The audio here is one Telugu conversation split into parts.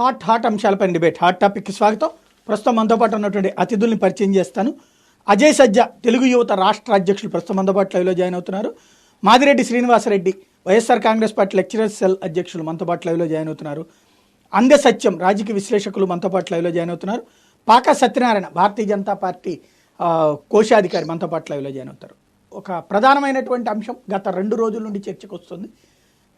హాట్ అంశాలపై డిబేట్ హాట్ టాపిక్కి స్వాగతం. ప్రస్తుతం మనతో పాటు ఉన్నటువంటి అతిథుల్ని పరిచయం చేస్తాను. అజయ్ సజ్జా తెలుగు యువత రాష్ట్ర అధ్యక్షులు ప్రస్తుతం మనతో పాటు లైవ్లో జాయిన్ అవుతున్నారు. Madireddy Srinivasareddy YSR Congress party lecturers cell అధ్యక్షులు మనతో పాటు లైవ్లో జాయిన్ అవుతున్నారు. అందె సత్యం రాజకీయ విశ్లేషకులు మనతో పాటు లైవ్లో జాయిన్ అవుతున్నారు. పాకా సత్యనారాయణ భారతీయ జనతా పార్టీ కోశాధికారి మనతో పాటు లైవ్లో జాయిన్ అవుతారు. ఒక ప్రధానమైనటువంటి అంశం గత 2 రోజుల నుండి చర్చకు వస్తుంది.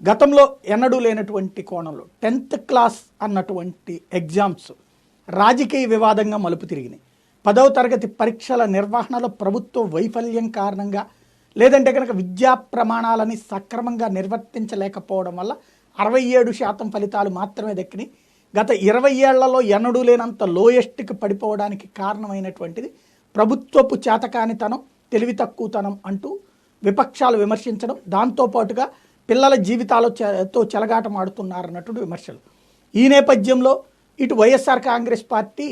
గతంలో ఎన్నడూ లేనటువంటి కోణంలో 10th క్లాస్ అన్నటువంటి ఎగ్జామ్స్ రాజకీయ వివాదంగా మలుపు తిరిగినాయి. 10వ తరగతి పరీక్షల నిర్వహణలో ప్రభుత్వ వైఫల్యం కారణంగా, లేదంటే కనుక విద్యా ప్రమాణాలని సక్రమంగా నిర్వర్తించలేకపోవడం వల్ల 67% ఫలితాలు మాత్రమే దక్కినాయి. గత 20 ఏళ్లలో ఎన్నడూ లేనంత లోయెస్ట్కి పడిపోవడానికి కారణమైనటువంటిది ప్రభుత్వపు చేతకానితనం, తెలివి తక్కువతనం అంటూ విపక్షాలు విమర్శించడం, దాంతోపాటుగా పిల్లల జీవితాలతో చెలగాటమాడుతున్నారన్నటువంటి విమర్శలు. ఈ నేపథ్యంలో ఇటు వైఎస్ఆర్ కాంగ్రెస్ పార్టీ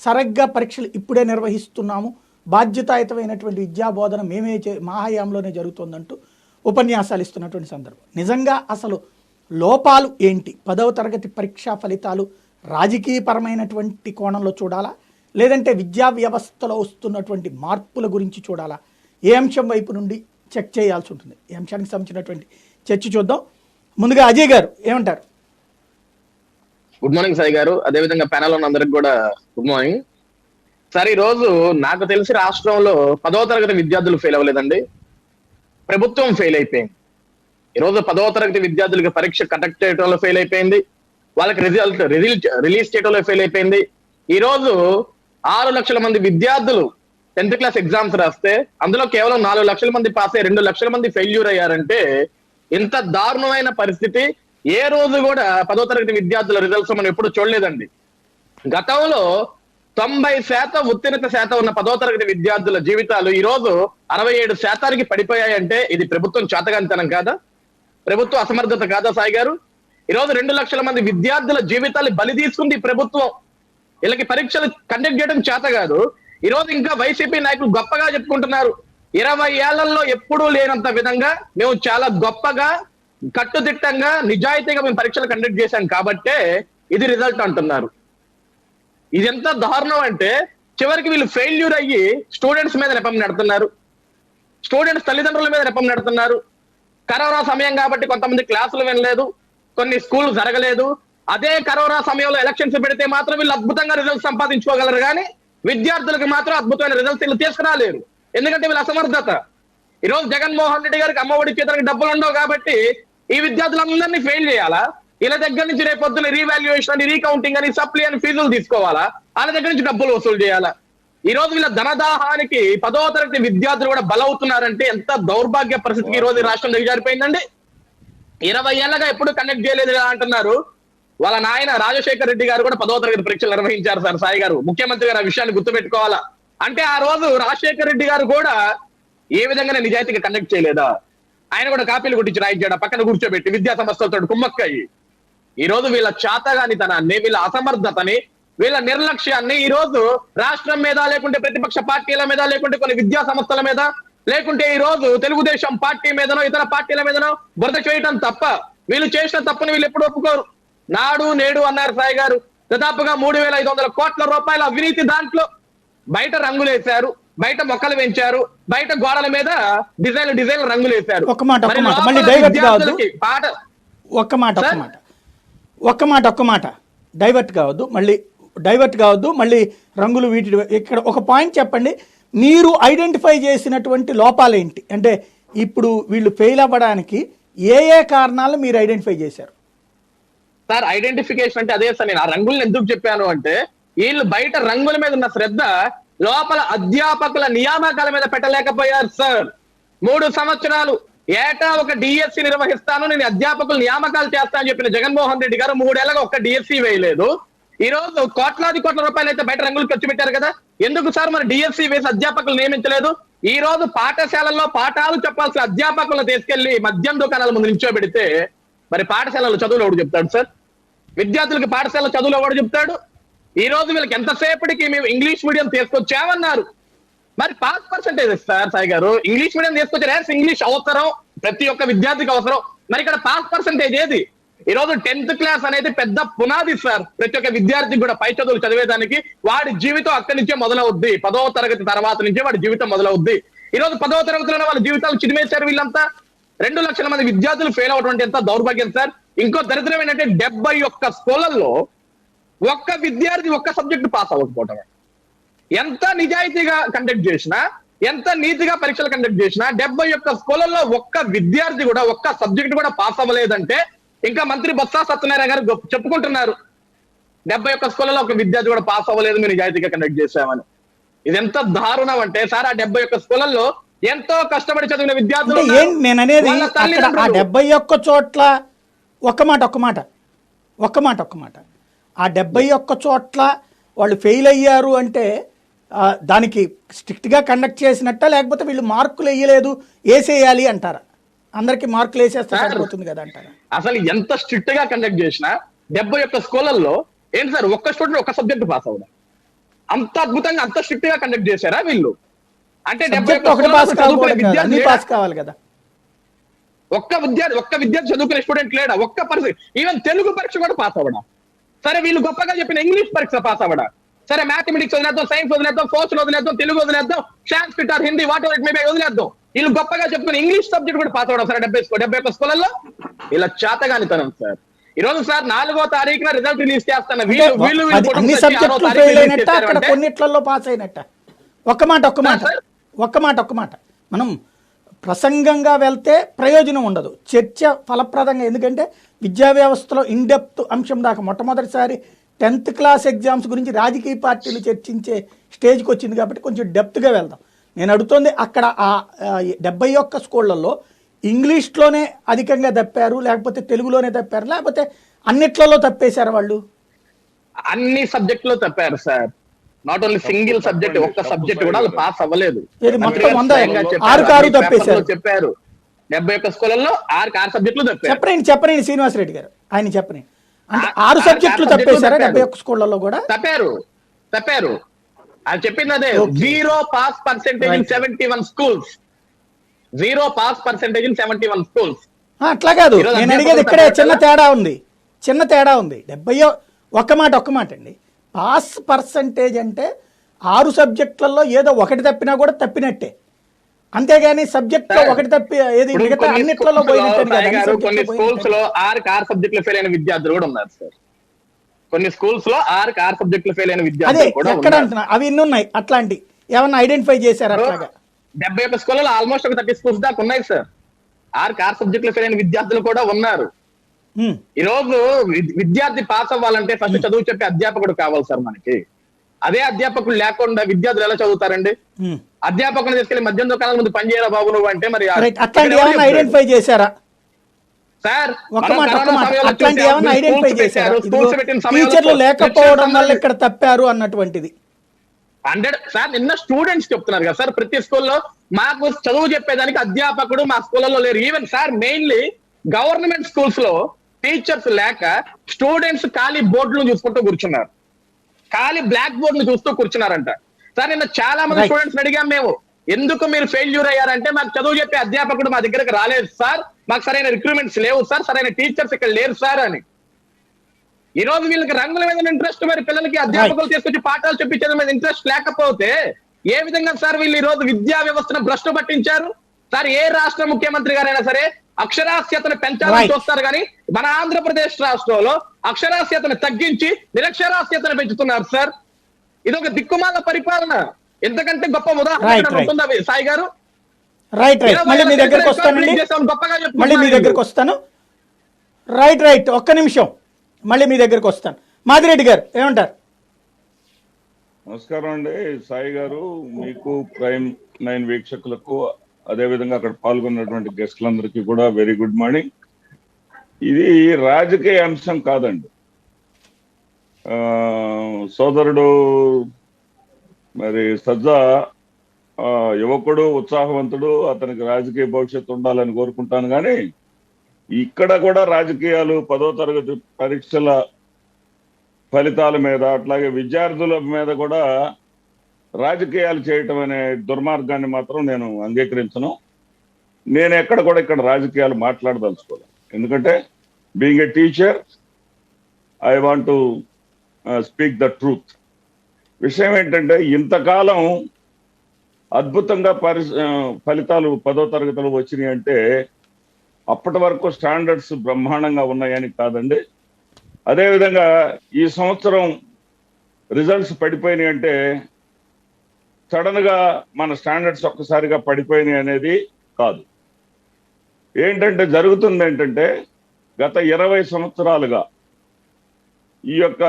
సరిగ్గా పరీక్షలు ఇప్పుడే నిర్వహిస్తున్నాము, బాధ్యతాయుతమైనటువంటి విద్యాబోధన మా హయాంలోనే జరుగుతుందంటూ ఉపన్యాసాలు ఇస్తున్నటువంటి సందర్భం. నిజంగా అసలు లోపాలు ఏంటి? 10వ తరగతి పరీక్షా ఫలితాలు రాజకీయపరమైనటువంటి కోణంలో చూడాలా, లేదంటే విద్యా వ్యవస్థలో వస్తున్నటువంటి మార్పుల గురించి చూడాలా? ఏ అంశం వైపు నుండి చెక్ చేయాల్సి ఉంటుంది? ఈ అంశానికి సంబంధించినటువంటి చర్చ చూద్దాం. ముందుగా అజయ్ గారు ఏమంటారు? గుడ్ మార్నింగ్ సాయి గారు, అదేవిధంగా ప్యానల్ ఉన్న అందరికి కూడా గుడ్ మార్నింగ్ సార్. ఈ రోజు నాకు తెలిసి రాష్ట్రంలో 10వ తరగతి విద్యార్థులు ఫెయిల్ అవ్వలేదండి, ప్రభుత్వం ఫెయిల్ అయిపోయింది. ఈరోజు 10వ తరగతి విద్యార్థులకి పరీక్ష కండక్ట్ చేయడంలో ఫెయిల్ అయిపోయింది, వాళ్ళకి రిలీజ్ చేయడంలో ఫెయిల్ అయిపోయింది. ఈ రోజు 6 లక్షల మంది విద్యార్థులు 10th క్లాస్ ఎగ్జామ్స్ రాస్తే అందులో కేవలం 4 లక్షల మంది పాస్ అయ్యి 2 లక్షల మంది ఫెయిల్యూర్ అయ్యారంటే ఇంత దారుణమైన పరిస్థితి ఏ రోజు కూడా 10వ తరగతి విద్యార్థుల రిజల్ట్స్ మనం ఎప్పుడు చూడలేదండి. గతంలో 90% ఉత్తీర్ణత శాతం ఉన్న 10వ తరగతి విద్యార్థుల జీవితాలు ఈ రోజు 67% పడిపోయాయంటే ఇది ప్రభుత్వం చేతగానితనం కాదా? ప్రభుత్వ అసమర్థత కాదా సాయి గారు? ఈ రోజు 2 లక్షల మంది విద్యార్థుల జీవితాలు బలి తీసుకుంది ప్రభుత్వం. వీళ్ళకి పరీక్షలు కండక్ట్ చేయడం చేత కాదు. ఈ రోజు ఇంకా వైసీపీ నాయకులు గొప్పగా చెప్పుకుంటున్నారు, 20 ఏళ్లలో ఎప్పుడూ లేనంత విధంగా మేము చాలా గొప్పగా, కట్టుదిట్టంగా, నిజాయితీగా మేము పరీక్షలు కండక్ట్ చేశాం కాబట్టే ఇది రిజల్ట్ అంటున్నారు. ఇది ఎంత దారుణం అంటే చివరికి వీళ్ళు ఫెయిల్యూర్ అయ్యి స్టూడెంట్స్ మీద నెపం నడుతున్నారు, స్టూడెంట్స్ తల్లిదండ్రుల మీద నెపం నడుతున్నారు. కరోనా సమయం కాబట్టి కొంతమంది క్లాసులు వినలేదు, కొన్ని స్కూల్ జరగలేదు. అదే కరోనా సమయంలో ఎలక్షన్స్ పెడితే మాత్రం వీళ్ళు అద్భుతంగా రిజల్ట్స్ సంపాదించుకోగలరు, కానీ విద్యార్థులకు మాత్రం అద్భుతమైన రిజల్ట్స్ వీళ్ళు తీసుకురాలేరు. ఎందుకంటే వీళ్ళ అసమర్థత. ఈ రోజు జగన్మోహన్ రెడ్డి గారికి అమ్మఒడి చేతనికి డబ్బులు ఉండవు కాబట్టి ఈ విద్యార్థులందరినీ ఫెయిల్ చేయాలా? వీళ్ళ దగ్గర నుంచి రేపొద్దున రీవాల్యుయేషన్ అని, రీకౌంటింగ్ అని, సప్లీ అని ఫీజులు తీసుకోవాలా? వాళ్ళ దగ్గర నుంచి డబ్బులు వసూలు చేయాలా? ఈ రోజు వీళ్ళ ధనదాహానికి 10వ తరగతి విద్యార్థులు కూడా బలవుతున్నారంటే ఎంత దౌర్భాగ్య పరిస్థితికి ఈ రోజు రాష్ట్రం దిగజారిపోయిందండి. 20 ఏళ్ళగా ఎప్పుడు కండక్ట్ చేయలేదు అంటున్నారు. వాళ్ళ నాయన రాజశేఖర్ రెడ్డి గారు కూడా 10వ తరగతి పరీక్షలు నిర్వహించారు సార్. సాయి గారు, ముఖ్యమంత్రి గారు ఆ విషయాన్ని గుర్తుపెట్టుకోవాలా. అంటే ఆ రోజు రాజశేఖర్ రెడ్డి గారు కూడా ఏ విధంగా నిజాయితీగా కండక్ట్ చేయలేదా? ఆయన కూడా కాపీలు కొట్టించి రాయించాడు, పక్కన కూర్చోబెట్టి విద్యా సంస్థలతో కుమ్మక్కయ్యి. ఈ రోజు వీళ్ళ చాతగానితనాన్ని, వీళ్ళ అసమర్థతని, వీళ్ళ నిర్లక్ష్యాన్ని ఈ రోజు రాష్ట్రం మీద, లేకుంటే ప్రతిపక్ష పార్టీల మీద, లేకుంటే కొన్ని విద్యా సంస్థల మీద, లేకుంటే ఈ రోజు తెలుగుదేశం పార్టీ మీదనో ఇతర పార్టీల మీదనో బురద చేయటం తప్ప వీళ్ళు చేసిన తప్పుని వీళ్ళు ఎప్పుడు ఒప్పుకోరు. నాడు నేడు అన్నారు సాయి గారు, దాదాపుగా 3,500 కోట్ల రూపాయల అవినీతి. దాంట్లో బయట రంగులు వేశారు, బయట మొక్కలు పెంచారు, బయట గోడల మీద డిజైన్ రంగులు వేశారు. ఒక్క మాట డైవర్ట్ కావద్దు, మళ్ళీ రంగులు వీటి. ఇక్కడ ఒక పాయింట్ చెప్పండి, మీరు ఐడెంటిఫై చేసినటువంటి లోపాలు ఏంటి? అంటే ఇప్పుడు వీళ్ళు ఫెయిల్ అవ్వడానికి ఏ కారణాలు మీరు ఐడెంటిఫై చేశారు? సార్ ఐడెంటిఫికేషన్ అంటే అదే సార్. నేను ఆ రంగులను ఎందుకు చెప్పాను అంటే వీళ్ళు బయట రంగుల మీద ఉన్న శ్రద్ధ లోపల అధ్యాపకుల నియామకాల మీద పెట్టలేకపోయారు సార్. 3 సంవత్సరాలు ఏటా ఒక డిఎస్సి నిర్వహిస్తాను, నేను అధ్యాపకులు నియామకాలు చేస్తానని చెప్పిన జగన్మోహన్ రెడ్డి గారు 3 ఏళ్ళగా ఒక్క డిఎస్సి వేయలేదు. ఈ రోజు కోట్లాది కోట్ల రూపాయలు అయితే బయట రంగులు ఖర్చు పెట్టారు కదా, ఎందుకు సార్ మరి డిఎస్సి వేసి అధ్యాపకులు నియమించలేదు? ఈ రోజు పాఠశాలల్లో పాఠాలు చెప్పాల్సిన అధ్యాపకులను తీసుకెళ్లి మద్యం దుకాణాల ముందు నిల్చోబెడితే మరి పాఠశాలలో చదువులు ఎవడు చెప్తాడు సార్? విద్యార్థులకి పాఠశాల చదువులు ఎవడు చెప్తాడు? ఈ రోజు వీళ్ళకి ఎంతసేపటికి మేము ఇంగ్లీష్ మీడియం తీసుకొచ్చామన్నారు, మరి పాస్ పర్సెంటేజ్ సార్. సాయి గారు, ఇంగ్లీష్ మీడియం తీసుకొచ్చారు, ఇంగ్లీష్ అవసరం, ప్రతి ఒక్క విద్యార్థికి అవసరం, మరి ఇక్కడ పాస్ పర్సెంటేజ్ ఏది? ఈ రోజు 10th క్లాస్ అనేది పెద్ద పునాది సార్. ప్రతి ఒక్క విద్యార్థి కూడా పై చదువులు చదివేదానికి వాడి జీవితం అక్కడి నుంచే మొదలవుద్ది. 10వ తరగతి తర్వాత నుంచే వాడి జీవితం మొదలవుద్ది. ఈ రోజు 10వ తరగతిలోనే వాళ్ళ జీవితాలు చిదిమేశారు వీళ్ళంతా. 2 లక్షల మంది విద్యార్థులు ఫెయిల్ అవడం ఎంత దౌర్భాగ్యం సార్. ఇంకో దరిద్రం ఏంటంటే 71 స్కూళ్లలో ఒక్క విద్యార్థి ఒక్క సబ్జెక్ట్ పాస్ అవ్వకపోవటం. ఎంత నిజాయితీగా కండక్ట్ చేసినా, ఎంత నీతిగా పరీక్షలు కండక్ట్ చేసినా 71 స్కూళ్లలో ఒక్క విద్యార్థి కూడా ఒక్క సబ్జెక్ట్ కూడా పాస్ అవ్వలేదంటే ఇంకా మంత్రి బొత్స సత్యనారాయణ గారు చెప్పుకుంటున్నారు 71 స్కూళ్లలో ఒక విద్యార్థి కూడా పాస్ అవ్వలేదు, మీరు నిజాయితీగా కండక్ట్ చేశామని. ఇది ఎంత దారుణం అంటే సార్, ఆ 71 స్కూళ్లలో ఎంతో కష్టపడి చదివిన విద్యార్థులు నేను అనేది అక్కడ ఆ 71 చోట్ల ఒక్క మాట ఆ 71 చోట్ల వాళ్ళు ఫెయిల్ అయ్యారు అంటే దానికి స్ట్రిక్ట్ గా కండక్ట్ చేసినట్ట, లేకపోతే వీళ్ళు మార్కులు వేయలేదు వేసేయాలి అంటారా? అందరికి మార్కులు వేసేస్తే సరిపోతుంది కదా అంటారా? అసలు ఎంత స్ట్రిక్ట్ గా కండక్ట్ చేసినా 71 స్కూళ్లలో ఏంటి సార్, ఒక్క స్టూడెంట్ ఒక్క సబ్జెక్ట్ పాస్ అవ్వడం? అంత అద్భుతంగా అంత స్ట్రిక్ట్ గా కండక్ట్ చేశారా వీళ్ళు? అంటే 71 పాస్ కావాలి కదా. ఒక్క విద్యార్థి చదువుకునే స్టూడెంట్ లేడా? ఒక్క పరీక్ష, ఈవెన్ తెలుగు పరీక్ష కూడా పాస్ అవ్వడా? సరే వీళ్ళు గొప్పగా చెప్పిన ఇంగ్లీష్ పరీక్ష పాస్ అవ్వడా? సరే మ్యాథమెటిక్స్ వదిలేద్దాం, సైన్స్ వదిలేద్దాం, సోషల్ వదిలేద్దాం, తెలుగు వదిలేద్దాం, Sanskrit or Hindi whatever it may be వదిలేద్దాం. వీళ్ళు గొప్పగా చెప్పుకుని ఇంగ్లీష్ సబ్జెక్ట్ కూడా పాస్ అవ్వడం సార్ 71 స్కూళ్లలో. ఇలా చేతగానితనం సార్. ఈ రోజు సార్ 4వ తారీఖున రిజల్ట్ రిలీజ్ చేస్తాను. అన్ని సబ్జెక్టులు ఫెయిల్ అయినట్ట, అక్కడ కొన్నిట్లలో పాస్ అయినట్ట. ఒక్క మాట మనం ప్రసంగంగా వెళ్తే ప్రయోజనం ఉండదు, చర్చ ఫలప్రదంగా. ఎందుకంటే విద్యా వ్యవస్థలో ఇన్డెప్త్ అంశం దాకా మొట్టమొదటిసారి 10th క్లాస్ ఎగ్జామ్స్ గురించి రాజకీయ పార్టీలు చర్చించే స్టేజ్కి వచ్చింది కాబట్టి కొంచెం డెప్త్గా వెళ్దాం. నేను అడుగుతోంది అక్కడ ఆ 71 స్కూళ్లలో ఇంగ్లీష్లోనే అధికంగా తప్పారు, లేకపోతే తెలుగులోనే తప్పారు, లేకపోతే అన్నిట్లలో తప్పేశారు వాళ్ళు? అన్ని సబ్జెక్టులో తప్పారు సార్. నాట్ ఓన్లీ సింగిల్ సబ్జెక్ట్, ఒక్క సబ్జెక్ట్ కూడా వాళ్ళు పాస్ అవ్వలేదు. చెప్పారు 71 స్కూళ్లలో 6 సబ్జెక్టులు తప్పారు. చెప్పండి శ్రీనివాసరెడ్డి గారు, ఆయన చెప్పండి. అంటే 6 సబ్జెక్టులు తప్పేశారా 71 స్కూళ్లలో కూడా? తప్పారు. అది చెప్పింది అదే. 0 pass percentage in 71 schools. 0 pass percentage in 71 schools. అట్లా కాదు నేను అడిగేది, ఇక్కడే చిన్న తేడా ఉంది. 70 ఒక్క మాట అండి. పాస్ పర్సంటేజ్ అంటే 6 సబ్జెక్టులలో ఏదో ఒకటి తప్పినా కూడా తప్పినట్టే, అంతేగాని సబ్జెక్ట్ లో ఒకటి తప్పి ఏది మిగతా అన్నిట్లలో కొన్ని స్కూల్స్ లో 6 సబ్జెక్టులు ఫెయిల్ అయిన విద్యార్థులు కూడా ఉన్నారు సార్. కొన్ని స్కూల్స్ లో 6 సబ్జెక్టులు ఫెయిల్ అయిన విద్యార్థులు కూడా ఎక్కడ అంటున్నా, అవి ఇన్ని ఉన్నాయి అట్లాంటి ఏమన్నా ఐడెంటిఫై చేశారు? అట్లాగా 71 స్కూల్లో ఆల్మోస్ట్ ఒక 30 స్కూల్స్ దాకా ఉన్నాయి సార్. 6 సబ్జెక్టులు ఫెయిల్ అయిన విద్యార్థులు కూడా ఉన్నారు. ఈ రోజు విద్యార్థి పాస్ అవ్వాలంటే ఫస్ట్ చదువు చెప్పే అధ్యాపకుడు కావాలి సార్ మనకి. అదే అధ్యాపకులు లేకుండా విద్యార్థులు ఎలా చదువుతారండి? అధ్యాపకుని తీసుకెళ్లి 18 కాలం ముందు పనిచేయరా బాబు నువ్వు అంటే మరి ఐడెంటిఫై చేశారా సార్? టీచర్లు లేకపోవడం వల్ల ఇక్కడ తప్పారు అన్నటువంటిది 100 సార్. నిన్న స్టూడెంట్స్ చెప్తున్నారు కదా సార్, ప్రతి స్కూల్లో మాకు చదువు చెప్పేదానికి అధ్యాపకుడు మా స్కూళ్ళలో లేరు. Even sir mainly government schools లో టీచర్స్ లేక స్టూడెంట్స్ ఖాళీ బోర్డులు చూసుకుంటూ కూర్చున్నారు, ఖాళీ బ్లాక్ బోర్డ్ ను చూస్తూ కూర్చున్నారంట సార్. నిన్న చాలా మంది స్టూడెంట్స్ అడిగాం మేము, ఎందుకు మీరు ఫెయిల్యూర్ అయ్యారంటే మాకు చదువు చెప్పే అధ్యాపకుడు మా దగ్గరకు రాలేదు సార్, మాకు సరైన రిక్రూట్మెంట్స్ లేవు సార్, సరైన టీచర్స్ ఇక్కడ లేరు సార్ అని. ఈ రోజు వీళ్ళకి రంగుల మీద ఇంట్రెస్ట్, మరి పిల్లలకి అధ్యాపకులు తీసుకొచ్చి పాఠాలు చెప్పించే మీద ఇంట్రెస్ట్ లేకపోతే ఏ విధంగా సార్ వీళ్ళు ఈ రోజు విద్యా వ్యవస్థను భ్రష్టు పట్టించారు సార్? ఏ రాష్ట్ర ముఖ్యమంత్రి గారైనా సరే అక్షరాస్యతను పెంచాలని చూస్తారు కానీ మన ఆంధ్రప్రదేశ్ రాష్ట్రంలో అక్షరాస్యతను తగ్గించి నిరక్షరాస్యతను పెంచుతున్నారు సార్. ఇది ఒక దిక్కుమాల పరిపాలన. ఎంతకంటే గొప్ప ఉదాహరణ ఉంటుందా సాయి గారు? మళ్ళీ మీ దగ్గరకు వస్తాను. ఒక్క నిమిషం, మళ్ళీ మీ దగ్గరకు వస్తాను. మాదిరెడ్డి గారు ఏమంటారు? నమస్కారం అండి సాయి గారు, మీకు ప్రైమ్ 9 వీక్షకులకు, అదేవిధంగా అక్కడ పాల్గొన్నటువంటి గెస్టులందరికీ కూడా వెరీ గుడ్ మార్నింగ్. ఇది రాజకీయ అంశం కాదండి. సోదరుడు మరి సజ్జా యువకుడు, ఉత్సాహవంతుడు, అతనికి రాజకీయ భవిష్యత్తు ఉండాలని కోరుకుంటాను. కానీ ఇక్కడ కూడా రాజకీయాలు 10వ తరగతి పరీక్షల ఫలితాల మీద, అట్లాగే విద్యార్థుల మీద కూడా రాజకీయాలు చేయటం అనే దుర్మార్గాన్ని మాత్రం నేను అంగీకరించను. నేను ఎక్కడ కూడా ఇక్కడ రాజకీయాలు మాట్లాడదలుచుకోలేదు. ఎందుకంటే being a teacher I want to speak the truth. విషయం ఏంటంటే ఇంతకాలం అద్భుతంగా ఫలితాలు 10వ తరగతిలో వచ్చినాయి అంటే అప్పటి వరకు స్టాండర్డ్స్ బ్రహ్మాండంగా ఉన్నాయని కాదండి. అదేవిధంగా ఈ సంవత్సరం రిజల్ట్స్ పడిపోయినాయి అంటే సడన్ గా మన స్టాండర్డ్స్ ఒక్కసారిగా పడిపోయినాయి అనేది కాదు. ఏంటంటే జరుగుతుంది ఏంటంటే గత 20 సంవత్సరాలుగా ఈ యొక్క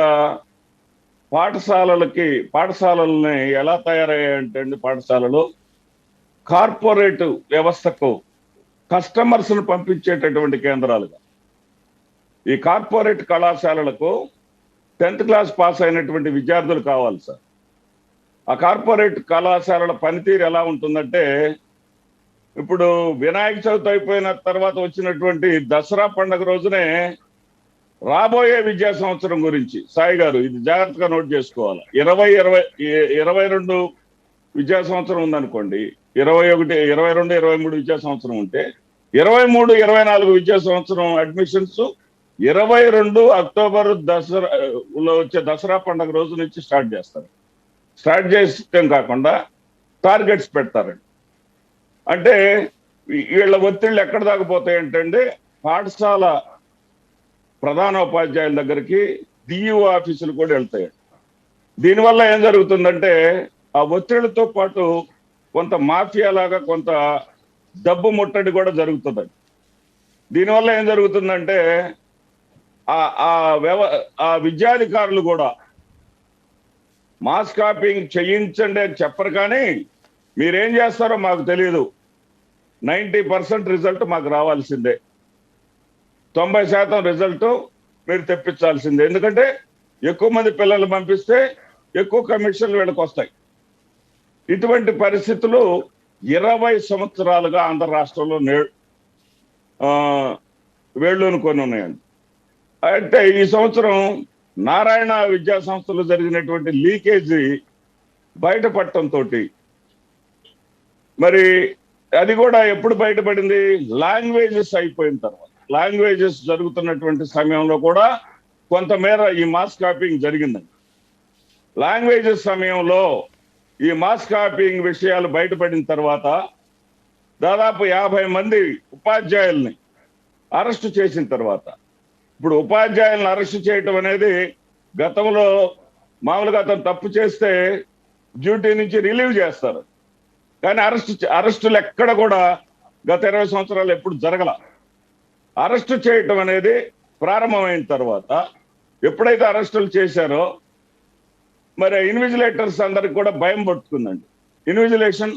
పాఠశాలల్ని ఎలా తయారయ్యాయంటే అండి, పాఠశాలలు కార్పొరేట్ వ్యవస్థకు కస్టమర్స్ ను పంపించేటటువంటి కేంద్రాలుగా. ఈ కార్పొరేట్ కళాశాలలకు 10th క్లాస్ పాస్ అయినటువంటి విద్యార్థులు కావాలి సార్. ఆ కార్పొరేట్ కళాశాలల పనితీరు ఎలా ఉంటుందంటే, ఇప్పుడు వినాయక చవితి అయిపోయిన తర్వాత వచ్చినటువంటి దసరా పండుగ రోజునే రాబోయే విద్యా సంవత్సరం గురించి సాయి గారు ఇది జాగ్రత్తగా నోట్ చేసుకోవాలి. 22 విద్యా సంవత్సరం ఉందనుకోండి, 21, 22, 23 విద్యా సంవత్సరం ఉంటే 23, 24 విద్యా సంవత్సరం అడ్మిషన్స్ 22 అక్టోబర్ దసరాలో వచ్చే దసరా పండుగ రోజు నుంచి స్టార్ట్ చేస్తారు. స్టార్ట్ చేయడం కాకుండా టార్గెట్స్ పెడతారండి. అంటే వీళ్ళ ఒత్తిళ్ళు ఎక్కడ దాకా పోతాయి అంటే పాఠశాల ప్రధానోపాధ్యాయుల దగ్గరికి డిఈఓ ఆఫీసులు కూడా వెళ్తాయి. దీనివల్ల ఏం జరుగుతుందంటే ఆ ఒత్తిళ్లతో పాటు కొంత మాఫియా లాగా కొంత డబ్బు ముట్టడి కూడా జరుగుతుందండి. దీనివల్ల ఏం జరుగుతుందంటే ఆ విద్యాధికారులు కూడా మాస్ కాపింగ్ చేయించండి అని చెప్పరు, కానీ మీరేం చేస్తారో మాకు తెలియదు, 90% రిజల్ట్ మాకు రావాల్సిందే, 90% రిజల్ట్ మీరు తెప్పించాల్సిందే. ఎందుకంటే ఎక్కువ మంది పిల్లలు పంపిస్తే ఎక్కువ కమిషన్లు వీళ్ళకి వస్తాయి. ఇటువంటి పరిస్థితులు 20 సంవత్సరాలుగా ఆంధ్ర రాష్ట్రంలో వేళ్ళూను కొని ఉన్నాయండి. అంటే ఈ సంవత్సరం నారాయణ విద్యా సంస్థలో జరిగినటువంటి లీకేజీ బయటపడటంతో మరి అది కూడా ఎప్పుడు బయటపడింది, లాంగ్వేజెస్ అయిపోయిన తర్వాత. లాంగ్వేజెస్ జరుగుతున్నటువంటి సమయంలో కూడా కొంతమేర ఈ మాస్ కాపీయింగ్ జరిగిందండి. లాంగ్వేజెస్ సమయంలో ఈ మాస్ కాపీయింగ్ విషయాలు బయటపడిన తర్వాత దాదాపు 50 మంది ఉపాధ్యాయుల్ని అరెస్టు చేసిన తర్వాత, ఇప్పుడు ఉపాధ్యాయులను అరెస్టు చేయటం అనేది గతంలో మామూలుగా అతను తప్పు చేస్తే డ్యూటీ నుంచి రిలీవ్ చేస్తారు, కానీ అరెస్టులు ఎక్కడ కూడా గత 20 సంవత్సరాలు ఎప్పుడు జరగల. అరెస్టు చేయటం అనేది ప్రారంభమైన తర్వాత ఎప్పుడైతే అరెస్టులు చేశారో మరి ఇన్విజిలేటర్స్ అందరికి కూడా భయం పట్టుకుందండి. ఇన్విజిలేషన్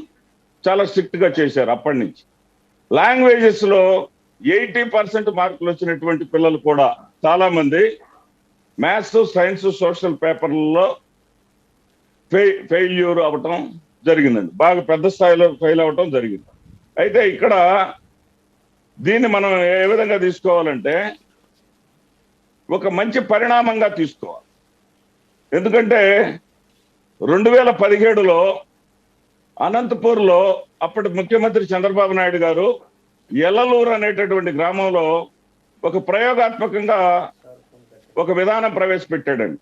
చాలా స్ట్రిక్ట్ గా చేశారు అప్పటి నుంచి. లాంగ్వేజెస్ లో 80% మార్కులు వచ్చినటువంటి పిల్లలు కూడా చాలా మంది మ్యాథ్స్, సైన్స్, సోషల్ పేపర్లలో ఫెయిల్యూర్ అవ్వటం జరిగిందండి. బాగా పెద్ద స్థాయిలో ఫెయిల్ అవ్వటం జరిగింది. అయితే ఇక్కడ దీన్ని మనం ఏ విధంగా తీసుకోవాలంటే ఒక మంచి పరిణామంగా తీసుకోవాలి. ఎందుకంటే 2017లో అనంతపూర్లో అప్పటి ముఖ్యమంత్రి చంద్రబాబు నాయుడు గారు ఎల్లలూరు అనేటటువంటి గ్రామంలో ఒక ప్రయోగాత్మకంగా ఒక విధానం ప్రవేశపెట్టాడండి.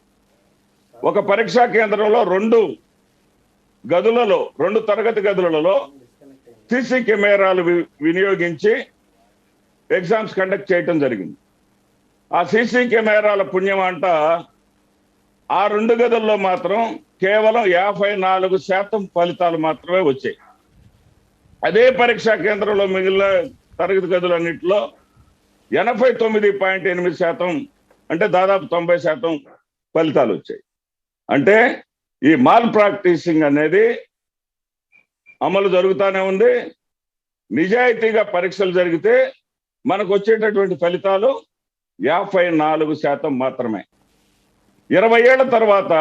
ఒక పరీక్షా కేంద్రంలో 2 తరగతి గదులలో సీసీ కెమెరాలు వినియోగించి ఎగ్జామ్స్ కండక్ట్ చేయటం జరిగింది. ఆ సీసీ కెమెరాల పుణ్యం అంట ఆ 2 గదుల్లో మాత్రం కేవలం 54% ఫలితాలు మాత్రమే వచ్చాయి. అదే పరీక్షా కేంద్రంలో మిగిలిన తరగతి గదులన్నింటిలో 89.8% అంటే దాదాపు 90% ఫలితాలు వచ్చాయి. అంటే ఈ మాల్ ప్రాక్టీసింగ్ అనేది అమలు జరుగుతూనే ఉంది. నిజాయితీగా పరీక్షలు జరిగితే మనకు వచ్చేటటువంటి ఫలితాలు 54% మాత్రమే. 20 ఏళ్ల తర్వాత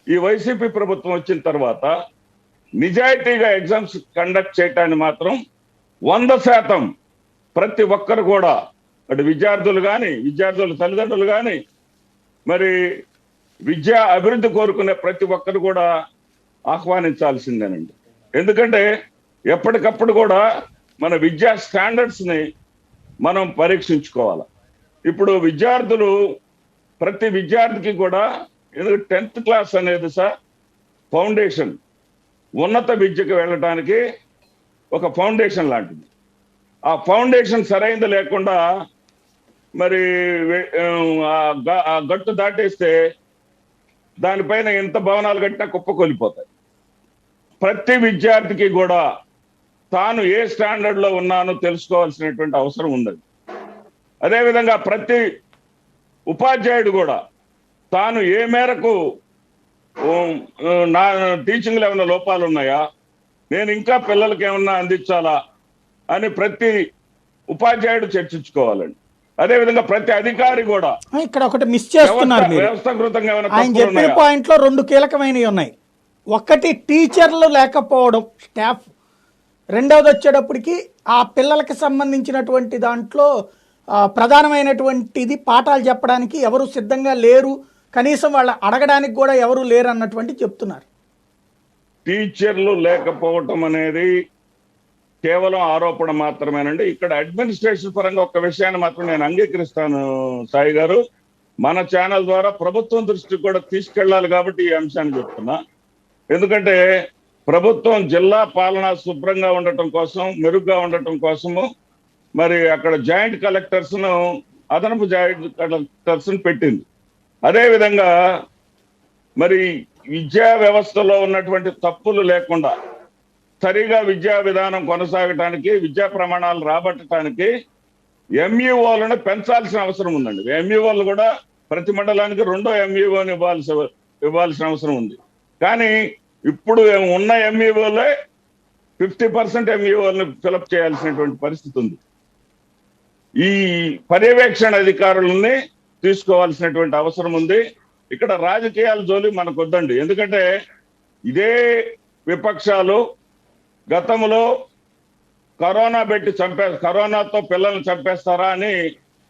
ఈ వైసీపీ ప్రభుత్వం వచ్చిన తర్వాత నిజాయితీగా ఎగ్జామ్స్ కండక్ట్ చేయటాన్ని మాత్రం 100% ప్రతి ఒక్కరు కూడా, అటు విద్యార్థులు కానీ, విద్యార్థుల తల్లిదండ్రులు కానీ, మరి విద్యా అభివృద్ధి కోరుకునే ప్రతి ఒక్కరు కూడా ఆహ్వానించాల్సిందేనండి. ఎందుకంటే ఎప్పటికప్పుడు కూడా మన విద్యా స్టాండర్డ్స్ ని మనం పరీక్షించుకోవాలి. ఇప్పుడు విద్యార్థులు ప్రతి విద్యార్థికి కూడా 10th క్లాస్ అనేది సార్ ఫౌండేషన్, ఉన్నత విద్యకు వెళ్ళటానికి ఒక ఫౌండేషన్ లాంటిది. ఆ ఫౌండేషన్ సరైనది లేకుండా మరి ఆ గట్టు దాటేస్తే దానిపైన ఎంత భవనాలు కట్టినా కుప్పకొలిపోతాయి. ప్రతి విద్యార్థికి కూడా తాను ఏ స్టాండర్డ్ లో ఉన్నానో తెలుసుకోవాల్సినటువంటి అవసరం ఉంది. అదేవిధంగా ప్రతి ఉపాధ్యాయుడు కూడా తాను ఏ మేరకు నా టీచింగ్లో ఏమైనా లోపాలు ఉన్నాయా, నేను ఇంకా పిల్లలకి ఏమన్నా అందించాలా అని ప్రతి ఉపాధ్యాయుడు చర్చించుకోవాలండి. అదేవిధంగా ప్రతి అధికారి కూడా ఇక్కడ ఒకటి మిస్ చేస్తున్నారు మీరు. వ్యవస్థాకృతంగా ఏమైనా ఆయన తప్పులు చెప్పిన ఉన్నాయా? పాయింట్ లో 2 కీలకమైనవి ఉన్నాయి. ఒకటి టీచర్లు లేకపోవడం, స్టాఫ్. రెండవది వచ్చేటప్పటికి ఆ పిల్లలకి సంబంధించినటువంటి దాంట్లో ప్రధానమైనటువంటిది పాఠాలు చెప్పడానికి ఎవరు సిద్ధంగా లేరు, కనీసం వాళ్ళు అడగడానికి కూడా ఎవరు లేరు అన్నటువంటి చెప్తున్నారు. టీచర్లు లేకపోవటం అనేది కేవలం ఆరోపణ మాత్రమేనండి. ఇక్కడ అడ్మినిస్ట్రేషన్ పరంగా ఒక విషయాన్ని మాత్రం నేను అంగీకరిస్తాను సాయి గారు. మన ఛానల్ ద్వారా ప్రభుత్వం దృష్టికి కూడా తీసుకెళ్లాలి కాబట్టి ఈ అంశాన్ని చెప్తున్నా. ఎందుకంటే ప్రభుత్వం జిల్లా పాలన శుభ్రంగా ఉండటం కోసం, మెరుగ్గా ఉండటం కోసము మరి అక్కడ జాయింట్ కలెక్టర్స్ ను, అదనపు జాయింట్ కలెక్టర్స్ పెట్టింది. అదేవిధంగా మరి విద్యా వ్యవస్థలో ఉన్నటువంటి తప్పులు లేకుండా సరిగా విద్యా విధానం కొనసాగటానికి, విద్యా ప్రమాణాలు రాబట్టడానికి ఎంఈఓలను పెంచాల్సిన అవసరం ఉందండి. ఎంఈఓలు కూడా ప్రతి మండలానికి 2వ ఎంఈఓని ఇవ్వాల్సిన అవసరం ఉంది. కానీ ఇప్పుడు ఉన్న ఎంఈఓలే 50% ఎంఈఓలను ఫిలప్ చేయాల్సినటువంటి పరిస్థితి ఉంది. ఈ పర్యవేక్షణ అధికారులని తీసుకోవాల్సినటువంటి అవసరం ఉంది. ఇక్కడ రాజకీయాల జోలి మనకు వద్దండి. ఎందుకంటే ఇదే విపక్షాలు గతంలో కరోనాతో పిల్లల్ని చంపేస్తారా అని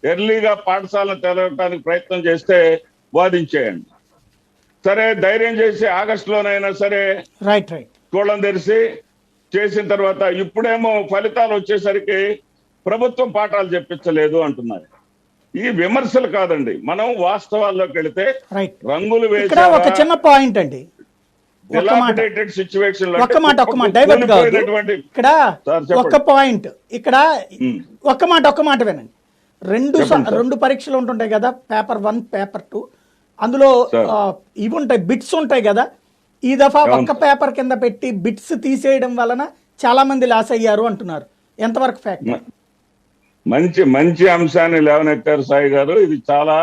ఎర్లీగా పాఠశాలను తెరవడానికి ప్రయత్నం చేస్తే వాదించేయండి. సరే, ధైర్యం చేసి ఆగస్టులోనైనా సరే కోళ్ళం తెరిచి చేసిన తర్వాత ఇప్పుడేమో ఫలితాలు వచ్చేసరికి ప్రభుత్వం పాఠాలు చెప్పించలేదు అంటున్నారు. ఈ విమర్శలు కాదండి, మనం వాస్తవాల్లోకి వెళితే రంగులు వేసి ఒక చిన్న పాయింట్ అండి, ఒక్క మాట వినండి. రెండు పరీక్షలు ఉంటుంటాయి కదా, పేపర్ 1, పేపర్ 2. అందులో ఇవి ఉంటాయి, బిట్స్ ఉంటాయి కదా. ఈ దఫా ఒక్క పేపర్ కింద పెట్టి బిట్స్ తీసేయడం వలన చాలా మంది లాస్ అయ్యారు అంటున్నారు. ఎంతవరకు ఫ్యాక్ట్? మంచి అంశాన్ని లేవనెత్తారు సాయి గారు. ఇది చాలా,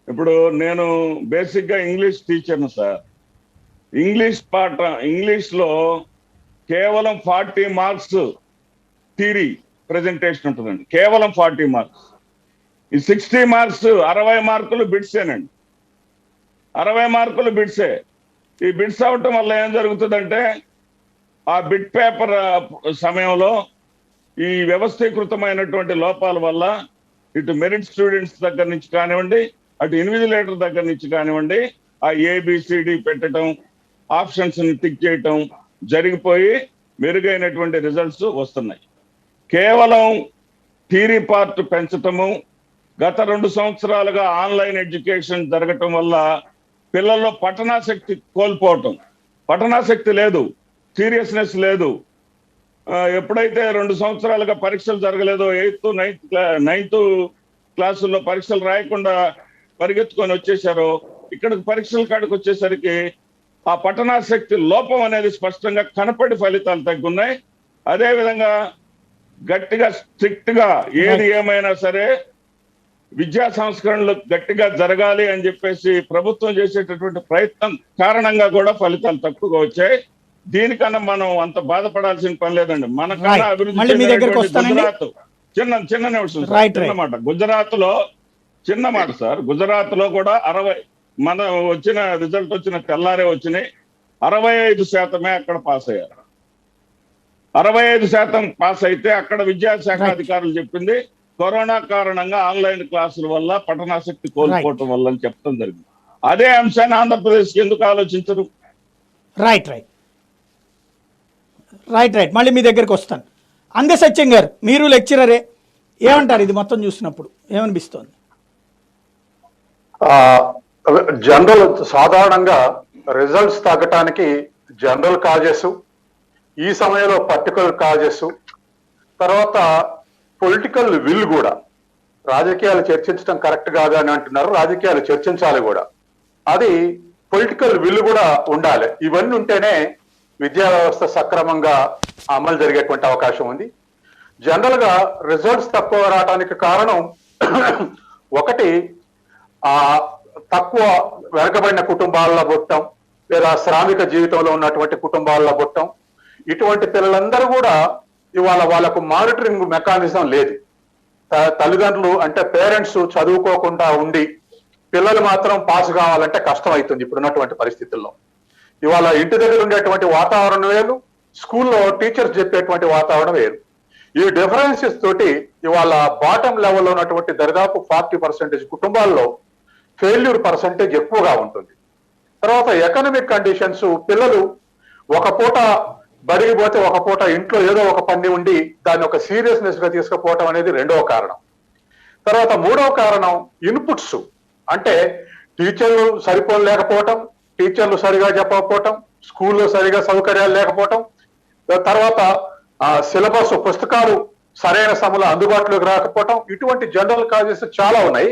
ఇప్పుడు నేను బేసిక్ గా ఇంగ్లీష్ టీచర్ను సార్. ఇంగ్లీష్ లో కేవలం 40 మార్క్స్ థియరీ ప్రెజెంటేషన్ ఉంటుందండి, కేవలం 40 మార్క్స్. ఈ 60 మార్క్స్ 60 మార్కులు బిట్సేనండి, 60 మార్కులు బిట్సే. ఈ బిట్స్ అవటం వల్ల ఏం జరుగుతుందంటే ఆ బిట్ పేపర్ సమయంలో ఈ వ్యవస్థీకృతమైనటువంటి లోపాల వల్ల ఇటు మెరిట్ స్టూడెంట్స్ దగ్గర నుంచి కానివ్వండి, అటు ఇన్విజిలేటర్ దగ్గర నుంచి కానివ్వండి, ఆ ABCD పెట్టడం, ఆప్షన్స్ ని టిక్ చేయటం జరిగిపోయి మెరుగైనటువంటి రిజల్ట్స్ వస్తున్నాయి. కేవలం థియరీ పార్ట్ పెంచటము, గత 2 సంవత్సరాలుగా ఆన్లైన్ ఎడ్యుకేషన్ జరగటం వల్ల పిల్లల్లో పఠనాశక్తి కోల్పోవటం. పఠనాశక్తి లేదు, సీరియస్నెస్ లేదు. ఎప్పుడైతే 2 సంవత్సరాలుగా పరీక్షలు జరగలేదో, 8th, 9th క్లాసుల్లో పరీక్షలు రాయకుండా పరిగెత్తుకొని వచ్చేసారో, ఇక్కడికి పరీక్షల కాడికి వచ్చేసరికి ఆ పఠనాశక్తి లోపం అనేది స్పష్టంగా కనపడి ఫలితాలు తగ్గున్నాయి. అదేవిధంగా గట్టిగా స్ట్రిక్ట్ గా ఏది ఏమైనా సరే విద్యా సంస్కరణలు గట్టిగా జరగాలి అని చెప్పేసి ప్రభుత్వం చేసేటటువంటి ప్రయత్నం కారణంగా కూడా ఫలితాలు తక్కువగా వచ్చాయి. దీనికన్నా మనం అంత బాధపడాల్సిన పని లేదండి. మనకన్నా అభివృద్ధి గుజరాత్, చిన్న నిమిషం చిన్న మాట, చిన్న మాట సార్, గుజరాత్ లో కూడా 60 మన వచ్చిన రిజల్ట్ వచ్చిన తెల్లారే వచ్చినాయి, 65% అక్కడ పాస్ అయ్యారు. 65% పాస్ అయితే అక్కడ విద్యాశాఖ అధికారులు చెప్పింది కరోనా కారణంగా ఆన్లైన్ క్లాసుల వల్ల పఠనాశక్తి కోల్పోవటం వల్ల అని చెప్పడం జరిగింది. అదే అంశాన్ని ఆంధ్రప్రదేశ్ కి ఎందుకు ఆలోచించరు? రైట్. మళ్ళీ మీ దగ్గరికి వస్తాను. అందే సత్యం గారు, మీరు లెక్చరరే, ఏమంటారు ఇది మొత్తం చూసినప్పుడు? ఏమనిపిస్తోంది? ఆ, జనరల్ సాధారణంగా రిజల్ట్స్ తగ్గటానికి జనరల్ కాజెస్, ఈ సమయంలో పర్టికులర్ కాజెస్, తర్వాత పొలిటికల్ విల్ కూడా. రాజకీయాలు చర్చించడం కరెక్ట్ కాదు అని అంటున్నారు, రాజకీయాలు చర్చించాలి కూడా. అది పొలిటికల్ విల్ కూడా ఉండాలి. ఇవన్నీ ఉంటేనే విద్యా వ్యవస్థ సక్రమంగా అమలు జరిగేటువంటి అవకాశం ఉంది. జనరల్ గా రిజల్ట్స్ తక్కువ రావడానికి కారణం ఒకటి, ఆ తక్కువ వెనకబడిన కుటుంబాల్లో పుట్టడం, లేదా శ్రామిక జీవితంలో ఉన్నటువంటి కుటుంబాల్లో పుట్టడం. ఇటువంటి పిల్లలందరూ కూడా ఇవాళ వాళ్ళకు మానిటరింగ్ మెకానిజం లేదు. తల్లిదండ్రులు అంటే పేరెంట్స్ చదువుకోకుండా ఉండి పిల్లలు మాత్రం పాస్ కావాలంటే కష్టం అవుతుంది ఇప్పుడున్నటువంటి పరిస్థితుల్లో. ఇవాళ ఇంటి దగ్గర ఉండేటువంటి వాతావరణం వేరు, స్కూల్లో టీచర్స్ చెప్పేటువంటి వాతావరణం వేరు. ఈ డిఫరెన్సెస్ తోటి ఇవాళ బాటమ్ లెవెల్లో ఉన్నటువంటి దరిదాపు 40% కుటుంబాల్లో ఫెయిల్యూర్ పర్సంటేజ్ ఎక్కువగా ఉంటుంది. తర్వాత ఎకనామిక్ కండిషన్స్, పిల్లలు ఒక పూట బడికి పోతే ఒక పూట ఇంట్లో ఏదో ఒక పని ఉండి దాన్ని ఒక సీరియస్నెస్ గా తీసుకుపోవటం అనేది రెండవ కారణం. తర్వాత మూడవ కారణం ఇన్పుట్స్, అంటే టీచర్లు సరిపోలేకపోవటం, టీచర్లు సరిగా చెప్పకపోవటం, స్కూల్లో సరిగా సౌకర్యాలు లేకపోవటం, తర్వాత సిలబస్ పుస్తకాలు సరైన సమయంలో అందుబాటులోకి రాకపోవటం. ఇటువంటి జనరల్ కాజెస్ చాలా ఉన్నాయి.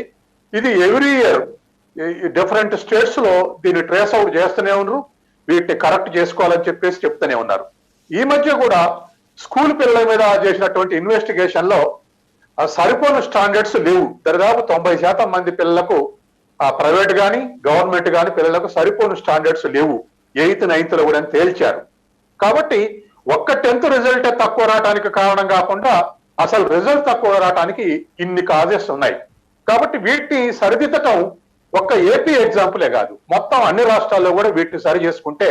ఇది ఎవ్రీ ఇయర్ డిఫరెంట్ స్టేట్స్ లో దీన్ని ట్రేస్ అవుట్ చేస్తూనే ఉన్నారు, వీటిని కరెక్ట్ చేసుకోవాలని చెప్పేసి చెప్తూనే ఉన్నారు. ఈ మధ్య కూడా స్కూల్ పిల్లల మీద చేసినటువంటి ఇన్వెస్టిగేషన్ లో సరిపోని స్టాండర్డ్స్ లేవు. దాదాపు 90% మంది పిల్లలకు ప్రైవేట్ గాని గవర్నమెంట్ గాని పిల్లలకు సరిపోని స్టాండర్డ్స్ లేవు 8th 9th లో కూడా తేల్చారు. కాబట్టి ఒక్క 10th రిజల్ట్ తక్కువ రావడానికి కారణం కాకుండా అసలు రిజల్ట్ తక్కువ రావడానికి ఇన్ని కాజెస్ ఉన్నాయి. కాబట్టి వీటిని సరిదిద్దటం ఒక్క ఏపీ ఎగ్జాంపులే కాదు, మొత్తం అన్ని రాష్ట్రాల్లో కూడా వీటిని సరి చేసుకుంటే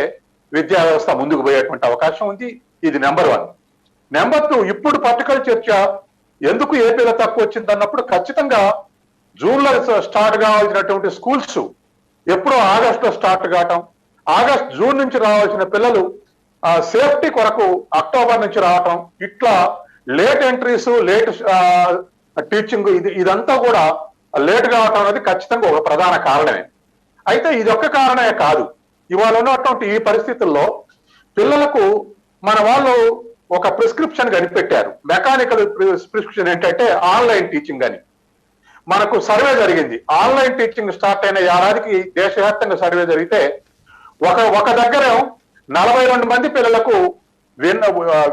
విద్యా వ్యవస్థ ముందుకు పోయేటువంటి అవకాశం ఉంది. ఇది నెంబర్ 1. నెంబర్ 2, ఇప్పుడు పర్టికల్ చర్చ ఎందుకు ఏపీలో తక్కువ వచ్చింది అన్నప్పుడు, ఖచ్చితంగా జూన్లో స్టార్ట్ కావాల్సినటువంటి స్కూల్స్ ఎప్పుడో ఆగస్టులో స్టార్ట్ కావటం, జూన్ నుంచి రావాల్సిన పిల్లలు సేఫ్టీ కొరకు అక్టోబర్ నుంచి రావటం, ఇట్లా లేట్ ఎంట్రీస్, లేట్ టీచింగ్, ఇదంతా కూడా లేట్ కావటం అనేది ఖచ్చితంగా ఒక ప్రధాన కారణమే. అయితే ఇదొక్క కారణమే కాదు. ఇవాళ ఉన్నటువంటి ఈ పరిస్థితుల్లో పిల్లలకు మన వాళ్ళు ఒక ప్రిస్క్రిప్షన్ కనిపెట్టారు. మెకానికల్ ప్రిస్క్రిప్షన్ ఏంటంటే ఆన్లైన్ టీచింగ్ అని. మనకు సర్వే జరిగింది. ఆన్లైన్ టీచింగ్ స్టార్ట్ అయిన ఏడాదికి దేశవ్యాప్తంగా సర్వే జరిగితే ఒక దగ్గర 42 మంది పిల్లలకు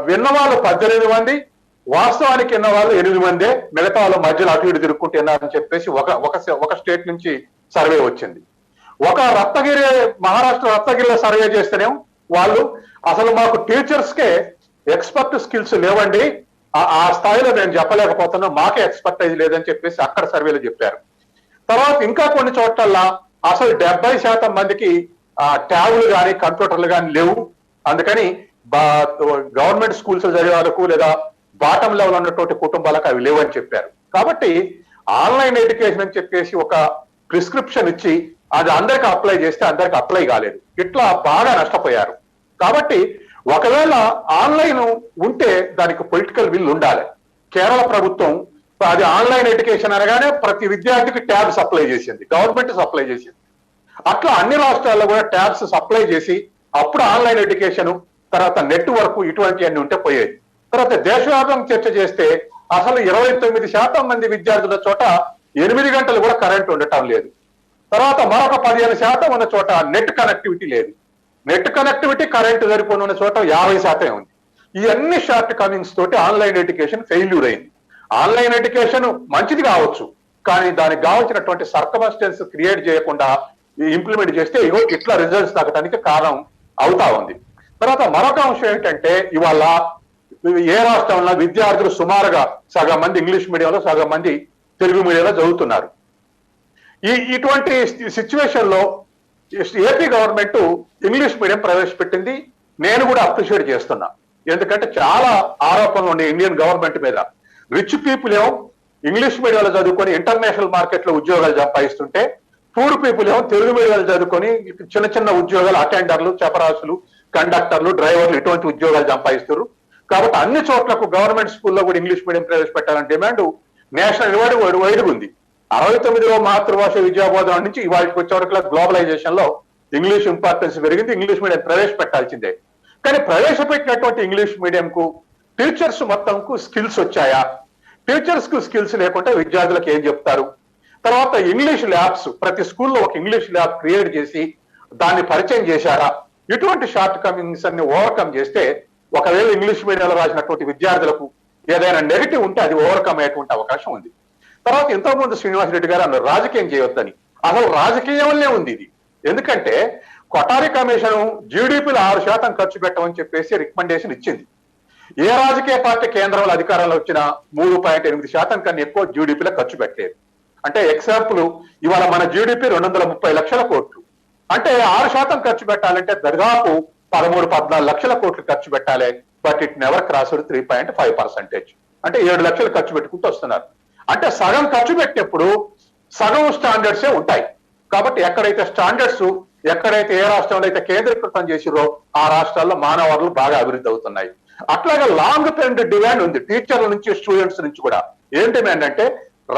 విన్న వాళ్ళు 18 మంది, వాస్తవానికి విన్న వాళ్ళు 8 మందే, మిగతా వాళ్ళ మధ్యలో అటు ఇటు తిరుక్కుంటున్నారని చెప్పేసి ఒక స్టేట్ నుంచి సర్వే వచ్చింది. మహారాష్ట్ర రత్నగిరిలో సర్వే చేస్తేనే వాళ్ళు అసలు మాకు టీచర్స్ కే ఎక్స్పర్ట్ స్కిల్స్ లేవండి, ఆ స్థాయిలో నేను చెప్పలేకపోతున్నా, మాకే ఎక్స్పర్టైజ్ లేదని చెప్పేసి అక్కడ సర్వేలో చెప్పారు. తర్వాత ఇంకా కొన్ని చోట్ల అసలు 70% మందికి ట్యాబ్లు కానీ కంప్యూటర్లు కానీ లేవు. అందుకని గవర్నమెంట్ స్కూల్స్ చదివే వాళ్ళకు లేదా బాటమ్ లెవెల్ ఉన్నటువంటి కుటుంబాలకు అవి లేవని చెప్పారు. కాబట్టి ఆన్లైన్ ఎడ్యుకేషన్ అని చెప్పేసి ఒక ప్రిస్క్రిప్షన్ ఇచ్చి అది అందరికి అప్లై చేస్తే అందరికి అప్లై కాలేదు, ఇట్లా బాగా నష్టపోయారు. కాబట్టి ఒకవేళ ఆన్లైన్ ఉంటే దానికి పొలిటికల్ విల్ ఉండాలి. కేరళ ప్రభుత్వం అది ఆన్లైన్ ఎడ్యుకేషన్ అనగానే ప్రతి విద్యార్థికి ట్యాబ్ సప్లై చేసింది, గవర్నమెంట్ సప్లై చేసింది. అట్లా అన్ని రాష్ట్రాల్లో కూడా ట్యాబ్స్ సప్లై చేసి అప్పుడు ఆన్లైన్ ఎడ్యుకేషన్, తర్వాత నెట్వర్క్, ఇటువంటివన్నీ ఉంటే పోయేది. తర్వాత దేశవ్యాప్తంగా చర్చ చేస్తే అసలు 29% మంది విద్యార్థుల చోట 8 గంటలు కూడా కరెంట్ ఉండటం లేదు. తర్వాత మరొక 15% ఉన్న చోట నెట్ కనెక్టివిటీ లేదు. నెట్ కనెక్టివిటీ కరెంట్ సరిపోని ఉన్న చోట 50% ఉంది. ఈ అన్ని షార్ట్ కమింగ్స్ తోటి ఆన్లైన్ ఎడ్యుకేషన్ ఫెయిల్యూర్ అయింది. ఆన్లైన్ ఎడ్యుకేషన్ మంచిది కావచ్చు, కానీ దానికి కావాల్సినటువంటి సర్కమస్టెన్స్ క్రియేట్ చేయకుండా ఇంప్లిమెంట్ చేస్తే ఇట్లా రిజల్ట్స్ తగ్గడానికి కారణం అవుతా ఉంది. తర్వాత మరొక అంశం ఏంటంటే, ఇవాళ ఏ రాష్ట్రంలో విద్యార్థులు సుమారుగా సగం మంది ఇంగ్లీష్ మీడియంలో, సగం మంది తెలుగు మీడియంలో చదువుతున్నారు. ఇటువంటి సిచ్యువేషన్ లో ఏపీ గవర్నమెంట్ ఇంగ్లీష్ మీడియం ప్రవేశపెట్టింది. నేను కూడా అప్రిషియేట్ చేస్తున్నా, ఎందుకంటే చాలా ఆరోపణలు ఉన్నాయి ఇండియన్ గవర్నమెంట్ మీద. రిచ్ పీపుల్ ఏమో ఇంగ్లీష్ మీడియంలో చదువుకొని ఇంటర్నేషనల్ మార్కెట్ లో ఉద్యోగాలు సంపాదిస్తుంటే, పూర్ పీపుల్ ఏమో తెలుగు మీడియాలు చదువుకొని చిన్న చిన్న ఉద్యోగాలు, అటెండర్లు, చపరాసులు, కండక్టర్లు, డ్రైవర్లు, ఇటువంటి ఉద్యోగాలు సంపాదిస్తారు. కాబట్టి అన్ని చోట్లకు గవర్నమెంట్ స్కూల్లో కూడా ఇంగ్లీష్ మీడియం ప్రవేశపెట్టాలని డిమాండ్ నేషనల్ వైడ్ ఉంది. 69లో మాతృభాష విద్యాబోధన నుంచి ఇవాళకి వచ్చే వరకు గ్లోబలైజేషన్ లో ఇంగ్లీష్ ఇంపార్టెన్స్ పెరిగింది, ఇంగ్లీష్ మీడియం ప్రవేశపెట్టాల్సిందే. కానీ ప్రవేశపెట్టినటువంటి ఇంగ్లీష్ మీడియం కు టీచర్స్ మొత్తంకు స్కిల్స్ వచ్చాయా? టీచర్స్ కు స్కిల్స్ లేకుంటే విద్యార్థులకు ఏం చెప్తారు? తర్వాత ఇంగ్లీష్ ల్యాబ్స్, ప్రతి స్కూల్లో ఒక ఇంగ్లీష్ ల్యాబ్ క్రియేట్ చేసి దాన్ని పరిచయం చేశారా? ఇటువంటి షార్ట్ కమింగ్స్ అన్ని ఓవర్కమ్ చేస్తే ఒకవేళ ఇంగ్లీష్ మీడియంలో రాసినటువంటి విద్యార్థులకు ఏదైనా నెగిటివ్ ఉంటే అది ఓవర్కమ్ అయ్యేటువంటి అవకాశం ఉంది. తర్వాత ఇంతకుముందు శ్రీనివాసరెడ్డి గారు అన్నారు రాజకీయం చేయొద్దని. అసలు రాజకీయంలోనే ఉంది ఇది. ఎందుకంటే కొఠారి కమిషన్ జీడీపీలో 6% ఖర్చు పెట్టమని చెప్పేసి రికమెండేషన్ ఇచ్చింది. ఏ రాజకీయ పార్టీ కేంద్రంలో అధికారంలో వచ్చినా 3.8% కన్నా ఎక్కువ జీడీపీలో ఖర్చు పెట్టలేదు. అంటే ఎగ్జాంపుల్ ఇవాళ మన జీడీపీ 230 లక్షల కోట్లు. అంటే 6% ఖర్చు పెట్టాలంటే దాదాపు 13-14 లక్షల కోట్లు ఖర్చు పెట్టాలి. But it never crossed 3.5%. అంటే 7 లక్షలు ఖర్చు పెట్టుకుంటూ వస్తున్నారు. అంటే సగం ఖర్చు పెట్టినప్పుడు సగం స్టాండర్డ్సే ఉంటాయి. కాబట్టి ఎక్కడైతే స్టాండర్డ్స్, ఎక్కడైతే ఏ రాష్ట్రంలో అయితే కేంద్రీకృతం చేసిరో ఆ రాష్ట్రాల్లో మానవ వనరులు బాగా అభివృద్ధి అవుతున్నాయి. అట్లాగే లాంగ్ టర్మ్ డిమాండ్ ఉంది టీచర్ల నుంచి, స్టూడెంట్స్ నుంచి కూడా. ఏం డిమాండ్ అంటే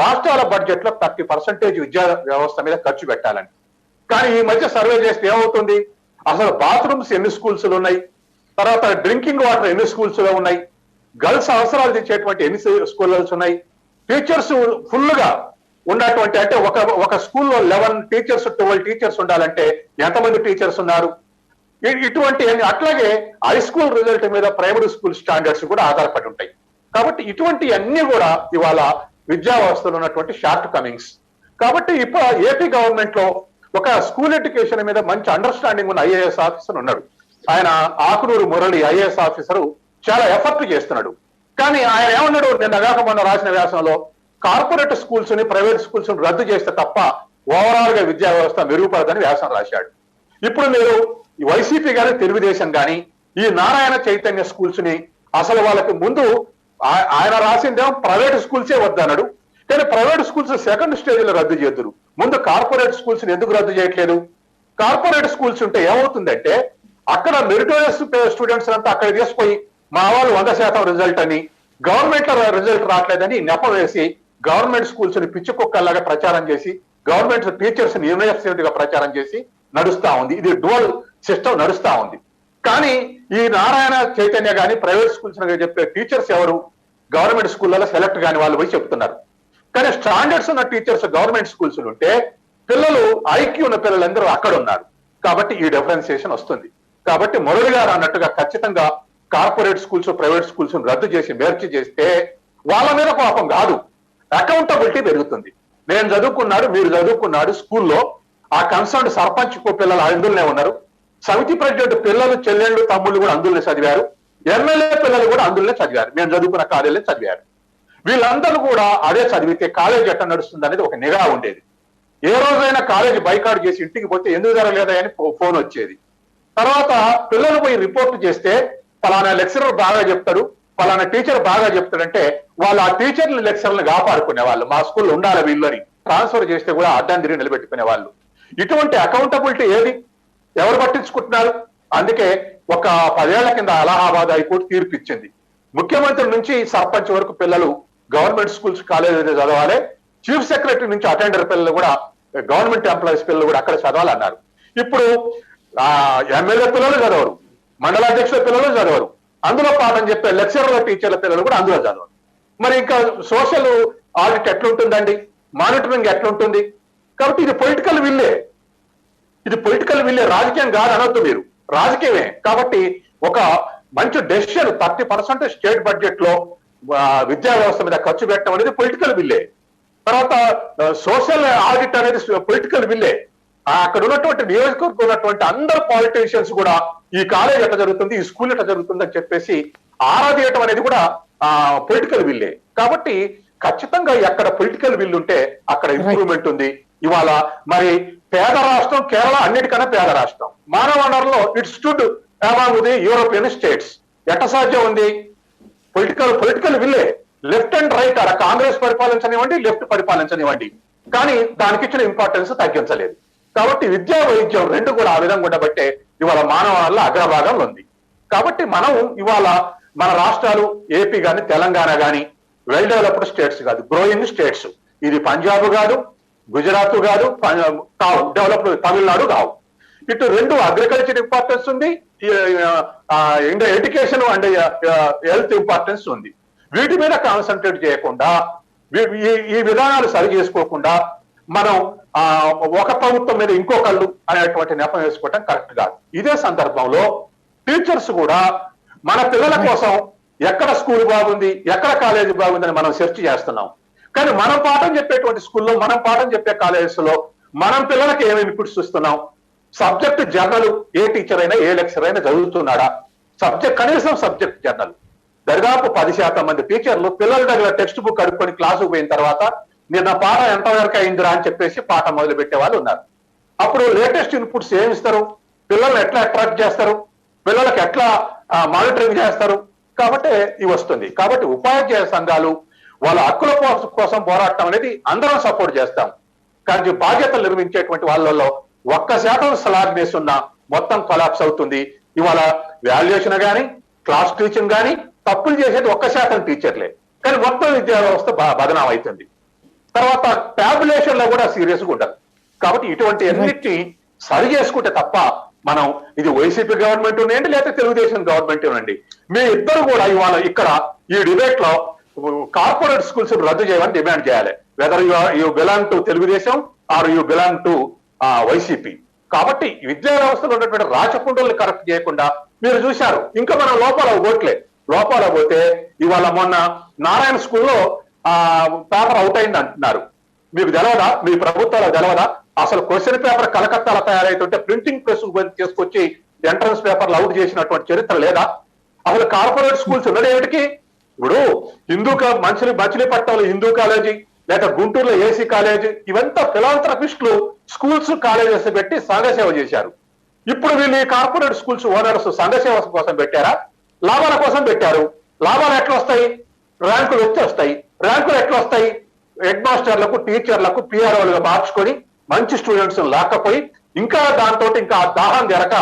రాష్ట్రాల బడ్జెట్ లో 30% విద్యా వ్యవస్థ మీద ఖర్చు పెట్టాలని. కానీ ఈ మధ్య సర్వే చేస్తే ఏమవుతుంది? అసలు బాత్రూమ్స్ ఎన్ని స్కూల్స్ లో ఉన్నాయి, తర్వాత డ్రింకింగ్ వాటర్ ఎన్ని స్కూల్స్ లో ఉన్నాయి, గర్ల్స్ అవసరాలు తెచ్చేటువంటి ఎన్ని స్కూల్స్ ఉన్నాయి, టీచర్స్ ఫుల్ గా ఉన్నటువంటి, అంటే ఒక స్కూల్లో 11 టీచర్స్ 12 టీచర్స్ ఉండాలంటే ఎంతమంది టీచర్స్ ఉన్నారు? ఇటువంటి అట్లాగే హై స్కూల్ రిజల్ట్ మీద ప్రైమరీ స్కూల్ స్టాండర్డ్స్ కూడా ఆధారపడి ఉంటాయి. కాబట్టి ఇటువంటి అన్ని కూడా ఇవాళ విద్యా వ్యవస్థలో ఉన్నటువంటి షార్ట్ కమింగ్స్. కాబట్టి ఇప్పుడు ఏపీ గవర్నమెంట్ లో ఒక స్కూల్ ఎడ్యుకేషన్ మీద మంచి అండర్స్టాండింగ్ ఉన్న ఐఏఎస్ ఆఫీసర్ ఉన్నాడు. ఆయన ఆకునూరు మురళి ఐఏఎస్ ఆఫీసరు చాలా ఎఫర్ట్ చేస్తున్నాడు. కానీ ఆయన ఏమన్నాడు, నిన్న మొన్న రాసిన వ్యాసంలో కార్పొరేట్ స్కూల్స్ ని, ప్రైవేట్ స్కూల్స్ ని రద్దు చేస్తే తప్ప ఓవరాల్ గా విద్యా వ్యవస్థ మెరుగుపడదని వ్యాసం రాశాడు. ఇప్పుడు మీరు వైసీపీ గాని, తెలుగుదేశం గాని ఈ నారాయణ చైతన్య స్కూల్స్ ని అసలు వాళ్ళకి ముందు ఆయన రాసిందేమో ప్రైవేట్ స్కూల్సే వద్దన్నాడు. కానీ ప్రైవేట్ స్కూల్స్ సెకండ్ స్టేజ్ లో రద్దు చేద్దరు. ముందు కార్పొరేట్ స్కూల్స్ ని ఎందుకు రద్దు చేయట్లేదు? కార్పొరేట్ స్కూల్స్ ఉంటే ఏమవుతుందంటే అక్కడ మెరిటోరియస్ స్టూడెంట్స్ అంతా అక్కడ తీసుకుపోయి మా వాళ్ళు 100% రిజల్ట్ అని, గవర్నమెంట్ లో రిజల్ట్ రావట్లేదని నెపం వేసి గవర్నమెంట్ స్కూల్స్ ని పిచ్చి కుక్కల్లాగా ప్రచారం చేసి, గవర్నమెంట్ టీచర్స్ ని యూనివర్సిటీ గా ప్రచారం చేసి నడుస్తా ఉంది. ఇది డ్యువల్ సిస్టమ్ నడుస్తా ఉంది. కానీ ఈ నారాయణ చైతన్య గాని, ప్రైవేట్ స్కూల్స్ చెప్పే టీచర్స్ ఎవరు? గవర్నమెంట్ స్కూళ్ళలో సెలెక్ట్ కాని వాళ్ళు పోయి చెప్తున్నారు. కానీ స్టాండర్డ్స్ ఉన్న టీచర్స్ గవర్నమెంట్ స్కూల్స్ ఉంటే పిల్లలు, ఐక్యూ ఉన్న పిల్లలందరూ అక్కడ ఉన్నారు. కాబట్టి ఈ డిఫరెన్సియేషన్ వస్తుంది. కాబట్టి మురళి గారు అన్నట్టుగా ఖచ్చితంగా కార్పొరేట్ స్కూల్స్, ప్రైవేట్ స్కూల్స్ రద్దు చేసి మెర్చి చేస్తే వాళ్ళ మీద పాపం కాదు, అకౌంటబిలిటీ పెరుగుతుంది. నేను చదువుకున్నాడు, మీరు చదువుకున్నాడు, స్కూల్లో ఆ కన్సర్న్ సర్పంచ్ పిల్లలు అందులోనే ఉన్నారు, సమితి ప్రెసిడెంట్ పిల్లలు, చెల్లెళ్ళు, తమ్ముళ్ళు కూడా అందులోనే చదివారు, ఎమ్మెల్యే పిల్లలు కూడా అందులోనే చదివారు, మేము చదువుకున్న కాలేజీలో చదివారు. వీళ్ళందరూ కూడా అదే చదివితే కాలేజ్ ఎట్లా నడుస్తుంది అనేది ఒక నిఘా ఉండేది. ఏ రోజైనా కాలేజీ బైకాట్ చేసి ఇంటికి పోతే ఎందుకు జరగలేదా అని ఫోన్ వచ్చేది. తర్వాత పిల్లలు పోయి రిపోర్ట్ చేస్తే ఫలానా లెక్చరర్ బాగా చెప్తాడు, ఫలానా టీచర్ బాగా చెప్తాడంటే వాళ్ళు ఆ టీచర్లు, లెక్చర్లను కాపాడుకునే వాళ్ళు. మా స్కూల్లో ఉండాలి వీళ్ళని ట్రాన్స్ఫర్ చేస్తే కూడా అడ్డం తిరిగి నిలబెట్టుకునే వాళ్ళు. ఇటువంటి అకౌంటబిలిటీ ఏది? ఎవరు పట్టించుకుంటున్నారు? అందుకే ఒక 10 ఏళ్ల కింద అలహాబాద్ హైకోర్టు తీర్పు ఇచ్చింది. ముఖ్యమంత్రి నుంచి సర్పంచ్ వరకు పిల్లలు గవర్నమెంట్ స్కూల్స్, కాలేజీలో చదవాలి. చీఫ్ సెక్రటరీ నుంచి అటెండర్ పిల్లలు కూడా, గవర్నమెంట్ ఎంప్లాయీస్ పిల్లలు కూడా అక్కడ చదవాలన్నారు. ఇప్పుడు ఎమ్మెల్యే పిల్లలు చదవరు, మండలాధ్యక్షుల పిల్లలు చదవరు, అందులో పాఠం చెప్పే లెక్చరర్ల, టీచర్ల పిల్లలు కూడా అందులో చదవరు. మరి ఇంకా సోషల్ ఆడిట్ ఎట్లుంటుందండి? మానిటరింగ్ ఎట్లుంటుంది? కాబట్టి ఇది పొలిటికల్ విల్లే, రాజకీయం కాదు అనొద్దు మీరు, రాజకీయమే. కాబట్టి ఒక మంచి డెసిషన్ 30% స్టేట్ బడ్జెట్ లో విద్యా వ్యవస్థ మీద ఖర్చు పెట్టడం అనేది పొలిటికల్ విల్లే. తర్వాత సోషల్ ఆడిట్ అనేది పొలిటికల్ విల్లే. అక్కడ ఉన్నటువంటి నియోజకవర్గం ఉన్నటువంటి అందరు పాలిటీషియన్స్ కూడా ఈ కాలేజ్ ఎట్లా జరుగుతుంది, ఈ స్కూల్ ఎట్లా జరుగుతుంది అని చెప్పేసి ఆరాధీయటం అనేది కూడా పొలిటికల్ విల్లే. కాబట్టి ఖచ్చితంగా ఎక్కడ పొలిటికల్ విల్ ఉంటే అక్కడ ఇంప్రూవ్మెంట్ ఉంది. ఇవాళ మరి పేద రాష్ట్రం కేరళ అన్నిటికన్నా పేద రాష్ట్రం. మానవ వనరులో it stood among the European states. ఎట్ట సాధ్యం ఉంది? పొలిటికల్ విల్లే. లెఫ్ట్ అండ్ రైట్, అక్కడ కాంగ్రెస్ పరిపాలించనివ్వండి, లెఫ్ట్ పరిపాలించనివ్వండి, కానీ దానికి ఇచ్చిన ఇంపార్టెన్స్ తగ్గించలేదు. కాబట్టి విద్యా, వైద్యం రెండు కూడా ఆ విధంగా ఉండబట్టే ఇవాళ మానవ వనరుల అగ్రభాగంలో ఉంది. కాబట్టి మనం ఇవాళ మన రాష్ట్రాలు, ఏపీ గాని, తెలంగాణ గాని వెల్ డెవలప్డ్ స్టేట్స్ కాదు, గ్రోయింగ్ స్టేట్స్. ఇది పంజాబ్ కాదు, గుజరాత్ కాదు, కావు, డెవలప్డ్ తమిళనాడు కావు. ఇటు రెండు అగ్రికల్చర్ ఇంపార్టెన్స్ ఉంది, ఎడ్యుకేషన్ అండ్ హెల్త్ ఇంపార్టెన్స్ ఉంది. వీటి మీద కాన్సన్ట్రేట్ చేయకుండా ఈ విధానాలు సరి చేసుకోకుండా మనం ఒక ప్రభుత్వం మీద ఇంకొకళ్ళు అనేటువంటి నెపం వేసుకోవటం కరెక్ట్ కాదు. ఇదే సందర్భంలో టీచర్స్ కూడా మన పిల్లల కోసం ఎక్కడ స్కూల్ బాగుంది, ఎక్కడ కాలేజీ బాగుందని మనం సెర్చ్ చేస్తున్నాం. కానీ మనం పాఠం చెప్పేటువంటి స్కూల్లో, మనం పాఠం చెప్పే కాలేజెస్లో మనం పిల్లలకి ఏమి ఇన్పుట్స్ ఇస్తున్నాం? సబ్జెక్ట్ జర్నల్ ఏ టీచర్ అయినా, ఏ లెక్చర్ అయినా చదువుతున్నాడా? కనీసం సబ్జెక్ట్ జర్నల్. దాదాపు 10% మంది టీచర్లు పిల్లల దగ్గర టెక్స్ట్ బుక్ అడుక్కొని క్లాసుకు పోయిన తర్వాత నిన్న పాఠం ఎంతవరకు అయిందిరా అని చెప్పేసి పాఠం మొదలు పెట్టే వాళ్ళు ఉన్నారు. అప్పుడు లేటెస్ట్ ఇన్పుట్స్ ఏమి ఇస్తారు? పిల్లల్ని ఎట్లా అట్రాక్ట్ చేస్తారు? పిల్లలకి ఎట్లా మానిటరింగ్ చేస్తారు? కాబట్టి ఇవి వస్తుంది. కాబట్టి ఉపాధ్యాయ సంఘాలు వాళ్ళ హక్కుల కోసం పోరాటం అనేది అందరం సపోర్ట్ చేస్తాం. కానీ బాధ్యతలు నిర్వహించేటువంటి వాళ్ళలో 1% స్లాగ్నెస్ ఉన్న మొత్తం కొలాప్స్ అవుతుంది. ఇవాళ వాల్యుయేషన్ కానీ, క్లాస్ టీచింగ్ కానీ తప్పులు చేసేది 1% టీచర్లే, కానీ మొత్తం విద్యా వ్యవస్థ బదనాం అవుతుంది. తర్వాత టాబులేషన్ లో కూడా సీరియస్ గా ఉండదు. కాబట్టి ఇటువంటి అన్నిటిని సరి చేసుకుంటే తప్ప మనం ఇది వైసీపీ గవర్నమెంట్ ఉన్నాయండి, లేకపోతే తెలుగుదేశం గవర్నమెంట్ ఉండండి, మీ ఇద్దరు కూడా ఇవాళ ఇక్కడ ఈ డిబేట్ లో కార్పొరేట్ స్కూల్స్ రద్దు చేయమని డిమాండ్ చేయాలి. Whether you belong to Telugudesam or you belong to YCP. కాబట్టి విద్యా వ్యవస్థలో ఉన్నటువంటి రాచకుండల్ని కరెక్ట్ చేయకుండా మీరు చూశారు. ఇంకా మనం లోపాల పోతే ఇవాళ మొన్న నారాయణ స్కూల్లో పేపర్ అవుట్ అయింది అంటున్నారు. మీకు తెలవదా? మీ ప్రభుత్వాలకు తెలవదా? అసలు క్వశ్చన్ పేపర్ కలకత్తాలో తయారైతుంటే ప్రింటింగ్ ప్రెస్ తీసుకొచ్చి ఎంట్రన్స్ పేపర్లు అవుట్ చేసినటువంటి చరిత్ర లేదా? అసలు కార్పొరేట్ స్కూల్స్ ఉన్నది ఏమిటికి? ఇప్పుడు మచిలీపట్నంలో హిందూ కాలేజీ, లేక గుంటూరులో ఏసీ కాలేజీ, ఇవంతా ఫిలాంథ్రపిస్టులు స్కూల్స్ కాలేజెస్ పెట్టి సంఘసేవ చేశారు. ఇప్పుడు వీళ్ళు ఈ కార్పొరేట్ స్కూల్స్ ఓనర్స్ సంఘసేవ కోసం పెట్టారా? లాభాల కోసం పెట్టారు. లాభాలు ఎట్లా వస్తాయి? ర్యాంకులు వస్తాయి. ర్యాంకులు ఎట్లా వస్తాయి? హెడ్ మాస్టర్లకు, టీచర్లకు పిఆర్ఓలుగా మార్చుకొని మంచి స్టూడెంట్స్ లేకపోయి ఇంకా దాంతో ఇంకా దాహం జరక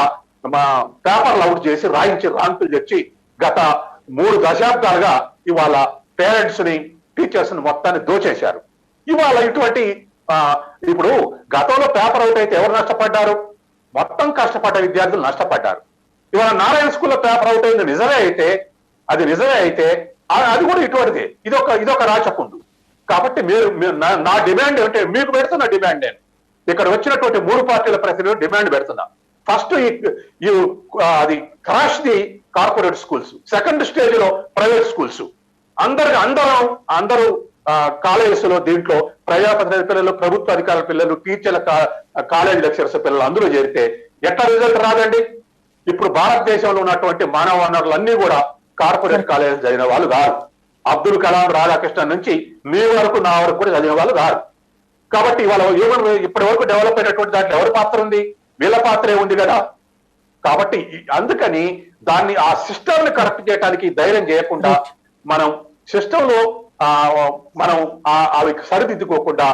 పేపర్లు అవుట్ చేసి రాయించి ర్యాంకులు తెచ్చి గత 3 దశాబ్దాలుగా ఇవాళ పేరెంట్స్ ని, టీచర్స్ ని మొత్తాన్ని దోచేశారు. ఇవాళ ఇటువంటి ఇప్పుడు గతంలో పేపర్ అవుట్ అయితే ఎవరు నష్టపడ్డారు? మొత్తం కష్టపడ్డ విద్యార్థులు నష్టపడ్డారు. ఇవాళ నారాయణ స్కూల్లో పేపర్ అవుట్ అయింది నిజమే అయితే అది కూడా ఇటువంటిదే. ఇదొక రాచకుండు. కాబట్టి మీరు నా డిమాండ్ ఏంటంటే, మీకు పెడుతున్న డిమాండ్ నేను ఇక్కడ వచ్చినటువంటి 3 పార్టీల ప్రతినిధులు డిమాండ్ పెడుతున్నా. ఫస్ట్ అది crash the corporate schools, second stage లో ప్రైవేట్ స్కూల్స్. అందరూ కాలేజెస్ లో దీంట్లో ప్రజాప్రతినిధి పిల్లలు, ప్రభుత్వ అధికారుల పిల్లలు, టీచర్ల కాలేజ్ లెక్చరర్స్ పిల్లలు అందరూ చేరితే ఎట్లా రిజల్ట్ రాదండి? ఇప్పుడు భారతదేశంలో ఉన్నటువంటి మానవ వనరులన్నీ కూడా కార్పొరేట్ కాలేజెస్ చదివిన వాళ్ళు కాదు. అబ్దుల్ కలాం, రాధాకృష్ణన్ నుంచి మీ వరకు, నా వరకు కూడా చదివిన వాళ్ళు కాదు. కాబట్టి ఇవాళ ఇప్పటి వరకు డెవలప్ అయినటువంటి దాంట్లో ఎవరి పాత్ర ఉంది? వీళ్ళ పాత్రే ఉంది కదా. కాబట్టి అందుకని దాన్ని ఆ సిస్టమ్ ని కరెక్ట్ చేయడానికి ధైర్యం చేయకుండా మనం సిస్టమ్ లో మనం అవి సరిదిద్దుకోకుండా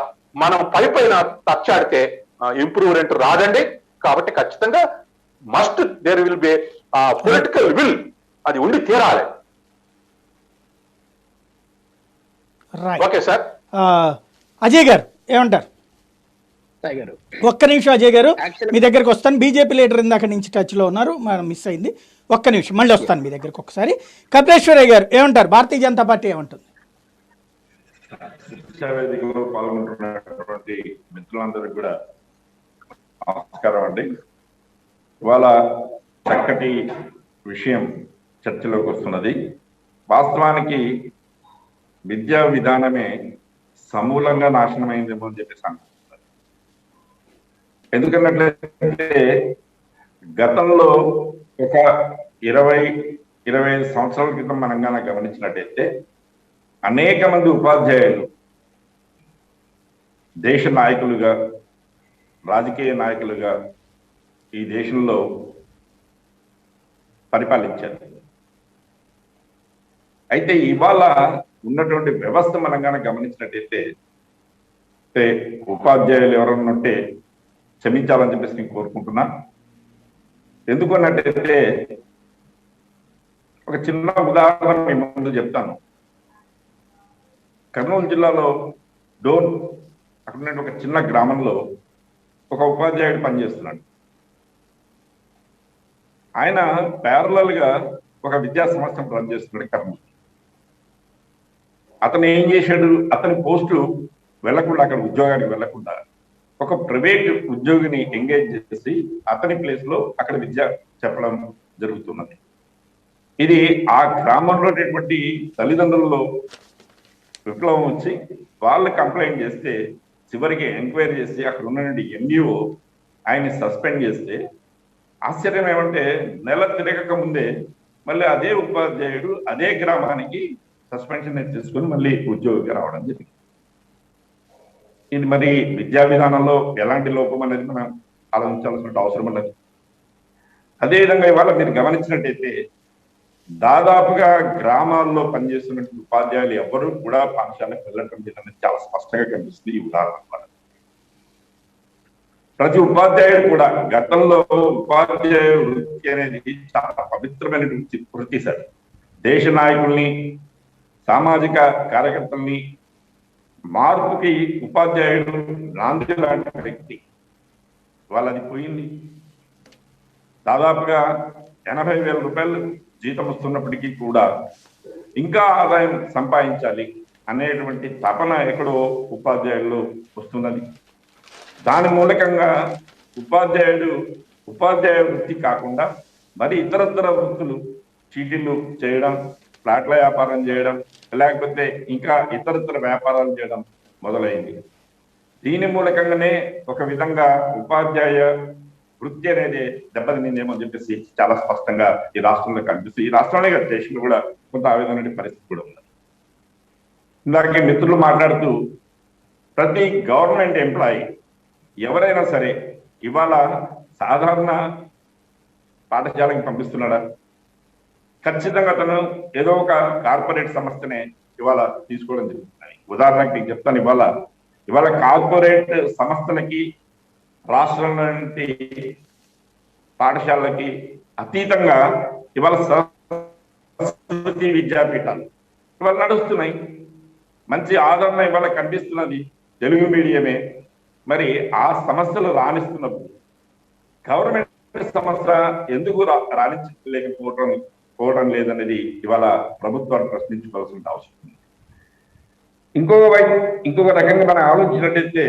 మనం పైన తచ్చాడితే ఇంప్రూవ్మెంట్ రాదండి. కాబట్టి ఖచ్చితంగా there will be political will, అది ఉండి తీరాలి. Okay sir. అజయ్ గారు ఏమంటారు? ఒక్క నిమిషం అజయ్ గారు, మీ దగ్గరకు వస్తాను. బీజేపీ లీడర్ ఇందాక నుంచి టచ్ లో ఉన్నారు, మనం మిస్ అయింది. ఒక్క నిమిషం, మళ్ళీ వస్తాను మీ దగ్గరకు ఒకసారి. కపిలేశ్వరయ్య గారు ఏమంటారు? భారతీయ జనతా పార్టీ ఏమంటుంది? శిక్షా వేదికలో పాల్గొంటున్నటువంటి మిత్రులందరికీ కూడా నమస్కారం అండి. ఇవాళ చక్కటి విషయం చర్చలోకి వస్తున్నది. వాస్తవానికి విద్యా విధానమే సమూలంగా నాశనమైందేమో అని చెప్పేసి అనుకుంటున్నారు. ఎందుకన్నట్లయితే గతంలో ఒక 20-25 సంవత్సరాల క్రితం మనం కనుక గమనించినట్టయితే అనేక మంది ఉపాధ్యాయులు దేశ నాయకులుగా, రాజకీయ నాయకులుగా ఈ దేశంలో పరిపాలించారు. అయితే ఇవాళ ఉన్నటువంటి వ్యవస్థ మనం కనుక గమనించినట్టయితే ఉపాధ్యాయులు ఎవరన్నా ఉంటే క్షమించాలని చెప్పేసి నేను కోరుకుంటున్నా. ఎందుకన్నట్టయితే ఒక చిన్న ఉదాహరణ మీ ముందు చెప్తాను. కర్నూలు జిల్లాలో డోన్ అక్కడ ఒక చిన్న గ్రామంలో ఒక ఉపాధ్యాయుడు పనిచేస్తున్నాడు. ఆయన ప్యారలల్ గా ఒక విద్యా సంస్థను రన్ చేస్తున్నాడు కర్నూలు. అతను ఏం చేశాడు, అతని పోస్టు వెళ్లకుండా, అక్కడ ఉద్యోగానికి వెళ్లకుండా ఒక ప్రైవేట్ ఉద్యోగిని ఎంగేజ్ చేసి అతని ప్లేస్ లో అక్కడ విద్య చెప్పడం జరుగుతున్నది. ఇది ఆ గ్రామంలో ఉన్నటువంటి తల్లిదండ్రుల్లో విప్లవం వచ్చి వాళ్ళు కంప్లైంట్ చేస్తే చివరికి ఎంక్వైరీ చేసి అక్కడ ఉన్నటువంటి ఎంఈఓ ఆయన్ని సస్పెండ్ చేస్తే, ఆశ్చర్యం ఏమంటే నెల తిరగక ముందే మళ్ళీ అదే ఉపాధ్యాయుడు అదే గ్రామానికి సస్పెన్షన్ తీసుకొని మళ్ళీ ఉద్యోగిగా రావడం జరిగింది. ఇది మరి విద్యా విధానంలో ఎలాంటి లోపం అనేది మనం ఆలోచించాల్సిన అవసరం ఉన్నది. అదేవిధంగా ఇవాళ మీరు గమనించినట్టయితే దాదాపుగా గ్రామాల్లో పనిచేస్తున్నటువంటి ఉపాధ్యాయులు ఎవరు కూడా పాఠశాలకు వెళ్ళటం అనేది చాలా స్పష్టంగా కనిపిస్తుంది ఈ ఉదాహరణ ద్వారా. ప్రతి ఉపాధ్యాయుడు కూడా గతంలో ఉపాధ్యాయ వృత్తి అనేది చాలా పవిత్రమైనటువంటి వృత్తి సార్. దేశ నాయకుల్ని, సామాజిక కార్యకర్తల్ని మార్పుకి ఉపాధ్యాయుడు నాంది లాంటి వ్యక్తి. వాళ్ళది పోయింది. దాదాపుగా 80,000 రూపాయలు జీతం వస్తున్నప్పటికీ కూడా ఇంకా ఆదాయం సంపాదించాలి అనేటువంటి తపన ఎక్కడో ఉపాధ్యాయుల్లో వస్తున్నది. దాని మూలకంగా ఉపాధ్యాయ వృత్తి కాకుండా మరి ఇతరత్ర వృత్తులు, చీటీలు చేయడం, ఫ్లాట్ల వ్యాపారం చేయడం, లేకపోతే ఇంకా ఇతరత్ర వ్యాపారాలు చేయడం మొదలైంది. దీని మూలకంగానే ఒక విధంగా ఉపాధ్యాయ వృత్తి అనేది దెబ్బతినిందేమో అని చెప్పేసి చాలా స్పష్టంగా ఈ రాష్ట్రంలో కనిపిస్తుంది. ఈ రాష్ట్రంలో కాదు, దేశంలో కూడా కొంత ఆవేదన పరిస్థితి కూడా ఉంది. ఇందాక మిత్రులు మాట్లాడుతూ ప్రతి గవర్నమెంట్ ఎంప్లాయీ ఎవరైనా సరే ఇవాళ సాధారణ పాఠశాలకు పంపిస్తున్నాడా? ఖచ్చితంగా అతను ఏదో ఒక కార్పొరేట్ సంస్థనే ఇవాళ తీసుకోవడం జరుగుతున్నాయి. ఉదాహరణకి నేను చెప్తాను, ఇవాళ కార్పొరేట్ సంస్థలకి రాష్ట్రంలో పాఠశాలకి అతీతంగా ఇవాళ సరస్వతి విద్యాపీఠాలు ఇవాళ నడుస్తున్నాయి. మంచి ఆదరణ ఇవాళ కనిపిస్తున్నది తెలుగు మీడియమే. మరి ఆ సమస్యలు రాణిస్తున్నప్పుడు గవర్నమెంట్ సంస్థ ఎందుకు రాణించలేకపోవడం లేదనేది ఇవాళ ప్రభుత్వాన్ని ప్రశ్నించుకోవాల్సిన అవసరం ఉంది. ఇంకొక రకంగా మనం ఆలోచించినట్టయితే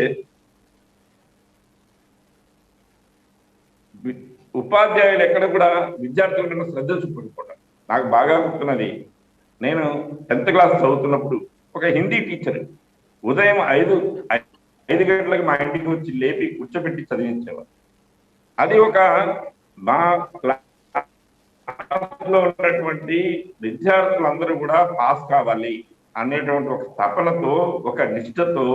ఉపాధ్యాయులు ఎక్కడ కూడా విద్యార్థుల మీద శ్రద్ధ చూపుకోవడం. నాకు బాగా గుర్తున్నది, నేను 10th క్లాస్ చదువుతున్నప్పుడు ఒక హిందీ టీచర్ ఉదయం 5 గంటలకు మా ఇంటికి వచ్చి లేపి కూర్చోబెట్టి చదివించేవారు. అది ఒక మా క్లాస్లో ఉన్నటువంటి విద్యార్థులందరూ కూడా పాస్ కావాలి అనేటువంటి ఒక తపనతో, ఒక నిష్ఠతో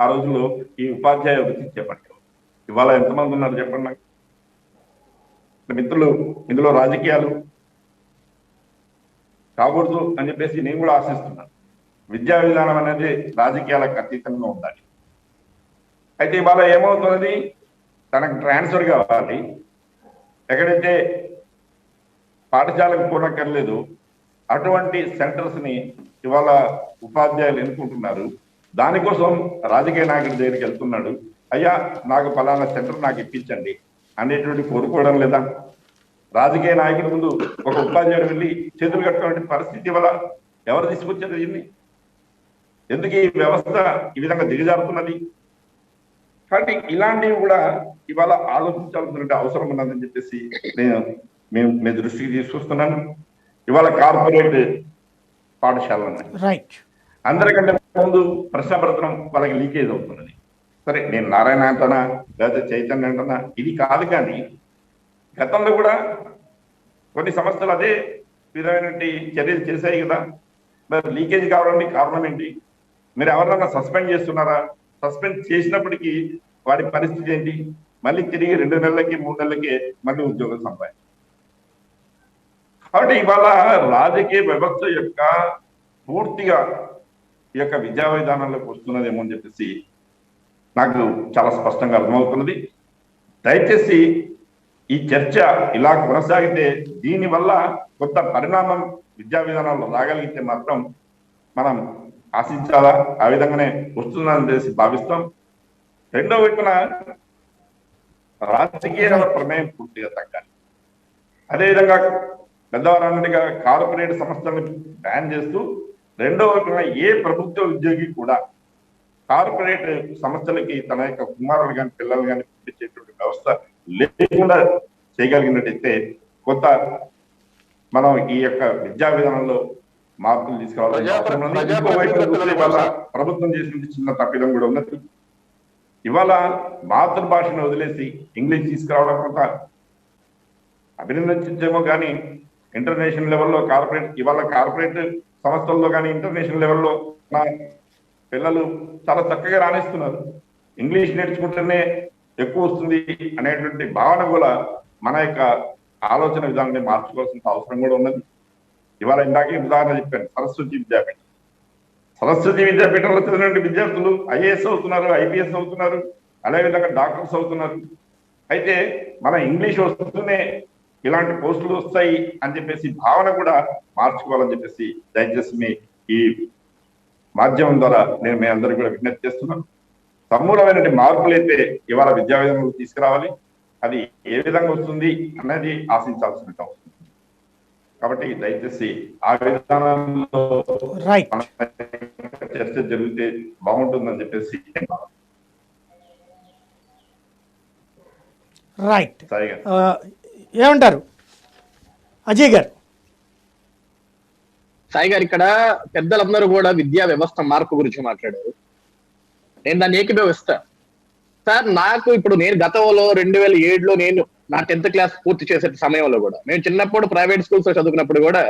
ఆ రోజుల్లో ఈ ఉపాధ్యాయ వృత్తి చేపట్టారు. ఇవాళ ఎంతమంది ఉన్నారు చెప్పండి నాకు. మిత్రులు, ఇందులో రాజకీయాలు కాకూడదు అని చెప్పేసి నేను కూడా ఆశిస్తున్నాను. విద్యా విధానం అనేది రాజకీయాలకు అతీతంగా ఉండాలి. అయితే ఇవాళ ఏమవుతున్నది, తనకు ట్రాన్స్ఫర్ కావాలి, ఎక్కడైతే పాఠశాలకు పోనక్కర్లేదు అటువంటి సెంటర్స్ ని ఇవాళ ఉపాధ్యాయులు ఎన్నుకుంటున్నారు. దానికోసం రాజకీయ నాయకుడి దగ్గరికి వెళ్తున్నాడు, అయ్యా నాకు ఫలానా సెంటర్ నాకు ఇప్పించండి అనేటువంటి కోరుకోవడం లేదా? రాజకీయ నాయకుడి ముందు ఒక ఉపాధ్యాయుడు వెళ్ళి చేతులు కట్టుకునే పరిస్థితి ఇవాళ ఎవరు తీసుకొచ్చారు? దీన్ని ఎందుకు ఈ వ్యవస్థ ఈ విధంగా దిగజారుతున్నది? కాబట్టి ఇలాంటివి కూడా ఇవాళ ఆలోచించాల్సిన అవసరం ఉన్నదని చెప్పేసి మేము మీ దృష్టికి తీసుకొస్తున్నాను. ఇవాళ కార్పొరేట్ పాఠశాలలు రైట్, అందరికంటే ముందు ప్రశ్నపత్రం వాళ్ళకి లీకేజ్ అవుతున్నది. సరే, నేను నారాయణ అంటనా లేదా చైతన్య అంటనా ఇది కాదు, కానీ గతంలో కూడా కొన్ని సంస్థలు అదే విధమైన చర్యలు చేశాయి కదా. మరి లీకేజ్ కావడానికి కారణం ఏంటి? మీరు ఎవరన్నా సస్పెండ్ చేస్తున్నారా? సస్పెండ్ చేసినప్పటికీ వాడి పరిస్థితి ఏంటి? మళ్ళీ తిరిగి 2 నెలలకి 3 నెలలకి మళ్ళీ ఉద్యోగం సంపాదించారు. కాబట్టి ఇవాళ రాజకీయ వ్యవస్థ యొక్క పూర్తిగా ఈ యొక్క విద్యా విధానంలోకి వస్తున్నదేమో అని చెప్పేసి నాకు చాలా స్పష్టంగా అర్థమవుతున్నది. దయచేసి ఈ చర్చ ఇలా కొనసాగితే దీనివల్ల కొంత పరిణామం విద్యా విధానంలో రాగలిగితే మాత్రం మనం ఆశించాలా, ఆ విధంగానే వస్తుందని చేసి భావిస్తాం. రెండో వైపున రాజకీయ ప్రమేయం పూర్తిగా తగ్గాలి. అదేవిధంగా పెద్దవారన్నట్టుగా కార్పొరేట్ సంస్థలను బ్యాన్ చేస్తూ రెండో వైపున ఏ ప్రభుత్వ ఉద్యోగి కూడా కార్పొరేట్ సంస్థలకి తన యొక్క కుమారులు కానీ పిల్లలు కానీ పంపించేటువంటి వ్యవస్థ లేకుండా చేయగలిగినట్టయితే కొంత మనం ఈ యొక్క విద్యా విధానంలో మార్పులు తీసుకురావాలి. ప్రభుత్వం చేసిన చిన్న తప్పిదం కూడా ఉన్నది. ఇవాళ మాతృభాషను వదిలేసి ఇంగ్లీష్ తీసుకురావడం కొంత అభినందించేమో కానీ ఇంటర్నేషనల్ లెవెల్లో ఇవాళ కార్పొరేట్ సంస్థల్లో కానీ ఇంటర్నేషనల్ లెవెల్లో నా పిల్లలు చాలా చక్కగా రాణిస్తున్నారు. ఇంగ్లీష్ నేర్చుకుంటేనే ఎక్కువ వస్తుంది అనేటువంటి భావన కూడా మన యొక్క ఆలోచన విధానాన్ని మార్చుకోవాల్సిన అవసరం కూడా ఉన్నది. ఇవాళ ఇందాకే ఉదాహరణ చెప్పాను, సరస్వతి విద్యాపీఠంలో చదివిన విద్యార్థులు ఐఏఎస్ అవుతున్నారు, ఐపీఎస్ అవుతున్నారు, అదేవిధంగా డాక్టర్స్ అవుతున్నారు. అయితే మన ఇంగ్లీష్ వస్తూనే ఇలాంటి పోస్టులు వస్తాయి అని చెప్పేసి భావన కూడా మార్చుకోవాలని చెప్పేసి దయచేసి ఈ మాధ్యమం ద్వారా నేను మీ అందరికీ కూడా విజ్ఞప్తి చేస్తున్నాను. సమూలమైనటువంటి మార్పులు అయితే ఇవాళ విద్యా విధానంలో తీసుకురావాలి. అది ఏ విధంగా వస్తుంది అనేది ఆశించాల్సిన అవసరం. కాబట్టి దయచేసి ఆ విధానంలో చర్చ జరిగితే బాగుంటుందని చెప్పేసి రైట్. ఏమంటారు అజయ్ గారు? సాయి గారు, ఇక్కడ పెద్దలందరూ కూడా విద్యా వ్యవస్థ మార్పు గురించి మాట్లాడారు. నేను దాన్ని ఏకీభవిస్తా సార్. నాకు ఇప్పుడు నేను గతంలో 2007లో నేను నా 10th క్లాస్ పూర్తి చేసే సమయంలో కూడా, నేను చిన్నప్పుడు ప్రైవేట్ స్కూల్స్ లో చదువుకున్నప్పుడు కూడా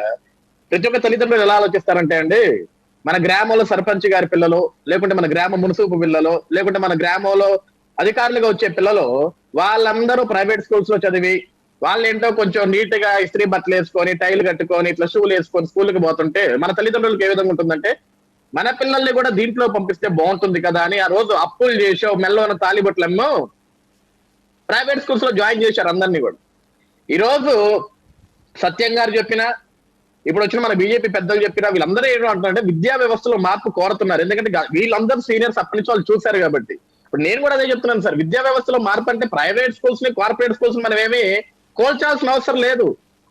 ప్రతి ఒక్క తల్లిదండ్రులు ఎలా ఆలోచిస్తారంటే అండి, మన గ్రామంలో సర్పంచ్ గారి పిల్లలు, లేకుంటే మన గ్రామ మున్సిపల్ పిల్లలు, లేకుంటే మన గ్రామంలో అధికారులుగా వచ్చే పిల్లలు వాళ్ళందరూ ప్రైవేట్ స్కూల్స్ లో చదివి వాళ్ళేంటో కొంచెం నీట్ గా ఇస్త్రీ బట్టలు వేసుకొని టైల్ కట్టుకొని ఇట్లా షూలు వేసుకొని స్కూల్కి పోతుంటే మన తల్లిదండ్రులకు ఏ విధంగా ఉంటుందంటే, మన పిల్లల్ని కూడా దీంట్లో పంపిస్తే బాగుంటుంది కదా అని ఆ రోజు అప్పులు చేసో మెల్లో ఉన్న తాలిబొట్లమ్మో ప్రైవేట్ స్కూల్స్ లో జాయిన్ చేశారు అందరినీ కూడా. ఈ రోజు సత్యం గారు చెప్పినా, ఇప్పుడు వచ్చిన మన బీజేపీ పెద్దలు చెప్పినా, వీళ్ళందరూ ఏమో అంటున్నారంటే విద్యా వ్యవస్థలో మార్పు కోరుతున్నారు. ఎందుకంటే వీళ్ళందరూ సీనియర్స్ అప్పటి నుంచి వాళ్ళు చూశారు కాబట్టి. ఇప్పుడు నేను కూడా అదే చెప్తున్నాను సార్, విద్యా వ్యవస్థలో మార్పు అంటే ప్రైవేట్ స్కూల్స్ ని కార్పొరేట్ స్కూల్స్ మనం ఏమి కోల్చాల్సిన అవసరం లేదు.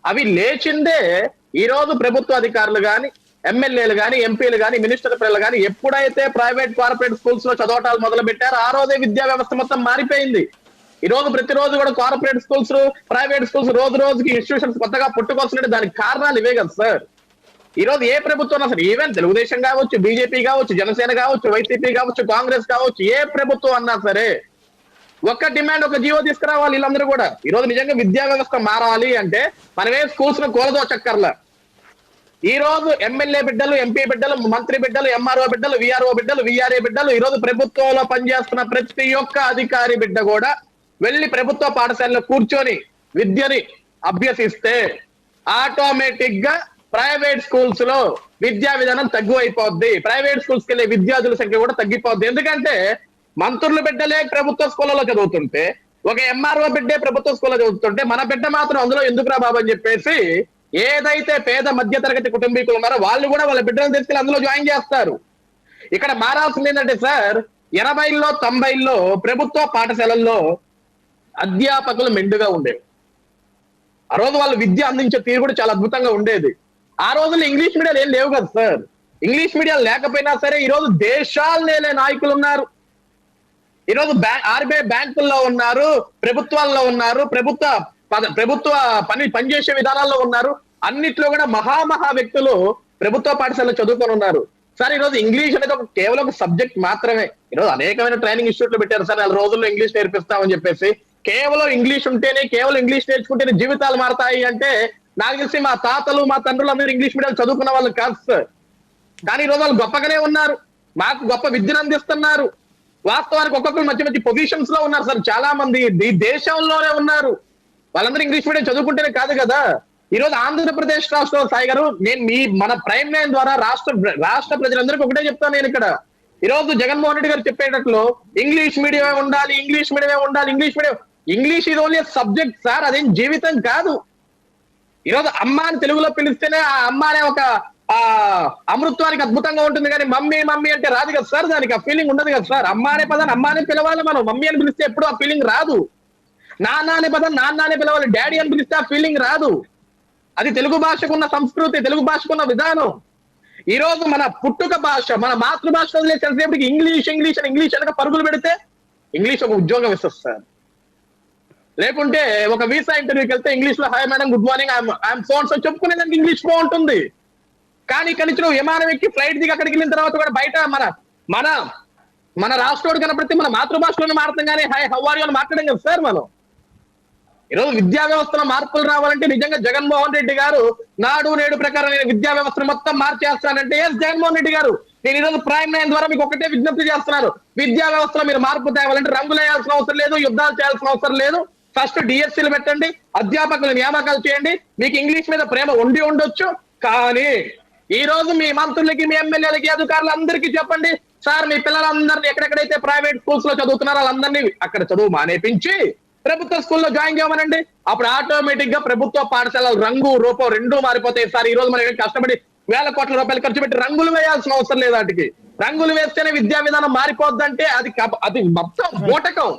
అవి లేచిందే ఈ రోజు ప్రభుత్వ అధికారులు కానీ, ఎమ్మెల్యేలు కానీ, ఎంపీలు కానీ, మినిస్టర్ పిల్లలు కానీ ఎప్పుడైతే ప్రైవేట్ కార్పొరేట్ స్కూల్స్ లో చదవటాలు మొదలు పెట్టారో ఆ రోజే విద్యా వ్యవస్థ మొత్తం మారిపోయింది. ఈ రోజు ప్రతిరోజు కూడా కార్పొరేట్ స్కూల్స్, ప్రైవేట్ స్కూల్స్ రోజు రోజుకి ఇన్స్టిట్యూషన్స్ కొత్తగా పుట్టుకొస్తున్నాయి. దానికి కారణాలు ఇవే కదా సార్. ఈ రోజు ఏ ప్రభుత్వం అసలు, ఈవెన్ తెలుగుదేశం కావచ్చు, బీజేపీ కావచ్చు, జనసేన కావచ్చు, వైసీపీ కావచ్చు, కాంగ్రెస్ కావచ్చు, ఏ ప్రభుత్వం అన్నా సరే ఒక్క డిమాండ్, ఒక జీవో తీసుకురావాలి వీళ్ళందరూ కూడా. ఈ రోజు నిజంగా విద్యా వ్యవస్థ మారాలి అంటే మనమే స్కూల్స్ ను కోలదోచక్కర్లా. ఈ రోజు ఎమ్మెల్యే బిడ్డలు, ఎంపీ బిడ్డలు, మంత్రి బిడ్డలు, ఎంఆర్ఓ బిడ్డలు, విఆర్ఓ బిడ్డలు, విఆర్ఏ బిడ్డలు, ఈ రోజు ప్రభుత్వంలో పనిచేస్తున్న ప్రతి ఒక్క అధికారి బిడ్డ కూడా వెళ్లి ప్రభుత్వ పాఠశాలలో కూర్చొని విద్యని అభ్యసిస్తే ఆటోమేటిక్ గా ప్రైవేట్ స్కూల్స్ లో విద్యా విధానం తగ్గిపోద్ది. ప్రైవేట్ స్కూల్స్కి వెళ్ళే విద్యార్థుల సంఖ్య కూడా తగ్గిపోద్ది. ఎందుకంటే మంత్రుల బిడ్డలే ప్రభుత్వ స్కూళ్ళలో చదువుతుంటే, ఒక ఎంఆర్ఓ బిడ్డే ప్రభుత్వ స్కూల్లో చదువుతుంటే మన బిడ్డ మాత్రం అందులో ఎందుకురా బాబు అని చెప్పేసి ఏదైతే పేద మధ్య తరగతి కుటుంబీకులు ఉన్నారో వాళ్ళు కూడా వాళ్ళ బిడ్డలను తీసుకెళ్ళి అందులో జాయిన్ చేస్తారు. ఇక్కడ మారాల్సింది ఏంటంటే సార్, 80లో 90లో ప్రభుత్వ పాఠశాలల్లో అధ్యాపకులు మెండుగా ఉండేవి. ఆ రోజు వాళ్ళు విద్య అందించే తీరు కూడా చాలా అద్భుతంగా ఉండేది. ఆ రోజుల్లో ఇంగ్లీష్ మీడియాలు ఏం లేవు కదా సార్. ఇంగ్లీష్ మీడియాలు లేకపోయినా సరే ఈ రోజు దేశాలు నేలే నాయకులు ఉన్నారు. ఈ రోజు ఆర్బీఐ బ్యాంకుల్లో ఉన్నారు, ప్రభుత్వాల్లో ఉన్నారు, ప్రభుత్వ పనిచేసే విధానాల్లో ఉన్నారు. అన్నిట్లో కూడా మహా వ్యక్తులు ప్రభుత్వ పాఠశాలలో చదువుకొని ఉన్నారు. సార్ ఈ రోజు ఇంగ్లీష్ అనేది కేవలం ఒక సబ్జెక్ట్ మాత్రమే. ఈ రోజు అనేకమైన ట్రైనింగ్ ఇన్స్టిట్యూట్లు పెట్టారు సార్, 4 రోజుల్లో ఇంగ్లీష్ నేర్పిస్తామని చెప్పేసి. కేవలం ఇంగ్లీష్ ఉంటేనే, కేవలం ఇంగ్లీష్ నేర్చుకుంటేనే జీవితాలు మారతాయి అంటే నాకు తెలిసి మా తాతలు, మా తండ్రులు అందరూ ఇంగ్లీష్ మీడియం చదువుకున్న వాళ్ళు కాదు సార్. కానీ ఈ రోజు వాళ్ళు గొప్పగానే ఉన్నారు, మాకు గొప్ప విద్యను అందిస్తున్నారు. వాస్తవానికి ఒక్కొక్కరు మంచి మంచి పొజిషన్స్ లో ఉన్నారు సార్. చాలా మంది ఈ దేశంలోనే ఉన్నారు. వాళ్ళందరూ ఇంగ్లీష్ మీడియం చదువుకుంటేనే కాదు కదా. ఈ రోజు ఆంధ్రప్రదేశ్ రాష్ట్రంలో సాయి గారు, నేను మన ప్రైమ్ లైన్ ద్వారా రాష్ట్ర ప్రజలందరికీ ఒకటే చెప్తాను. నేను ఇక్కడ ఈ రోజు జగన్మోహన్ రెడ్డి గారు చెప్పేటట్లు ఇంగ్లీష్ మీడియమే ఉండాలి, ఇంగ్లీష్ మీడియమే ఉండాలి, ఇంగ్లీష్ ఇది ఓన్లీ సబ్జెక్ట్ సార్, అదేం జీవితం కాదు. ఈ రోజు అమ్మ అని తెలుగులో పిలిస్తేనే ఆ అమ్మ అనే ఒక ఆ అమృత్వానికి అద్భుతంగా ఉంటుంది, కానీ మమ్మీ మమ్మీ అంటే రాదు కదా సార్, దానికి ఆ ఫీలింగ్ ఉండదు కదా సార్. అమ్మ అనే పదాన్ని అమ్మ అనే పిలవాలి మనం, మమ్మీ అని పిలిస్తే ఎప్పుడు ఆ ఫీలింగ్ రాదు. నాన్న అనే పదం నాన్న అనే పిలవాలి, డాడీ అని పిలిస్తే ఆ ఫీలింగ్ రాదు. అది తెలుగు భాషకున్న సంస్కృతి, తెలుగు భాషకున్న విధానం. ఈ రోజు మన పుట్టుక భాష, మన మాతృభాష వదిలేసేపటికి ఇంగ్లీష్ ఇంగ్లీష్ అని ఇంగ్లీష్ అనక పరుగులు పెడితే ఇంగ్లీష్ ఒక ఉద్యోగం ఇస్తుంది సార్. లేకుంటే ఒక వీసా ఇంటర్వ్యూకి వెళ్తే ఇంగ్లీష్ లో hi madam, good morning, I'm ఫోన్స్ చెప్పుకునేదానికి ఇంగ్లీష్ బాగుంటుంది. కానీ ఇక్కడి నుంచి నువ్వు విమానం ఎక్కి ఫ్లైట్ దిగి అక్కడికి వెళ్ళిన తర్వాత కూడా బయట మన మన రాష్ట్రోడు కనపడితే మన మాతృభాషలోనే మాట్లాడతాం, కానీ హై హౌ ఆర్ యు అని మాట్లాడడం కదా సార్ మనం. ఈరోజు విద్యా వ్యవస్థలో మార్పులు రావాలంటే నిజంగా జగన్మోహన్ రెడ్డి గారు నాడు నేడు ప్రకారం నేను విద్యా వ్యవస్థను మొత్తం మార్చేస్తానంటే జగన్మోహన్ రెడ్డి గారు, నేను ఈరోజు ప్రైమ్ 9 ద్వారా మీకు ఒకటే విజ్ఞప్తి చేస్తున్నారు. విద్యా వ్యవస్థలో మీరు మార్పు తేవాలంటే రంగులు వేయాల్సిన అవసరం లేదు, యుద్ధాలు చేయాల్సిన అవసరం లేదు. ఫస్ట్ డిఎస్సీలు పెట్టండి, అధ్యాపకులు నియామకాలు చేయండి. మీకు ఇంగ్లీష్ మీద ప్రేమ ఉండొచ్చు, కానీ ఈ రోజు మీ మంత్రులకి, మీ ఎమ్మెల్యేలకి, అధికారులు అందరికీ చెప్పండి సార్, మీ పిల్లలందరినీ ఎక్కడెక్కడైతే ప్రైవేట్ స్కూల్స్ లో చదువుతున్నారో వాళ్ళందరినీ అక్కడ చదువు మానేపించి ప్రభుత్వ స్కూల్లో జాయిన్ చేయమనండి. అప్పుడు ఆటోమేటిక్ గా ప్రభుత్వ పాఠశాలలు రంగు రూపం రెండూ మారిపోతాయి సార్. ఈ రోజు మనం కష్టపడి వేల కోట్ల రూపాయలు ఖర్చు పెట్టి రంగులు వేయాల్సిన అవసరం లేదు. వాటికి రంగులు వేస్తేనే విద్యా విధానం మారిపోద్దంటే అది మొత్తం బోటకం.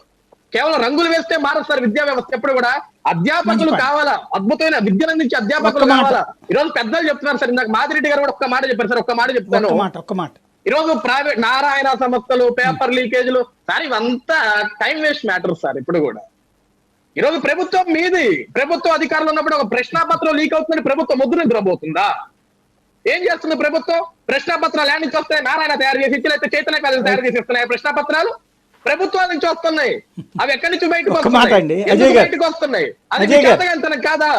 కేవలం రంగులు వేస్తే మారదు సార్ విద్యా వ్యవస్థ. ఎప్పుడు కూడా అధ్యాపకులు కావాలా, అద్భుతమైన విద్యను అందించే అధ్యాపకులు కావాలా. ఈ రోజు పెద్దలు చెప్తున్నారు సార్, ఇందాక మాదిరెడ్డి గారు కూడా ఒక్క మాట చెప్పారు సార్, ఒక్క మాట చెప్తాను. ఈ రోజు ప్రైవేట్ నారాయణ సంస్థలు, పేపర్ లీకేజీలు సార్, ఇవంతా టైం వేస్ట్ మ్యాటర్ సార్. ఇప్పుడు కూడా ఈ రోజు ప్రభుత్వం మీది, ప్రభుత్వ అధికారులు ఉన్నప్పుడు ఒక ప్రశ్నాపత్రం లీక్ అవుతుంది, ప్రభుత్వం ముద్దు నిద్రపోతుందా? ఏం చేస్తుంది ప్రభుత్వం? ప్రశ్నాపత్రాలు ఎక్కడి నుంచి వస్తాయి? నారాయణ తయారు చేసి ఇచ్చి, లేకపోతే చైతన్య కాలేజీ తయారు చేసి ఇస్తున్నాయి ప్రశ్నాపత్రాలు? ప్రభుత్వాల నుంచి వస్తున్నాయి. అవి ఎక్కడి నుంచి బయటకు వస్తున్నాయి? అది కాదా?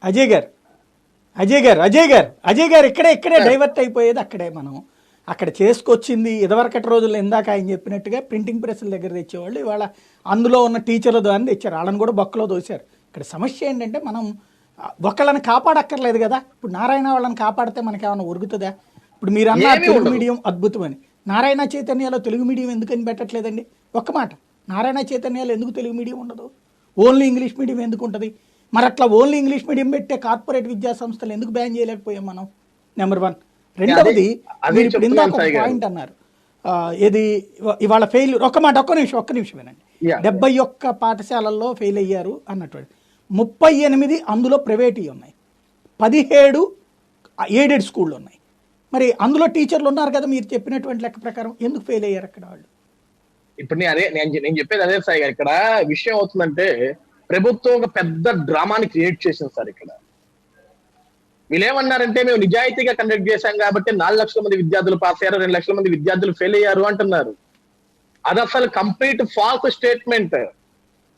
అజయ్ గారు ఇక్కడే డైవర్ట్ అయిపోయేది. అక్కడే మనం అక్కడ చేసుకొచ్చింది ఇదివరకటి రోజుల్లో ఇందాక ఆయన చెప్పినట్టుగా ప్రింటింగ్ ప్రెస్ల దగ్గర తెచ్చేవాళ్ళు, ఇవాళ అందులో ఉన్న టీచర్ల ద్వారా తెచ్చారు, వాళ్ళని కూడా బొక్కలో దోశారు. ఇక్కడ సమస్య ఏంటంటే మనం ఒకళ్ళని కాపాడక్కర్లేదు కదా. ఇప్పుడు నారాయణ వాళ్ళని కాపాడితే మనకేమైనా ఒరుగుతుందా? ఇప్పుడు మీరు అన్నారు తెలుగు మీడియం అద్భుతమని, నారాయణ చైతన్యలో తెలుగు మీడియం ఎందుకని పెట్టట్లేదండి? ఒక్క మాట, నారాయణ చైతన్యలో ఎందుకు తెలుగు మీడియం ఉండదు? ఓన్లీ ఇంగ్లీష్ మీడియం ఎందుకు ఉంటుంది? మరి అట్లా ఓన్లీ ఇంగ్లీష్ మీడియం పెట్టే కార్పొరేట్ విద్యా సంస్థలు ఎందుకు బ్యాన్ చేయలేకపోయాం మనం? నెంబర్ 1. రెండవది, మీరు ఇప్పుడు ఇందాక ఒక పాయింట్ అన్నారు, ఇది ఇవాళ ఫెయిల్యూర్. ఒక్క నిమిషం వినండి. 71 పాఠశాలల్లో ఫెయిల్ అయ్యారు అన్నట్టు, 38 అందులో ప్రైవేటీ ఉన్నాయి, 17 ఎయిడెడ్ స్కూళ్ళు ఉన్నాయి. మరి అందులో టీచర్లు ఉన్నారు కదా, మీరు చెప్పినటువంటి లెక్క ప్రకారం ఎందుకు ఫెయిల్ అయ్యారు అక్కడ వాళ్ళు? ఇప్పుడు నేను చెప్పేది అదే సార్. ఇక్కడ విషయం అవుతుందంటే ప్రభుత్వం ఒక పెద్ద డ్రామాని క్రియేట్ చేసింది సార్. ఇక్కడ వీళ్ళు ఏమన్నారంటే, మేము నిజాయితీగా కండక్ట్ చేశాం కాబట్టి 4 లక్షల మంది విద్యార్థులు పాస్ అయ్యారు, 2 లక్షల మంది విద్యార్థులు ఫెయిల్ అయ్యారు అంటున్నారు. అది అసలు కంప్లీట్ ఫాల్స్ స్టేట్మెంట్.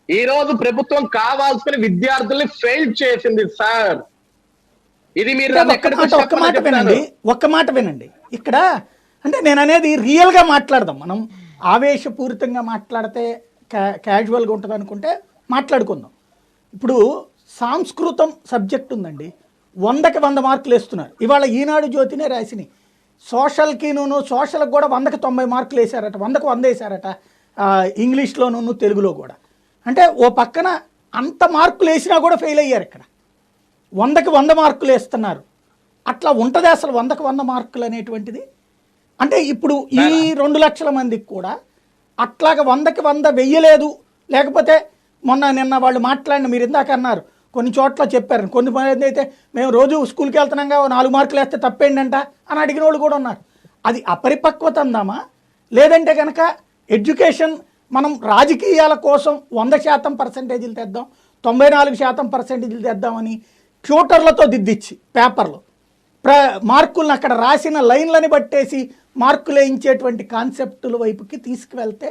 ఈ రోజు ప్రభుత్వం కావాల్సిన విద్యార్థుల్ని ఫెయిల్ చేసింది సార్. ఇది మీరు ఒక్క మాట వినండి. ఇక్కడ అంటే నేను అనేది రియల్ గా మాట్లాడదాం. మనం ఆవేశపూరితంగా మాట్లాడితే క్యాజువల్గా ఉంటుంది అనుకుంటే మాట్లాడుకుందాం. ఇప్పుడు సంస్కృతం సబ్జెక్ట్ ఉందండి, 100కి 100 మార్కులు వేస్తున్నారు. ఇవాళ ఈనాడు జ్యోతినే రాసినాయి, సోషల్కి కూడా 100కి 90 మార్కులు వేశారట, 100కి 100 వేశారట ఇంగ్లీష్లోనూ తెలుగులో కూడా. అంటే ఓ పక్కన అంత మార్కులు వేసినా కూడా ఫెయిల్ అయ్యారు. ఇక్కడ 100కి 100 మార్కులు వేస్తున్నారు. అట్లా ఉంటుంది అసలు 100కి 100 మార్కులు అనేటువంటిది? అంటే ఇప్పుడు ఈ 2 లక్షల మందికి కూడా అట్లాగా 100కి 100 వెయ్యలేదు. లేకపోతే నిన్న వాళ్ళు మాట్లాడిన, మీరు ఇందాక అన్నారు కొన్ని చోట్ల చెప్పారు, కొన్ని మంది అయితే మేము రోజు స్కూల్కి వెళ్తున్నాగా 4 మార్కులు వేస్తే తప్పేంటంట అని అడిగిన వాళ్ళు కూడా ఉన్నారు. అది అపరిపక్వత అందామా, లేదంటే కనుక ఎడ్యుకేషన్ మనం రాజకీయాల కోసం 100% తెద్దాం, 94% తెద్దామని ట్యూటర్లతో దిద్దిచ్చి పేపర్లో మార్కులను అక్కడ రాసిన లైన్లని బట్టేసి మార్కులు వేయించేటువంటి కాన్సెప్టుల వైపుకి తీసుకువెళ్తే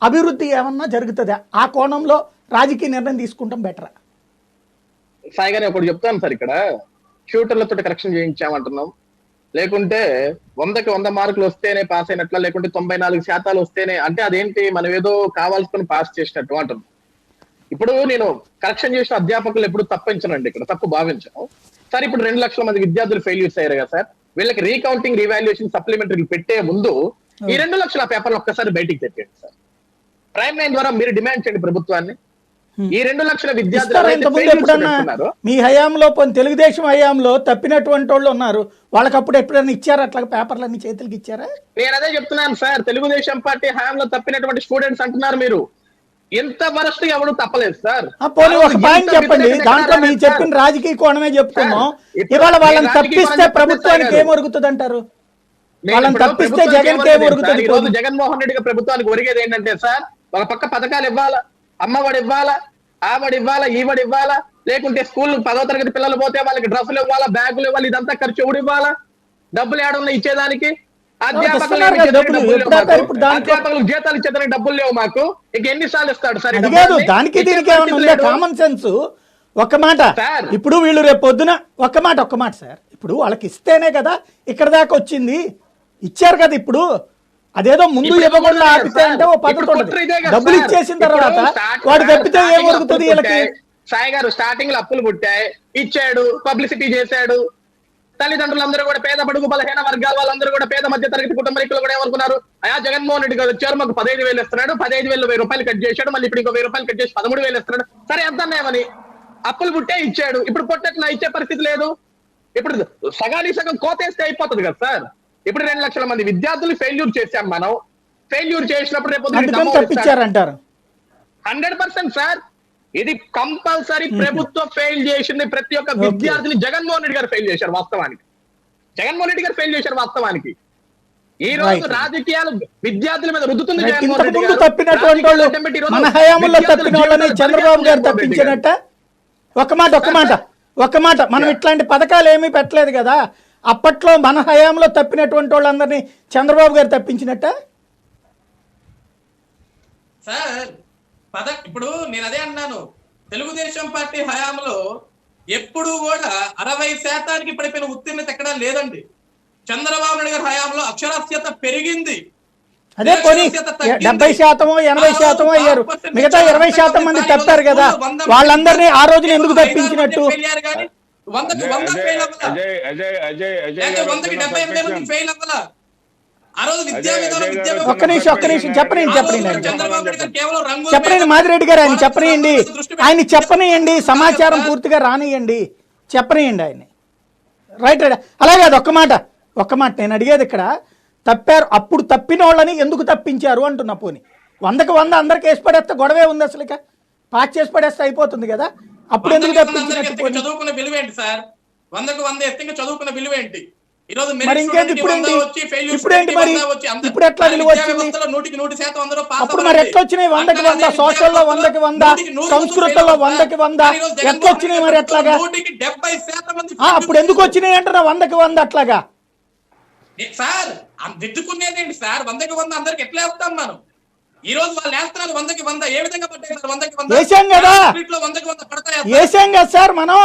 అభివృద్ధి ఏమన్నా జరుగుతుందా? ఆ కోణంలో రాజకీయ నిర్ణయం తీసుకుంటాం బెటరా? సాయి గారు ఒకటి చెప్తాను సార్, ఇక్కడ ట్యూటర్లతో కరెక్షన్ చేయించామంటున్నాం, లేకుంటే 100కి 100 మార్కులు వస్తేనే పాస్ అయినట్లా, లేకుంటే 94% వస్తేనే, అంటే అదేంటి మనం ఏదో కావాల్సుకొని పాస్ చేసినట్టు అంటున్నాం. ఇప్పుడు నేను కరెక్షన్ చేసిన అధ్యాపకులు ఎప్పుడు తప్పించనండి, ఇక్కడ తప్పు భావించను సార్. ఇప్పుడు 2 లక్షల మంది విద్యార్థులు ఫెయిల్యూర్స్ అయ్యారు కదా సార్, వీళ్ళకి రీకౌంటింగ్, రీవాల్యుయేషన్, సప్లిమెంటరీ పెట్టే ముందు ఈ 2 లక్షల పేపర్లు ఒక్కసారి బయటికి తెప్పండి సార్. ప్రైమ్ 9 ద్వారా మీరు డిమాండ్ చేయండి ప్రభుత్వాన్ని. ఈ 2 లక్షల విద్యార్థులు ఇస్తారా ఎవరైతే ఇంతకుముందు failures ఎప్పుడన్నా పెడుతున్నారో, మీ హయాంలో పోనీ తెలుగుదేశం హయాంలో తప్పినటువంటి వాళ్ళు ఉన్నారు, వాళ్ళకి అప్పుడు ఎప్పుడైనా ఇచ్చారా అట్లా పేపర్లన్నీ చేతులకి ఇచ్చారా? నేను అదే చెప్తున్నాను సార్, తెలుగుదేశం పార్టీ హయాంలో తప్పినటువంటి స్టూడెంట్స్ అంటున్నారు మీరు. ఎంత వరస్ట్ ఎవరు తప్పలేదు సార్. పోనీ ఒక ఎంత పాయింట్ చెప్పండి, వ్యతిరేకత దాంట్లో మీరు రాలేదు చెప్పిన సార్. రాజకీయ కోణమే చెప్పుకున్నాం. ఇప్పుడు ఇవాళ వాళ్ళని నేను రాజకీయ తప్పిస్తే కోణం ప్రభుత్వానికి చెప్పేసి ఏం ఒరుగుతుంది అంటారు? నేను వాళ్ళని ఇప్పుడు తప్పిస్తే ప్రభుత్వానికి జగన్ కి ఏం ఏమనలేదు సార్. ఒరుగుతుంది? ఈ రోజు జగన్మోహన్ రెడ్డి గారి ప్రభుత్వానికి ఒరిగేది ఏంటంటే సార్, ఒక పక్క పథకాలు ఇవ్వాలా, అమ్మఒడి ఇవ్వాలా, ఆవడి ఇవ్వాలా, ఈవడి ఇవ్వాలా, లేకుంటే స్కూల్ 10వ తరగతి పిల్లలు పోతే వాళ్ళకి డ్రెస్సులు ఇవ్వాలా, బ్యాగులు ఇవ్వాలి, ఇదంతా ఖర్చు ఎవడు ఇవ్వాలా? డబ్బులు ఏడన్నా ఇచ్చేదానికి? ఇస్తున్నారు కదా డబ్బులు, ఎప్పుడు ఆపారు ఇప్పుడు దాంట్లో? అధ్యాపకులకు జీతాలు ఇచ్చేదానికి డబ్బులు లేవు మాకు. ఇక ఎన్నిసార్లు ఇస్తాడు సార్ ఈ అది డబ్బులు కాదు, అన్ని? దానికి ఇచ్చే దీనికి ఏమన్నా పరిస్థితి ఉందా లేదు. Common sense? ఒక్క మాట, సార్. ఇప్పుడు వీళ్ళు రేపు పొద్దున ఒక్క మాట సార్, ఇప్పుడు వాళ్ళకి ఇస్తేనే కదా ఇక్కడ దాకా వచ్చింది. ఇచ్చారు కదా, ఇప్పుడు అదేదో ముందు ఇప్పుడు ఇవ్వకుండా ఇవ్వకుండా ఆపితే అంటే ఓ పద్ధతి ఇప్పుడు ఉంటుంది. కుట్ర ఇదే కదా డబ్బులు సార్. ఇచ్చేసిన ఇప్పుడు తర్వాత స్టార్ట్ వాడు తప్పితే ఏం స్టార్టింగ్ ఒరుగుతుంది అప్పులు వీళ్ళకి? పుట్టాయి. సాయి గారు స్టార్టింగ్ లో అప్పులు పుట్టాయి, ఇచ్చాడు, పబ్లిసిటీ చేశాడు. తల్లిదండ్రులందరూ కూడా పేద బడుగు బలహీన వర్గాల వాళ్ళందరూ కూడా పేద మధ్య తరగతి కుటుంబీకులు కూడా ఏమనుకున్నారు, అయా జగన్మోహన్ రెడ్డి గారు వచ్చారు, మాకు 15,000 ఇస్తున్నాడు, 15,000 1000 రూపాయలు కట్ చేశాడు, మళ్ళీ ఇప్పుడు ఇంకో 1000 రూపాయలు కట్ చేసి 13,000 ఇస్తున్నాడు. సరే ఎంత అన్నాయమని అప్పులు పుట్టే ఇచ్చాడు. ఇప్పుడు పుట్టట్లా ఇచ్చే పరిస్థితి లేదు. ఇప్పుడు సగానికి సగం కోతేస్తే అయిపోతుంది కదా సార్. ఇప్పుడు 2 లక్షల మంది విద్యార్థులు ఫెయిల్యూర్ చేశాం మనం. ఫెయిల్యూర్ చేసినప్పుడు రేపు అందుకని తప్పించారంటారు. 100% సార్. ఇది కంపల్సరీ ప్రభుత్వం ఫెయిల్ చేసింది. ప్రతి ఒక్క విద్యార్థిని జగన్మోహన్ రెడ్డి గారు ఫెయిల్ చేశారు వాస్తవానికి. జగన్మోహన్ రెడ్డి గారు ఫెయిల్ చేశారు వాస్తవానికి. ఈ రోజు Right. రాజకీయాలు విద్యార్థుల మీద రుద్దుతుంది Right. జగన్మోహన్ రెడ్డి ఇంతకు ముందు గారు. తప్పినటువంటి వాళ్ళు రాజకీయాలు అడ్డం పెట్టి ఈ రోజు మన హయాంలో విద్యార్థుల తప్పిన వాళ్ళని జీవితాలు చంద్రబాబు గారు జగన్మోహన్ రెడ్డి తప్పించినట్ట? ఒక్క మాట మనం ఇట్లాంటి పథకాలు ఏమీ పెట్టలేదు కదా, అప్పట్లో మన హయాంలో తప్పినటువంటి వాళ్ళందరినీ చంద్రబాబు గారు తప్పించినట్ట? సార్ ఇప్పుడు నేను అదే అన్నాను, తెలుగుదేశం పార్టీ హయాంలో ఎప్పుడు కూడా 60% పడిపోయిన ఉత్తీర్ణత ఎక్కడా లేదండి. చంద్రబాబు నాయుడు గారి హయాంలో అక్షరాస్యత పెరిగింది. అదే పోనీ 70%, 80% అయ్యారు, మిగతా 20% మంది తప్పారు కదా, వాళ్ళందరినీ ఆ రోజున ఎందుకు తప్పించినట్టు? అజయ్ ఫెయిల్ అవ్వాలా? ఆ రోజు విద్యా విధానం ఒక్క నిమిషం చెప్పనండి చంద్రబాబు నాయుడు గారు కేవలం రంగుల చెప్పనండి మీద మాదిరెడ్డి గారు, ఆయన చెప్పనియండి, దృష్టి ఆయన చెప్పనియండి, సమాచారం పూర్తిగా రానియండి, చెప్పనియండి ఆయన్ని. రైట్ రైట్, అలాగే అది ఒక్క మాట నేను అడిగేది ఇక్కడ, తప్పారు అప్పుడు తప్పిన వాళ్ళని ఎందుకు తప్పించారు అంటున్నా. పోని 100కి 100 అందరికి వేసి పడేస్తే గొడవే ఉంది, అసలు ఇక పాస్ చేసి పడేస్తే అయిపోతుంది కదా, అప్పుడు ఎందుకు తప్పించినట్టు? పోనీ చదువుకున్న విలువ ఏంటి సార్? 100కి 100 ఎత్తింగా చదువుకున్న విలువ ఏంటి? ఈ రోజు మరి ఇంకేంటి ఇప్పుడేంటి మరి ఇప్పుడు ఎట్లా విలువ వచ్చింది? అప్పుడు మరి ఎట్లా వచ్చినాయి 100కి 100? సోషల్లో 100కి 100, సంస్కృతంలో 100కి 100 ఎట్లా వచ్చినాయి మరి ఎట్లాగా? 70% అప్పుడు ఎందుకు వచ్చినాయి అంటున్నా 100కి 100 అట్లాగా? Sir దిద్దుకునేదేంటి sir? 100కి 100 అందరికి ఎట్లా వేస్తాం మనం? ఈ రోజు వాళ్ళు వేస్తున్నారు 100కి 100. ఏ విధంగా పడ్డాయి సార్ 100కి 100? వేసాం కదా, 100కి 100 పడతాయా? వేసాం కదా సార్ మనం.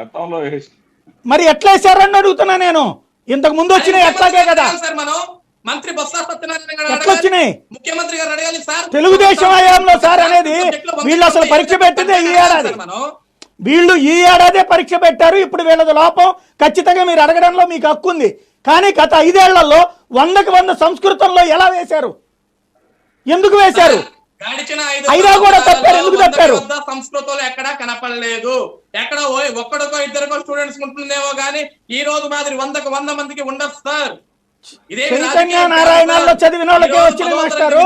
గతంలో మరి ఎట్లా వేసారని అడుగుతున్నా నేను. ఇంతకు ముందు వచ్చినాయి ఎట్లాగే కదా, సార్ మనం మంత్రి బొత్స సత్యనారాయణ గారు ఎట్లా వచ్చినాయి? ముఖ్యమంత్రి గారు అడగాలి సార్. తెలుగుదేశం హయాంలో సార్ అనేది వీళ్ళు అసలు పరీక్ష పెట్టిందే ఈ ఏడాది. వీళ్ళు ఈ ఏడాదే పరీక్ష పెట్టారు. ఇప్పుడు వీళ్ళది లోపం ఖచ్చితంగా మీరు అడగడంలో మీకు హక్కు ఉంది. కానీ గత 5 ఏళ్లలో 100కి 100 సంస్కృతంలో ఎలా వేశారు? ఎందుకు వేశారు? అయినా కూడా తప్పారు. ఎందుకు తప్పారు? సంస్కృతంలో ఎక్కడా కనపడలేదు. ఎక్కడ ఒక్కడికో ఇద్దరికో స్టూడెంట్స్ ఉంటుందేమో గానీ ఈ రోజు మాదిరి 100కి 100 మందికి ఉండదు సార్. చైతన్య నారాయణలో చదివిన వాళ్ళకే వచ్చిన మాస్టారు.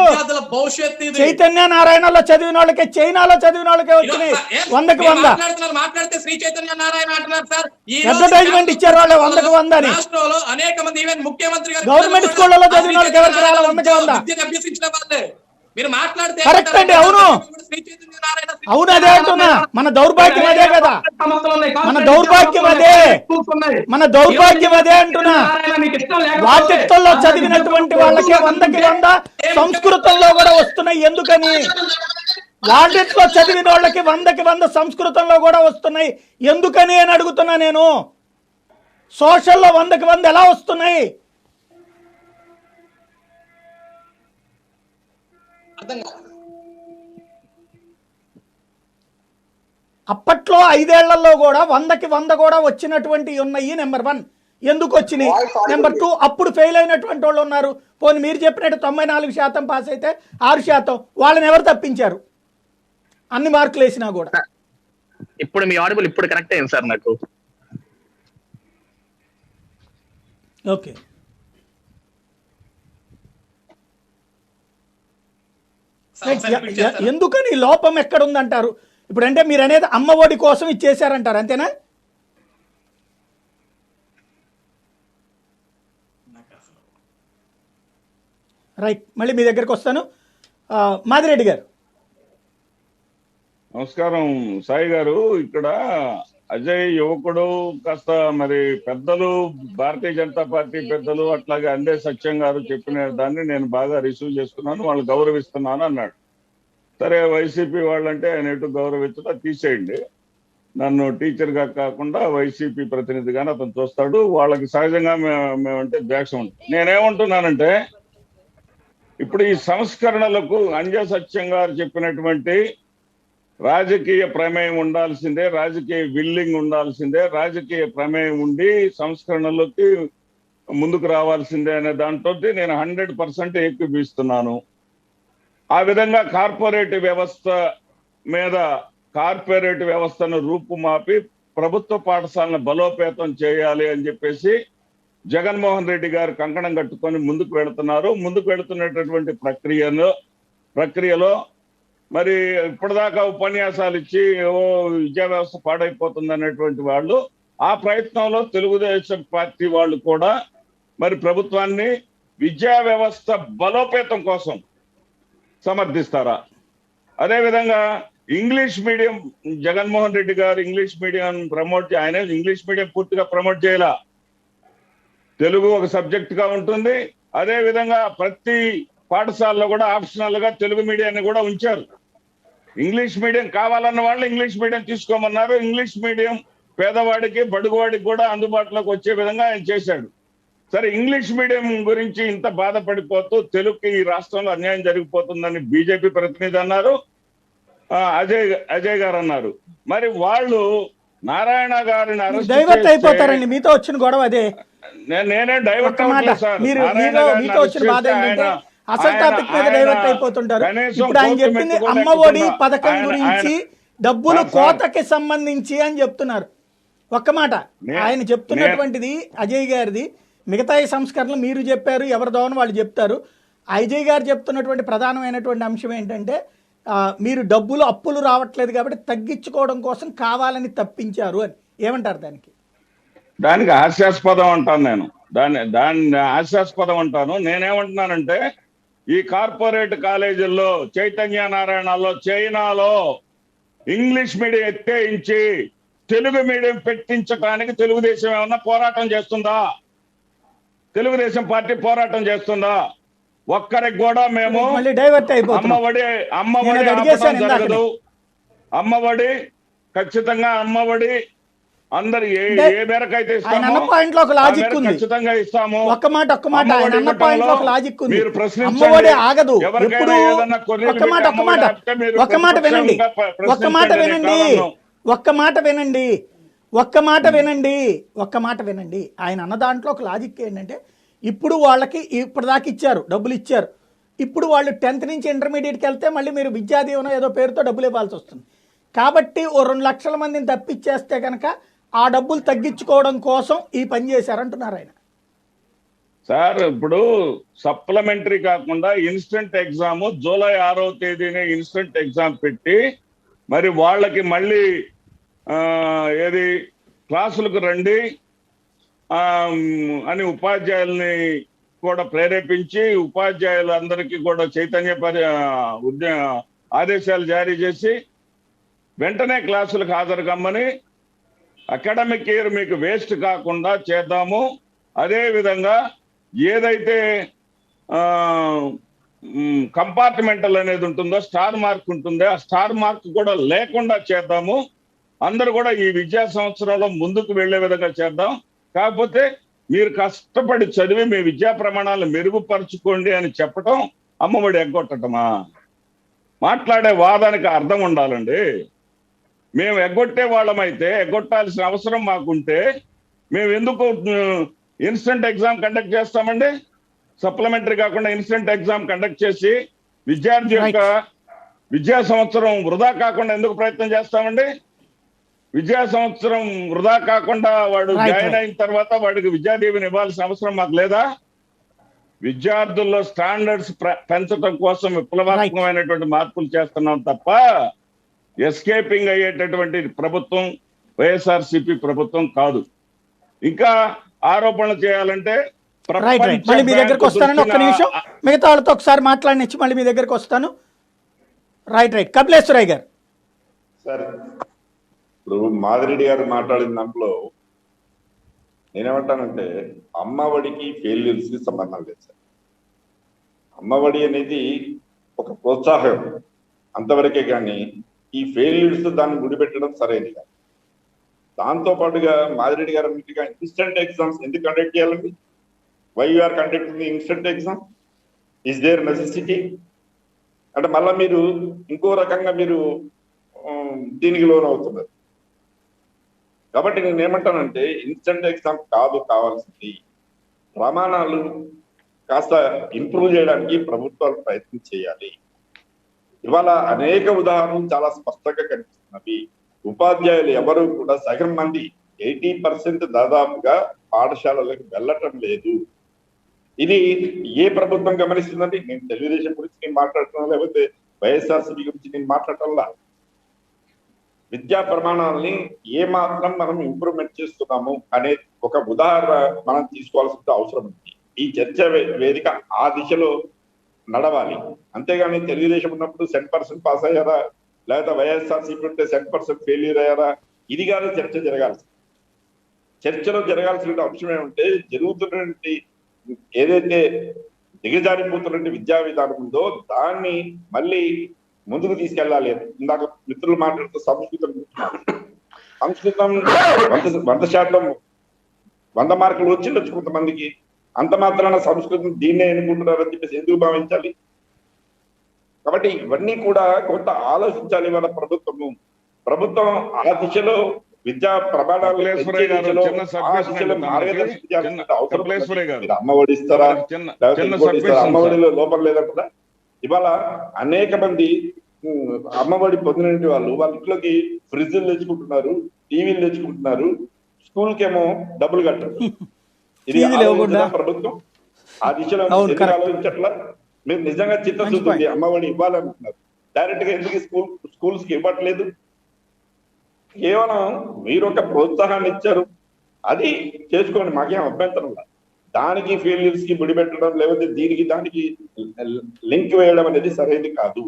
చైతన్య నారాయణలో చదివిన వాళ్ళకే, చైనాలో చదివిన వాళ్ళకే వచ్చినాయి 100కి 100. మాట్లాడితే శ్రీ చైతన్య నారాయణ అంటున్నారు సార్. అడ్వర్టైజ్మెంట్ ఇచ్చారు వాళ్ళు 100కి 100 అని. రాష్ట్రంలో అనేక మంది ఈవెన్ ముఖ్యమంత్రి గారు గవర్నమెంట్ స్కూళ్ళలో చదివిన వాళ్ళకి ఎవరికి రావాలి 100కి 100? విద్యను అభ్యసించిన వాళ్ళే. మీరు మాట్లాడితే కరెక్ట్ అండి, అవును అవును, అదే అంటున్నా. మన దౌర్భాగ్యం అదే కదా, మన దౌర్భాగ్యం అదే, మన దౌర్భాగ్యం అదే అంటున్నా. వాటిల్లో చదివినటువంటి వాళ్ళకే 100కి 100 సంస్కృతంలో కూడా వస్తున్నాయి. ఎందుకని? వాటిట్లో చదివిన వాళ్ళకి 100కి 100 సంస్కృతంలో కూడా వస్తున్నాయి. ఎందుకని అని అడుగుతున్నా నేను. సోషల్లో 100కి 100 ఎలా వస్తున్నాయి? అప్పట్లో 5 ఏళ్లలో కూడా 100కి 100 కూడా వచ్చినటువంటి ఉన్నాయి. నెంబర్ 1 ఎందుకు వచ్చినాయి? నెంబర్ 2 అప్పుడు ఫెయిల్ అయినటువంటి వాళ్ళు ఉన్నారు. పోనీ మీరు చెప్పినట్టు 94% పాస్ అయితే 6%, వాళ్ళని ఎవరు తప్పించారు? అన్ని మార్కులు వేసినా కూడా. ఇప్పుడు మీ ఆడిబుల్ ఇప్పుడు కరెక్ట్ అయింది సార్ నాకు. ఓకే, ఎందుకని లోపం ఎక్కడ ఉందంటారు? ఇప్పుడు అంటే మీరు అనేది అమ్మ ఒడి కోసం ఇచ్చేసారంటారు, అంతేనా? రైట్, మళ్ళీ మీ దగ్గరకు వస్తాను. మాదిరెడ్డి గారు. నమస్కారం సాయి గారు. ఇక్కడ అజయ్ యువకుడు కాస్త మరి పెద్దలు, భారతీయ జనతా పార్టీ పెద్దలు అట్లాగే అందే సత్యం గారు చెప్పిన దాన్ని నేను బాగా రిసీవ్ చేసుకున్నాను, వాళ్ళు గౌరవిస్తున్నాను అన్నాడు. సరే, వైసీపీ వాళ్ళంటే ఆయన ఎటు గౌరవించడం తీసేయండి, నన్ను టీచర్ గా కాకుండా వైసీపీ ప్రతినిధిగానే అతను చూస్తాడు, వాళ్ళకి సహజంగా మేమంటే ద్వేషం ఉంటుంది. నేనేమంటున్నానంటే ఇప్పుడు ఈ సంస్కరణలకు అంజా సత్యం గారు చెప్పినటువంటి రాజకీయ ప్రమేయం ఉండాల్సిందే, రాజకీయ విల్లింగ్ ఉండాల్సిందే, రాజకీయ ప్రమేయం ఉండి సంస్కరణలకి ముందుకు రావాల్సిందే అనే దాంతో నేను 100% ఏకీభవిస్తున్నాను. ఆ విధంగా కార్పొరేట్ వ్యవస్థ మీద కార్పొరేట్ వ్యవస్థను రూపుమాపి ప్రభుత్వ పాఠశాలను బలోపేతం చేయాలి అని చెప్పేసి జగన్మోహన్ రెడ్డి గారు కంకణం కట్టుకొని ముందుకు వెళుతున్నారు. ముందుకు వెళుతున్నటువంటి ప్రక్రియలో మరి ఇప్పటిదాకా ఉపన్యాసాలు ఇచ్చి విద్యా వ్యవస్థ పాడైపోతుంది అనేటువంటి వాళ్ళు, ఆ ప్రయత్నంలో తెలుగుదేశం పార్టీ వాళ్ళు కూడా మరి ప్రభుత్వాన్ని విద్యా వ్యవస్థ బలోపేతం కోసం సమర్థిస్తారా? అదేవిధంగా ఇంగ్లీష్ మీడియం, జగన్మోహన్ రెడ్డి గారు ఇంగ్లీష్ మీడియం ఆయన ఇంగ్లీష్ మీడియం పూర్తిగా ప్రమోట్ చేయాల, తెలుగు ఒక సబ్జెక్ట్ గా ఉంటుంది. అదే విధంగా ప్రతి పాఠశాలలో కూడా ఆప్షనల్ గా తెలుగు మీడియాన్ని కూడా ఉంచారు. ఇంగ్లీష్ మీడియం కావాలన్న వాళ్ళు ఇంగ్లీష్ మీడియం తీసుకోమన్నారు. ఇంగ్లీష్ మీడియం పేదవాడికి బడుగువాడికి కూడా అందుబాటులోకి వచ్చే విధంగా ఆయన చేశాడు. సరే, ఇంగ్లీష్ మీడియం గురించి ఇంత బాధపడిపోతూ తెలుగుకి ఈ రాష్ట్రంలో అన్యాయం జరిగిపోతుందని బీజేపీ ప్రతినిధి అన్నారు, అజయ్ గారు అన్నారు. మరి వాళ్ళు నారాయణ గారిని డైవర్ట్ అయిపోతారండి, మీతో వచ్చిన గొడవ అదే. నేనే డైవర్ట్ మీతో వచ్చిన బాధ ఏంటంటే అసలు టాపిక్ మీద డైవర్ట్ అయిపోతుంటారు. ఇప్పుడు ఆయన చెప్పింది అమ్మ ఒడి పథకం గురించి, డబ్బులు కోతకి సంబంధించి అని చెప్తున్నారు. ఒక్క మాట, ఆయన చెప్తున్నటువంటిది అజయ్ గారిది. మిగతా ఈ సంస్కరణలు మీరు చెప్పారు, ఎవరి దోవన వాళ్ళు చెప్తారు. అజయ్ గారు చెప్తున్నటువంటి ప్రధానమైనటువంటి అంశం ఏంటంటే మీరు డబ్బులు అప్పులు రావట్లేదు కాబట్టి తగ్గించుకోవడం కోసం కావాలని తప్పించారు అని. ఏమంటారు దానికి? దానికి హాస్యాస్పదం అంటాను నేను, దాన్ని హాస్యాస్పదం అంటాను. నేనేమంటున్నానంటే ఈ కార్పొరేట్ కాలేజీల్లో చైతన్య నారాయణలో చైనాలో ఇంగ్లీష్ మీడియం ఎత్తేయించి తెలుగు మీడియం పెట్టించడానికి తెలుగుదేశం ఏమన్నా పోరాటం చేస్తుందా? తెలుగుదేశం పార్టీ పోరాటం చేస్తుందా? ఒక్కరికి కూడా మేము అమ్మఒడి జరగదు, అమ్మఒడి ఖచ్చితంగా అమ్మఒడి అందరు ఏ మేరకు అయితే ఖచ్చితంగా ఇస్తాము. ఒక్క మాట మీరు ప్రశ్నించండి, ఆగదు. ఒక్క మాట వినండి. ఆయన అన్న దాంట్లో ఒక లాజిక్ ఏంటంటే ఇప్పుడు వాళ్ళకి ఇప్పటిదాకా ఇచ్చారు, డబ్బులు ఇచ్చారు. ఇప్పుడు వాళ్ళు 10th నుంచి ఇంటర్మీడియట్కి వెళ్తే మళ్ళీ మీరు విద్యా దీవెన ఏదో పేరుతో డబ్బులు ఇవ్వాల్సి వస్తుంది. కాబట్టి ఓ 2 లక్షల మందిని తప్పిచ్చేస్తే కనుక ఆ డబ్బులు తగ్గించుకోవడం కోసం ఈ పని చేశారంటున్నారు ఆయన. సార్, ఇప్పుడు సప్లిమెంటరీ కాకుండా ఇన్స్టెంట్ ఎగ్జామ్ జూలై 6వ తేదీనే ఇన్స్టెంట్ ఎగ్జామ్ పెట్టి మరి వాళ్ళకి మళ్ళీ ఏది క్లాసులకు రండి అని ఉపాధ్యాయుల్ని కూడా ప్రేరేపించి ఉపాధ్యాయులందరికీ కూడా ఆదేశాలు జారీ చేసి వెంటనే క్లాసులకు హాజరు కమ్మని, అకాడమిక్ ఇయర్ మీకు వేస్ట్ కాకుండా చేద్దాము. అదే విధంగా ఏదైతే కంపార్ట్మెంటల్ అనేది ఉంటుందో, స్టార్ మార్క్ ఉంటుందో, ఆ స్టార్ మార్క్ కూడా లేకుండా చేద్దాము. అందరూ కూడా ఈ విద్యా సంవత్సరంలో ముందుకు వెళ్లే విధంగా చేద్దాం. కాకపోతే మీరు కష్టపడి చదివి మీ విద్యా ప్రమాణాలను మెరుగుపరుచుకోండి అని చెప్పటం అమ్మఒడి ఎగ్గొట్టటమా? మాట్లాడే వాదానికి అర్థం ఉండాలండి. మేము ఎగ్గొట్టే వాళ్ళమైతే, ఎగ్గొట్టాల్సిన అవసరం మాకుంటే మేము ఎందుకు ఇన్స్టెంట్ ఎగ్జామ్ కండక్ట్ చేస్తామండి? సప్లిమెంటరీ కాకుండా ఇన్స్టెంట్ ఎగ్జామ్ కండక్ట్ చేసి విద్యార్థి యొక్క విద్యా సంవత్సరం వృధా కాకుండా ఎందుకు ప్రయత్నం చేస్తామండి? విద్యా సంవత్సరం వృధా కాకుండా వాడు Right, జాయిన్ right. అయిన తర్వాత వాడికి విద్యాదీవెన ఇవ్వాల్సిన అవసరం మాకు లేదా? విద్యార్థుల్లో స్టాండర్డ్స్ పెంచడం కోసం విప్లవాత్మకమైనటువంటి మార్పులు చేస్తున్నాం తప్ప ఎస్కేపింగ్ అయ్యేటటువంటి ప్రభుత్వం వైఎస్ఆర్సీపీ ప్రభుత్వం కాదు. ఇంకా ఆరోపణలు చేయాలంటే రైట్ రైట్ మళ్ళీ మీ దగ్గరకు వస్తానని ఒక్క నిమిషం, మిగతా వాళ్ళతో ఒకసారి మాట్లాడినిచ్చి మళ్ళీ మీ దగ్గరకు వస్తాను. రైట్ రైట్ కపిలేశ్వరయ్య గారు. సార్, ఇప్పుడు మాదిరెడ్డి గారు మాట్లాడిన దాంట్లో నేనేమంటానంటే అమ్మఒడికి ఫెయిల్యూర్స్ కి సంబంధం లేదు సార్. అమ్మఒడి అనేది ఒక ప్రోత్సాహం అంతవరకే, కానీ ఈ ఫెయిల్యూర్స్ దాన్ని గుడిపెట్టడం సరైనది కాదు. దాంతో పాటుగా మాదిరెడ్డి గారు అన్నట్టుగా ఇన్స్టెంట్ ఎగ్జామ్స్ ఎందుకు కండక్ట్ చేయాలండి? Why you are conducting instant exam? Is there necessity? అంటే మళ్ళా మీరు ఇంకో రకంగా మీరు దీనికి లోన్ అవుతున్నారు. కాబట్టి నేను ఏమంటానంటే ఇన్స్టెంట్ ఎగ్జామ్ కాదు కావాల్సింది, ప్రమాణాలు కాస్త ఇంప్రూవ్ చేయడానికి ప్రభుత్వాలు ప్రయత్నం చేయాలి. ఇవాళ అనేక ఉదాహరణలు చాలా స్పష్టంగా కనిపిస్తున్నవి. ఉపాధ్యాయులు ఎవరు కూడా సగం మంది 80% దాదాపుగా పాఠశాలలకు వెళ్ళటం లేదు. ఇది ఏ ప్రభుత్వం గమనిస్తుందండి? నేను తెలుగుదేశం గురించి నేను మాట్లాడుతున్నా, లేకపోతే వైఎస్ఆర్సీపీ గురించి నేను మాట్లాడటంలా. విద్యా ప్రమాణాలని ఏ మాత్రం మనం ఇంప్రూవ్మెంట్ చేస్తున్నాము అనే ఒక ఉదాహరణ మనం తీసుకోవాల్సిన అవసరం ఉంది. ఈ చర్చ వేదిక ఆ దిశలో నడవాలి. అంతేగాని తెలుగుదేశం ఉన్నప్పుడు 100% పాస్ అయ్యారా, లేకపోతే వైఎస్ఆర్సీపీ ఉంటే 100% ఫెయిల్యూర్ అయ్యారా, ఇది కాదు చర్చ జరగాల్సి. చర్చలో జరగాల్సిన అంశం ఏమంటే జరుగుతున్నటువంటి ఏదైతే దిగజారిపోతున్నటువంటి విద్యా విధానం ఉందో దాన్ని మళ్ళీ ముందుకు తీసుకెళ్లాలి. ఇందాక మిత్రులు మాట్లాడుతూ సంస్కృతం 100% 100 మార్కులు వచ్చిండొచ్చు కొంతమందికి. అంత మాత్రాన సంస్కృతం దీన్నే ఎన్నుకుంటున్నారని చెప్పేసి ఎందుకు భావించాలి? కాబట్టి ఇవన్నీ కూడా కొంత ఆలోచించాలి. వాళ్ళ ప్రభుత్వం ఆ దిశలో విద్యా ప్రమాణాలు అమ్మఒడి ఇస్తారా, అమ్మఒడిలో లోపం లేదంటారా? ఇవాళ అనేక మంది అమ్మఒడి పొందిన వాళ్ళు వాళ్ళ ఇంట్లోకి ఫ్రిడ్జ్లు తెచ్చుకుంటున్నారు, టీవీలు తెచ్చుకుంటున్నారు, స్కూల్ కేమో డబ్బులు కట్టరు. ఇది ప్రభుత్వం ఆ దిశలో ఆలోచించట్లా. మీరు నిజంగా చిత్తశుద్ధి అమ్మఒడి ఇవ్వాలనుకుంటున్నారు, డైరెక్ట్ గా ఎందుకు స్కూల్స్ కి ఇవ్వట్లేదు? కేవలం మీరు ఒక ప్రోత్సాహాన్ని ఇచ్చారు, అది చేసుకోండి, మాకేం అభ్యంతరం లేదు. దానికి ఫెయిల్యూర్స్ కి ముడిపెట్టడం, లేకపోతే దీనికి దానికి లింక్ వేయడం అనేది సరైనది కాదు.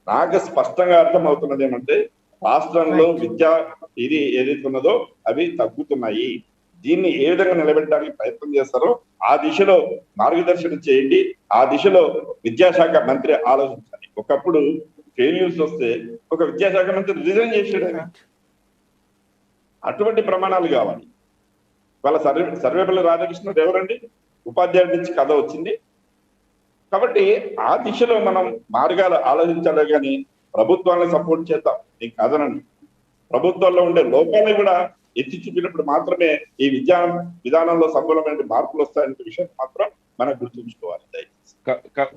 నాకు స్పష్టంగా అర్థం అవుతున్నది ఏమంటే రాష్ట్రంలో విద్యా ఇది ఏదైతే ఉన్నదో అవి తగ్గుతున్నాయి. దీన్ని ఏ విధంగా నిలబెట్టడానికి ప్రయత్నం చేస్తారో ఆ దిశలో మార్గదర్శనం చేయండి. ఆ దిశలో విద్యాశాఖ మంత్రి ఆలోచించాలి. ఒకప్పుడు ఫెయిల్యూర్స్ వస్తే ఒక విద్యాశాఖ మంత్రి రిజైన్ చేసాడు. అటువంటి ప్రమాణాలు కావాలి. వాళ్ళ సర్వేపల్లి రాధాకృష్ణ ఎవరండి? ఉపాధ్యాయుడి నుంచి కథ వచ్చింది. కాబట్టి ఆ దిశలో మనం మార్గాలు ఆలోచించాలి, కానీ ప్రభుత్వాన్ని సపోర్ట్ చేద్దాం నీకు కథనండి. ప్రభుత్వాల్లో ఉండే లోపాలను కూడా ఎత్తి చూపినప్పుడు మాత్రమే ఈ విద్యా విధానంలో సమూలమైన మార్పులు వస్తాయనే విషయం మాత్రం మనం గుర్తుంచుకోవాలి.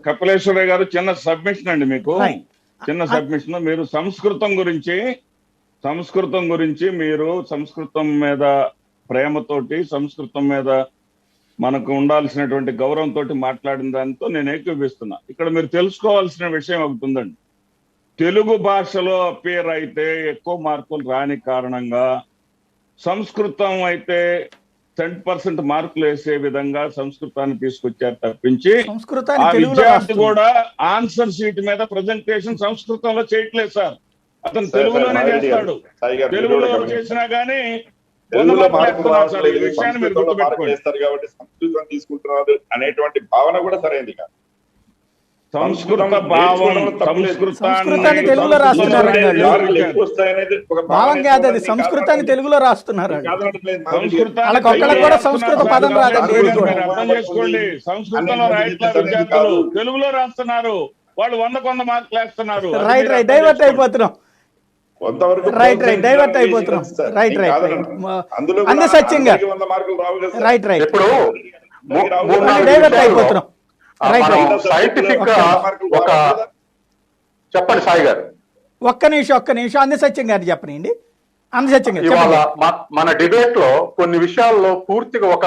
కపిలేశ్వరయ్య గారు, చిన్న సబ్మిషన్ అండి మీకు, చిన్న సబ్మిషన్. మీరు సంస్కృతం గురించి మీరు సంస్కృతం మీద ప్రేమతోటి, సంస్కృతం మీద మనకు ఉండాల్సినటువంటి గౌరవంతో మాట్లాడిన దాంతో నేను ఏకీభవిస్తున్నా. ఇక్కడ మీరు తెలుసుకోవాల్సిన విషయం ఒకటి ఉందండి. తెలుగు భాషలో అపేర్ అయితే ఎక్కువ మార్కులు రాని కారణంగా సంస్కృతం అయితే 10% మార్కులు వేసే విధంగా సంస్కృతాన్ని తీసుకొచ్చారు తప్పించి ఆ విద్యార్థి కూడా ఆన్సర్ షీట్ మీద ప్రజెంటేషన్ సంస్కృతంలో చేయట్లేదు సార్. అతను తెలుగులోనే చేస్తాడు. తెలుగులో చేసినా గానీ విషయాన్ని మీరు గుర్తుపెట్టుకోండి. కాబట్టి సంస్కృతం తీసుకుంటున్నారు అనేటువంటి భావన కూడా సరైనది కాదు. సంస్కృత భావం, సంస్కృతాన్ని తెలుగులో రాస్తున్నారు. భావం కాదు అది, సంస్కృతాన్ని తెలుగులో రాస్తున్నారు. వాళ్ళకొక్కడికి కూడా సంస్కృత పదం రాదండి. అర్థం చేసుకోండి. సంస్కృతంలో రాయట్ల విద్యార్థులు తెలుగులో రాస్తున్నారు. వాళ్ళు 100 మార్కులు వేస్తున్నారు. రైట్ రైట్ డైవర్ట్ అయిపోతున్నాం. డైవర్ట్ అయిపోతున్నాం. రైట్ అందే సత్యంగా రైట్ డైవర్ట్ అయిపోతున్నాం. సైంటిఫిక్ గా ఒక చెప్పండి సాయి గారు. ఒక్క నిమిషం అందసత్యం గారు చెప్పనండి. అందసత్యం గారు ఇవాళ చెప్పండి. మన డిబేట్ లో కొన్ని విషయాల్లో పూర్తిగా ఒక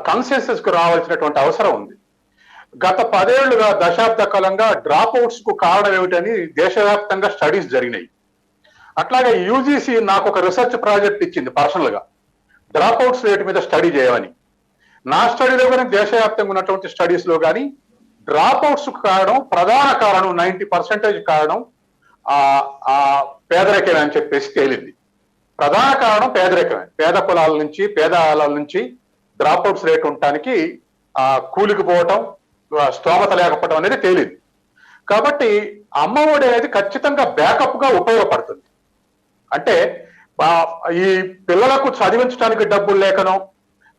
కన్సెన్సస్ కు రావాల్సినటువంటి అవసరం ఉంది. గత 10 ఏళ్లుగా దశాబ్ద కాలంగా డ్రాప్ అవుట్స్ కు కారణం ఏమిటని దేశవ్యాప్తంగా స్టడీస్ జరిగినాయి. అట్లాగే యూజీసీ నాకు ఒక రీసెర్చ్ ప్రాజెక్ట్ ఇచ్చింది పర్సనల్ గా, డ్రాప్ అవుట్స్ రేట్ మీద స్టడీ చేయమని. నా స్టడీలో కానీ దేశవ్యాప్తంగా ఉన్నటువంటి స్టడీస్ లో కానీ డ్రాప్ అవుట్స్ కారణం, ప్రధాన కారణం 90% కారణం పేదరికమే అని చెప్పేసి తేలింది. ప్రధాన కారణం పేదరికమే. పేద కులాల నుంచి, పేద ఆలాల నుంచి డ్రాప్ అవుట్స్ రేట్ ఉండటానికి కూలికి పోవటం, స్తోమత లేకపోవడం అనేది తేలింది. కాబట్టి అమ్మఒడి అనేది ఖచ్చితంగా బ్యాకప్ గా ఉపయోగపడుతుంది. అంటే ఈ పిల్లలకు చదివించడానికి డబ్బులు లేకనో,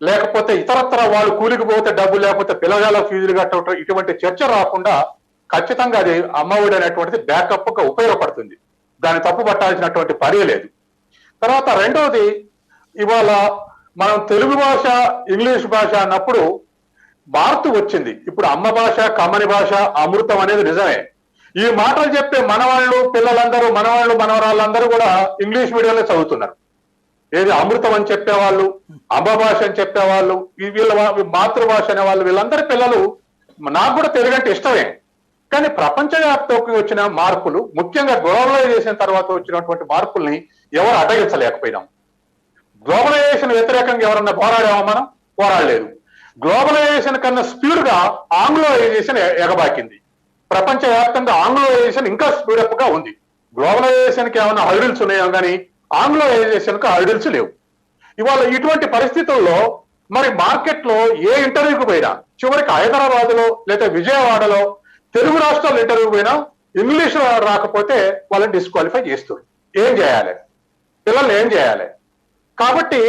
లేకపోతే ఇతరత్ర వాళ్ళు కూలికి పోతే డబ్బులు లేకపోతే పిల్లల ఫీజులు కట్టడం, ఇటువంటి చర్చ రాకుండా ఖచ్చితంగా అది అమ్మఒడి అనేటువంటిది బ్యాకప్ గా ఉపయోగపడుతుంది. దాన్ని తప్పు పట్టాల్సినటువంటి పని లేదు. తర్వాత రెండవది, ఇవాళ మనం తెలుగు భాష, ఇంగ్లీష్ భాష అన్నప్పుడు మారుతూ వచ్చింది. ఇప్పుడు అమ్మ భాష, కమ్మని భాష, అమృతం అనేది నిజమే. ఈ మాటలు చెప్పే మనవాళ్ళు, పిల్లలందరూ, మనవరాళ్ళందరూ కూడా ఇంగ్లీష్ మీడియంలో చదువుతున్నారు. ఏది అమృతం అని చెప్పేవాళ్ళు, అమ్మ భాష అని చెప్పేవాళ్ళు, వీళ్ళ మాతృభాష అనే వాళ్ళు, వీళ్ళందరి పిల్లలు, నాకు కూడా తెలుగు అంటే ఇష్టమే. కానీ ప్రపంచవ్యాప్తంగా వచ్చిన మార్పులు, ముఖ్యంగా గ్లోబలైజేషన్ తర్వాత వచ్చినటువంటి మార్పుల్ని ఎవరు అడ్డగించలేకపోయినాం. గ్లోబలైజేషన్ వ్యతిరేకంగా ఎవరన్నా పోరాడామా? మనం పోరాడలేదు. గ్లోబలైజేషన్ కన్నా స్పీడ్ గా ఆంగ్లోలైజేషన్ ఎగబాకింది. ప్రపంచవ్యాప్తంగా ఆంగ్లోలైజేషన్ ఇంకా స్పీడప్ గా ఉంది. గ్లోబలైజేషన్ కి ఏమైనా హైడిల్స్ ఉన్నాయో కానీ ఆంగ్లోలైజేషన్ కు హైడిల్స్ లేవు. ఇవాళ ఇటువంటి పరిస్థితుల్లో మరి మార్కెట్ లో ఏ ఇంటర్వ్యూకి పోయినా, చివరికి హైదరాబాద్ లో లేదా విజయవాడలో తెలుగు రాష్ట్రాలు ఇంటర్వ్యూకి పోయినా ఇంగ్లీష్ రాకపోతే వాళ్ళని డిస్క్వాలిఫై చేస్తారు. ఏం చేయాలి? పిల్లలు ఏం చేయాలి? కాబట్టి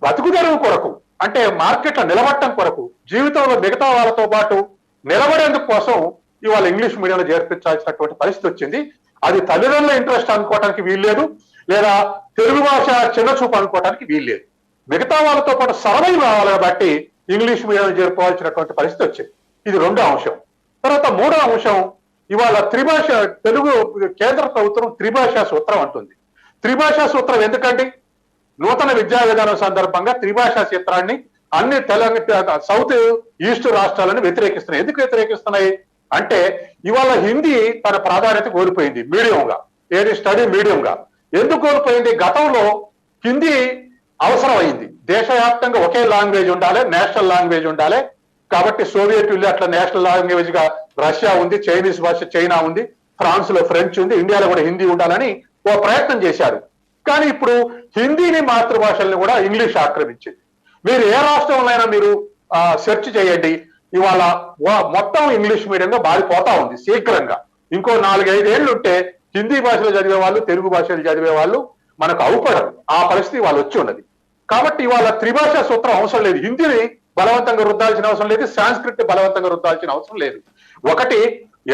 బతుకుదెరువు కొరకు, అంటే మార్కెట్లో నిలబడటం కొరకు, జీవితంలో మిగతా వాళ్ళతో పాటు నిలబడేందుకు కోసం ఇవాళ ఇంగ్లీష్ మీడియంలో చేర్పించాల్సినటువంటి పరిస్థితి వచ్చింది. అది తల్లిదండ్రుల ఇంట్రెస్ట్ అనుకోవడానికి వీల్లేదు, లేదా తెలుగు భాష చిన్న చూపు అనుకోవడానికి వీల్లేదు. మిగతా వాళ్ళతో పాటు సర్వైవ్ కావాలి కాబట్టి ఇంగ్లీష్ మీడియంలో చేరుకోవాల్సినటువంటి పరిస్థితి వచ్చింది. ఇది రెండో అంశం. తర్వాత మూడో అంశం, ఇవాళ త్రిభాష, తెలుగు కేంద్ర ప్రభుత్వం త్రిభాషా సూత్రం అంటుంది. త్రిభాషా సూత్రం ఎందుకండి? నూతన విద్యా విధానం సందర్భంగా త్రిభాషా సూత్రాన్ని అన్ని తెలంగాణ, సౌత్ ఈస్ట్ రాష్ట్రాలను వ్యతిరేకిస్తున్నాయి. ఎందుకు వ్యతిరేకిస్తున్నాయి అంటే ఇవాళ హిందీ తన ప్రాధాన్యత కోల్పోయింది మీడియంగా, ఏది స్టడీ మీడియంగా. ఎందుకు కోల్పోయింది? గతంలో హిందీ అవసరం అయింది. దేశవ్యాప్తంగా ఒకే లాంగ్వేజ్ ఉండాలి, నేషనల్ లాంగ్వేజ్ ఉండాలి. కాబట్టి సోవియట్ యూనియన్ అట్లా నేషనల్ లాంగ్వేజ్ గా రష్యా ఉంది, చైనీస్ భాష చైనా ఉంది, ఫ్రాన్స్ లో ఫ్రెంచ్ ఉంది, ఇండియాలో కూడా హిందీ ఉండాలని ఓ ప్రయత్నం చేశారు. కానీ ఇప్పుడు హిందీని, మాతృభాషల్ని కూడా ఇంగ్లీష్ ఆక్రమించింది. మీరు ఏ రాష్ట్రంలో మీరు సెర్చ్ చేయండి, ఇవాళ మొత్తం ఇంగ్లీష్ మీడియంగా మారిపోతా ఉంది శీఘ్రంగా. ఇంకో 4-5 ఏళ్ళు ఉంటే హిందీ భాషలో చదివే వాళ్ళు, తెలుగు భాషలు చదివే వాళ్ళు మనకు అవుపడరు. ఆ పరిస్థితి వాళ్ళు వచ్చి ఉన్నది. కాబట్టి ఇవాళ త్రిభాషా సూత్రం అవసరం లేదు. హిందీని బలవంతంగా రుద్దాల్సిన అవసరం లేదు, సాంస్క్రిట్ బలవంతంగా రుద్దాల్సిన అవసరం లేదు. ఒకటి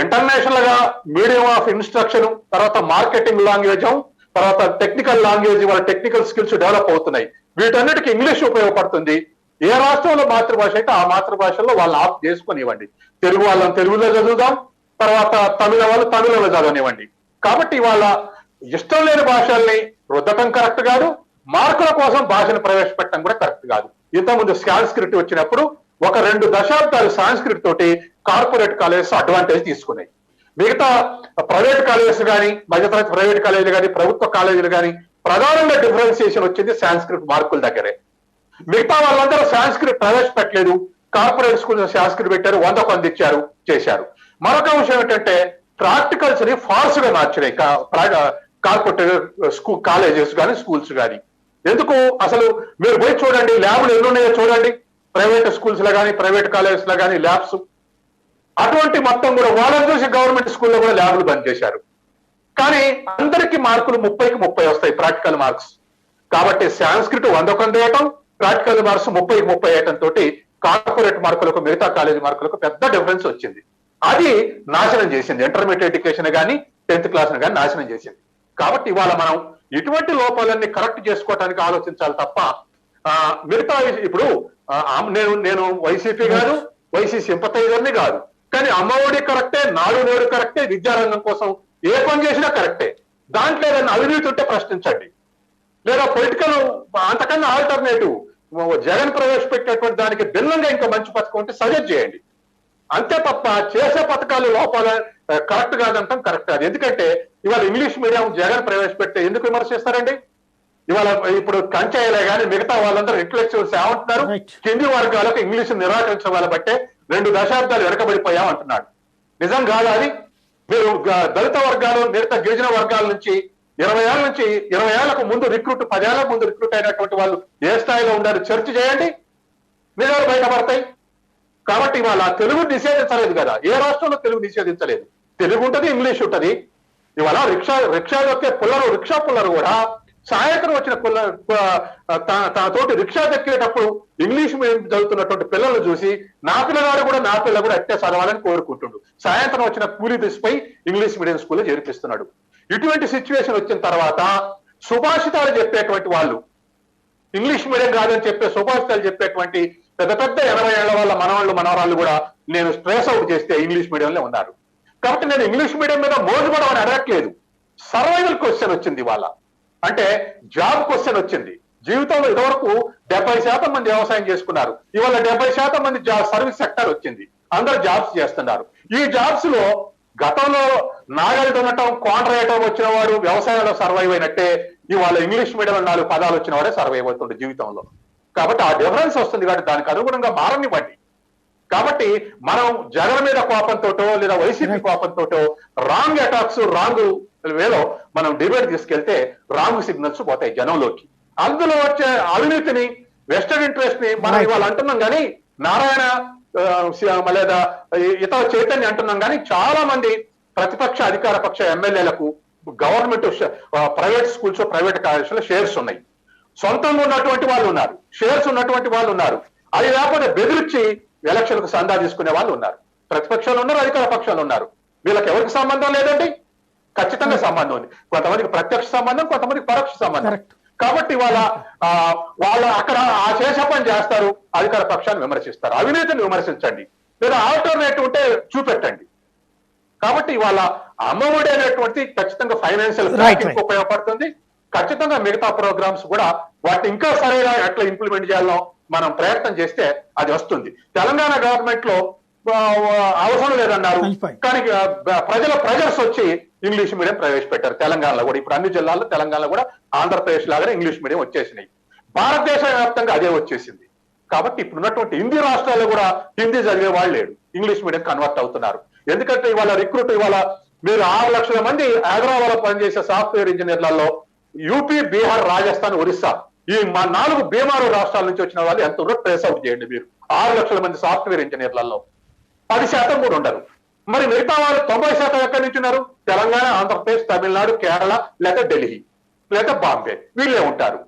ఇంటర్నేషనల్ గా మీడియం ఆఫ్ ఇన్స్ట్రక్షన్, తర్వాత మార్కెటింగ్ లాంగ్వేజ్, తర్వాత టెక్నికల్ లాంగ్వేజ్, వాళ్ళ టెక్నికల్ స్కిల్స్ డెవలప్ అవుతున్నాయి. వీటన్నిటికీ ఇంగ్లీష్ ఉపయోగపడుతుంది. ఏ రాష్ట్రంలో మాతృభాష అయితే ఆ మాతృభాషలో వాళ్ళని ఆప్ చేసుకునివ్వండి. తెలుగు వాళ్ళని తెలుగులో చదువుదాం, తర్వాత తమిళ వాళ్ళు తమిళంలో చదవనివ్వండి. కాబట్టి వాళ్ళ ఇష్టం లేని భాషల్ని రుద్దటం కరెక్ట్ కాదు, మార్కుల కోసం భాషను ప్రవేశపెట్టడం కూడా కరెక్ట్ కాదు. ఇంతకుముందు సాంస్క్రిట్ వచ్చినప్పుడు 1-2 దశాబ్దాలు సాంస్క్రిట్ తోటి కార్పొరేట్ కాలేజెస్ అడ్వాంటేజ్ తీసుకున్నాయి. మిగతా ప్రైవేట్ కాలేజెస్ కానీ, మధ్యతరగతి ప్రైవేట్ కాలేజీలు కానీ, ప్రభుత్వ కాలేజీలు కానీ ప్రధానంగా డిఫరెన్సియేషన్ వచ్చింది సాంస్క్రిట్ మార్కుల దగ్గరే. మిగతా వాళ్ళందరూ సాంస్క్రిట్ ప్రవేశపెట్టలేదు, కార్పొరేట్ స్కూల్ సాంస్క్రిట్ పెట్టారు, 100 మంది ఇచ్చారు, చేశారు. మరొక విషయం ఏంటంటే ప్రాక్టికల్స్ ని ఫాల్స్ గా మార్చినాయి కార్పొరేట్ స్కూల్ కాలేజెస్ కానీ, స్కూల్స్ కానీ. ఎందుకు? అసలు మీరు పోయి చూడండి, ల్యాబ్లు ఎన్ని ఉన్నాయో చూడండి, ప్రైవేట్ స్కూల్స్ లో కానీ, ప్రైవేట్ కాలేజెస్ లో కానీ ల్యాబ్స్. అటువంటి మొత్తం కూడా వాళ్ళని చూసి గవర్నమెంట్ స్కూల్లో కూడా ల్యాబ్లు బంద్ చేశారు. కానీ అందరికీ మార్కులు 30కి 30 వస్తాయి ప్రాక్టికల్ మార్క్స్. కాబట్టి సాంస్క్రిట్ 100 వేయటం, ప్రాక్టికల్ మార్క్స్ 30కి 30 వేయటం తోటి కార్పొరేట్ మార్కులకు, మిగతా కాలేజీ మార్కులకు పెద్ద డిఫరెన్స్ వచ్చింది. అది నాశనం చేసింది ఇంటర్మీడియట్ ఎడ్యుకేషన్ కానీ, 10th క్లాస్ కానీ నాశనం చేసింది. కాబట్టి ఇవాళ మనం ఇటువంటి లోపాలన్నీ కరెక్ట్ చేసుకోవడానికి ఆలోచించాలి తప్ప మిగతా ఇప్పుడు నేను వైసీపీ కాదు, వైసీ సింపథైజర్ని కాదు. కానీ అమ్మఒడి కరెక్టే, నాడు నేడు కరెక్టే, విద్యారంగం కోసం ఏ పని చేసినా కరెక్టే. దాంట్లో ఏదైనా అవినీతి ఉంటే ప్రశ్నించండి, లేదా పొలిటికల్ అంతకన్నా ఆల్టర్నేటివ్ జగన్ ప్రవేశపెట్టినటువంటి దానికి భిన్నంగా ఇంకా మంచి పథకం ఉంటే సజెస్ట్ చేయండి. అంతే తప్ప చేసే పథకాలు లోపల కరెక్ట్ కాదంటాం కరెక్ట్ కాదు. ఎందుకంటే ఇవాళ ఇంగ్లీష్ మీడియం జగన్ ప్రవేశపెడితే ఎందుకు విమర్శిస్తారండి? ఇవాళ ఇప్పుడు కంచాయిలే కానీ మిగతా వాళ్ళందరూ ఇంటలెక్చువల్స్ ఏమంటున్నారు? కింది వర్గాలకు ఇంగ్లీష్ నిరాకరించడం వల్ల బట్టే 2 దశాబ్దాలు వెనకబడిపోయాం అంటున్నాడు. నిజం కాదా అది? మీరు దళిత వర్గాలు, మిగతా గిరిజన వర్గాల నుంచి 20 ఏళ్లకు ముందు రిక్రూట్, 10 ఏళ్ల ముందు రిక్రూట్ అయినటువంటి వాళ్ళు ఏ స్థాయిలో ఉండారు చర్చ చేయండి, నిజాలు బయటపడతాయి. కాబట్టి ఇవాళ తెలుగు నిషేధించలేదు కదా, ఏ రాష్ట్రంలో తెలుగు నిషేధించలేదు. తెలుగు ఉంటది, ఇంగ్లీష్ ఉంటది. ఇవాళ రిక్షా దొక్కే రిక్షా పుల్లరు కూడా సాయంత్రం వచ్చిన తన తోటి రిక్షా దక్కేటప్పుడు ఇంగ్లీష్ మీడియం చదువుతున్నటువంటి పిల్లలు చూసి నా పిల్లగాడు కూడా నా పిల్ల కూడా అట్టే చదవాలని కోరుకుంటుండు. సాయంత్రం వచ్చిన కూలీ దిశపై ఇంగ్లీష్ మీడియం స్కూల్లో చేర్పిస్తున్నాడు. ఇటువంటి సిచ్యువేషన్ వచ్చిన తర్వాత సుభాషితాలు చెప్పేటువంటి వాళ్ళు, ఇంగ్లీష్ మీడియం కాదని చెప్పే సుభాషితాలు చెప్పేటువంటి పెద్ద పెద్ద 80 ఏళ్ల వాళ్ళ మనవాళ్ళు మనవరాళ్ళు కూడా నేను స్ట్రెస్ అవుట్ చేస్తే ఇంగ్లీష్ మీడియంలో ఉన్నారు. కాబట్టి నేను ఇంగ్లీష్ మీడియం మీద మోజుపడమని అడగట్లేదు. సర్వైవల్ క్వశ్చన్ వచ్చింది ఇవాళ, అంటే జాబ్ క్వశ్చన్ వచ్చింది. జీవితంలో ఇదివరకు 70% మంది వ్యవసాయం చేసుకున్నారు, ఇవాళ 70% మంది సర్వీస్ సెక్టర్ వచ్చింది, అందరూ జాబ్స్ చేస్తున్నారు. ఈ జాబ్స్ లో గతంలో నాగలి దున్నటం, కోండ్రేయటం వచ్చిన వాడు వ్యవసాయంలో సర్వైవ్ అయినట్టే ఇవాళ ఇంగ్లీష్ మీడియం 4 పదాలు వచ్చిన వాడే సర్వైవ్ అవుతుండే జీవితంలో. కాబట్టి ఆ డిఫరెన్స్ వస్తుంది, కాబట్టి దానికి అనుగుణంగా మారనివ్వండి. కాబట్టి మనం జగన్ మీద కోపంతోటో లేదా వైసీపీ కోపంతోటో రాంగ్ అటాక్స్, రాంగ్ వేలో మనం డిబేట్ తీసుకెళ్తే రాంగ్ సిగ్నల్స్ పోతాయి జనంలోకి. అందులో వచ్చే అవినీతిని, వెస్టర్న్ ఇంట్రెస్ట్ ని మనం ఇవాళ అంటున్నాం కానీ, నారాయణ లేదా ఇతర చైతన్య అంటున్నాం కానీ, చాలా మంది ప్రతిపక్ష అధికార పక్ష ఎమ్మెల్యేలకు గవర్నమెంట్ ప్రైవేట్ స్కూల్స్, ప్రైవేట్ కాలేజీలో షేర్స్ ఉన్నాయి. సొంతంగా ఉన్నటువంటి వాళ్ళు ఉన్నారు, షేర్స్ ఉన్నటువంటి వాళ్ళు ఉన్నారు. అది లేకపోతే బెదిరించి ఎలక్షన్కు సందా తీసుకునే వాళ్ళు ఉన్నారు. ప్రతిపక్షాలు ఉన్నారు, అధికార పక్షాలు ఉన్నారు. వీళ్ళకి ఎవరికి సంబంధం లేదండి? ఖచ్చితంగా సంబంధం ఉంది. కొంతమందికి ప్రత్యక్ష సంబంధం, కొంతమందికి పరోక్ష సంబంధం. కాబట్టి వాళ్ళు అక్కడ ఆ చేసే పని చేస్తారు, అధికార పక్షాన్ని విమర్శిస్తారు. అవినీతిని విమర్శించండి, లేదా ఆల్టర్నేటివ్ ఉంటే చూపెట్టండి. కాబట్టి ఇవాళ అమ్మఒడి అనేటువంటి ఖచ్చితంగా ఫైనాన్షియల్ ఉపయోగపడుతుంది. ఖచ్చితంగా మిగతా ప్రోగ్రామ్స్ కూడా వాటిని ఇంకా సరిగా ఎట్లా ఇంప్లిమెంట్ చేయాలో మనం ప్రయత్నం చేస్తే అది వస్తుంది. తెలంగాణ గవర్నమెంట్ లో అవసరం లేదన్నారు, కానీ ప్రజల ప్రెజర్స్ వచ్చి ఇంగ్లీష్ మీడియం ప్రవేశపెట్టారు తెలంగాణలో కూడా. ఇప్పుడు అన్ని జిల్లాల్లో తెలంగాణలో కూడా ఆంధ్రప్రదేశ్ లాగానే ఇంగ్లీష్ మీడియం వచ్చేసినాయి. భారతదేశ వ్యాప్తంగా అదే వచ్చేసింది. కాబట్టి ఇప్పుడు ఉన్నటువంటి హిందీ రాష్ట్రాల్లో కూడా హిందీ చదివే వాళ్ళు లేడు, ఇంగ్లీష్ మీడియం కన్వర్ట్ అవుతున్నారు. ఎందుకంటే ఇవాళ రిక్రూట్, ఇవాళ మీరు 6 లక్షల మంది హైదరాబాద్ లో పనిచేసే సాఫ్ట్వేర్ ఇంజనీర్లలో యూపీ, బీహార్, రాజస్థాన్, ఒరిస్సా ఈ 4 బీమారు రాష్ట్రాల నుంచి వచ్చిన వాళ్ళు ఎంత ఉన్నట్టు ట్రేస్ అవుట్ చేయండి. మీరు 6 లక్షల మంది సాఫ్ట్వేర్ ఇంజనీర్లలో 10% కూడా ఉండరు. మరి మిగతా వాళ్ళు 90% ఎక్కడి నుంచి ఉన్నారు? తెలంగాణ, ఆంధ్రప్రదేశ్, తమిళనాడు, కేరళ, లేదా ఢిల్లీ, లేదా బాంబే, వీళ్ళే ఉంటారు.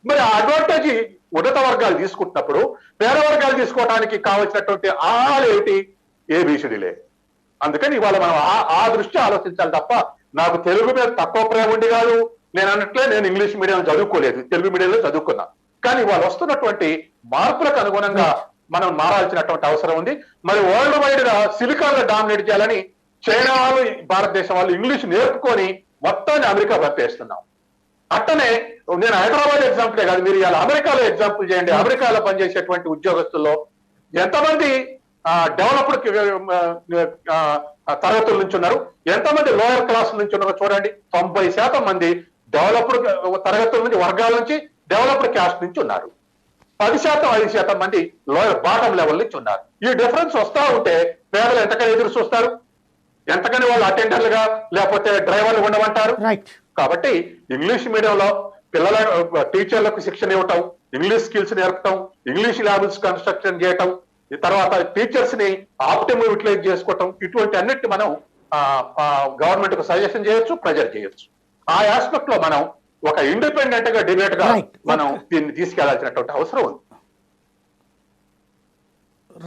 మరి ఆ అడ్వాంటేజ్ ఉన్నత వర్గాలు తీసుకుంటున్నప్పుడు పేద వర్గాలు తీసుకోవడానికి కావలసినటువంటి ఏమిటి? ఏబిసిడీలే. అందుకని ఇవాళ మనం ఆ దృష్టి ఆలోచించాలి తప్ప, నాకు తెలుగు మీద తక్కువ ప్రేమ ఉండి కాదు, నేను అన్నట్లే నేను ఇంగ్లీష్ మీడియం చదువుకోలేదు, తెలుగు మీడియంలో చదువుకున్నా. కానీ వాళ్ళు వస్తున్నటువంటి మార్పులకు అనుగుణంగా మనం మారాల్సినటువంటి అవసరం ఉంది. మరి వరల్డ్ వైడ్ గా సిలికాన్ లో డామినేట్ చేయాలని చైనా వాళ్ళు, భారతదేశం వాళ్ళు ఇంగ్లీష్ నేర్పుకొని మొత్తాన్ని అమెరికా పంపేస్తున్నాం. అట్టనే నేను హైదరాబాద్ ఎగ్జాంపులే కాదు, మీరు ఇలా అమెరికాలో ఎగ్జాంపుల్ చేయండి. అమెరికాలో పనిచేసేటువంటి ఉద్యోగస్తుల్లో ఎంతమంది డెవలప్డ్ తరగతుల నుంచి ఉన్నారు, ఎంతమంది లోయర్ క్లాస్ నుంచి ఉన్నారో చూడండి. 90% మంది డెవలప్డ్ తరగతుల నుంచి, వర్గాల నుంచి, డెవలప్డ్ క్యాస్ట్ నుంచి ఉన్నారు. 10%, 5% మంది లోయర్ బాటమ్ లెవెల్ నుంచి ఉన్నారు. ఈ డిఫరెన్స్ వస్తా ఉంటే పేదలు ఎంతకని ఎదురు చూస్తారు? ఎంతకని వాళ్ళు అటెండర్లుగా లేకపోతే డ్రైవర్లు ఉండమంటారు? కాబట్టి ఇంగ్లీష్ మీడియంలో పిల్లల టీచర్లకు శిక్షణ ఇవ్వటం, ఇంగ్లీష్ స్కిల్స్ నేర్పటం, ఇంగ్లీష్ ల్యాబ్స్ కన్స్ట్రక్షన్ చేయటం, తర్వాత టీచర్స్ ని ఆప్టిమల్ యూటిలైజ్ చేసుకోవటం, ఇటువంటి అన్నిటి మనం గవర్నమెంట్ కు సజెషన్ చేయొచ్చు, ప్రెజర్ చేయొచ్చు. ఆ ఆస్పెక్ట్ లో మనం ఒక ఇండిపెండెంట్ గా డిబేట్ గా మనం దీన్ని తీసుకెళ్లాల్సినటువంటి అవసరం ఉంది.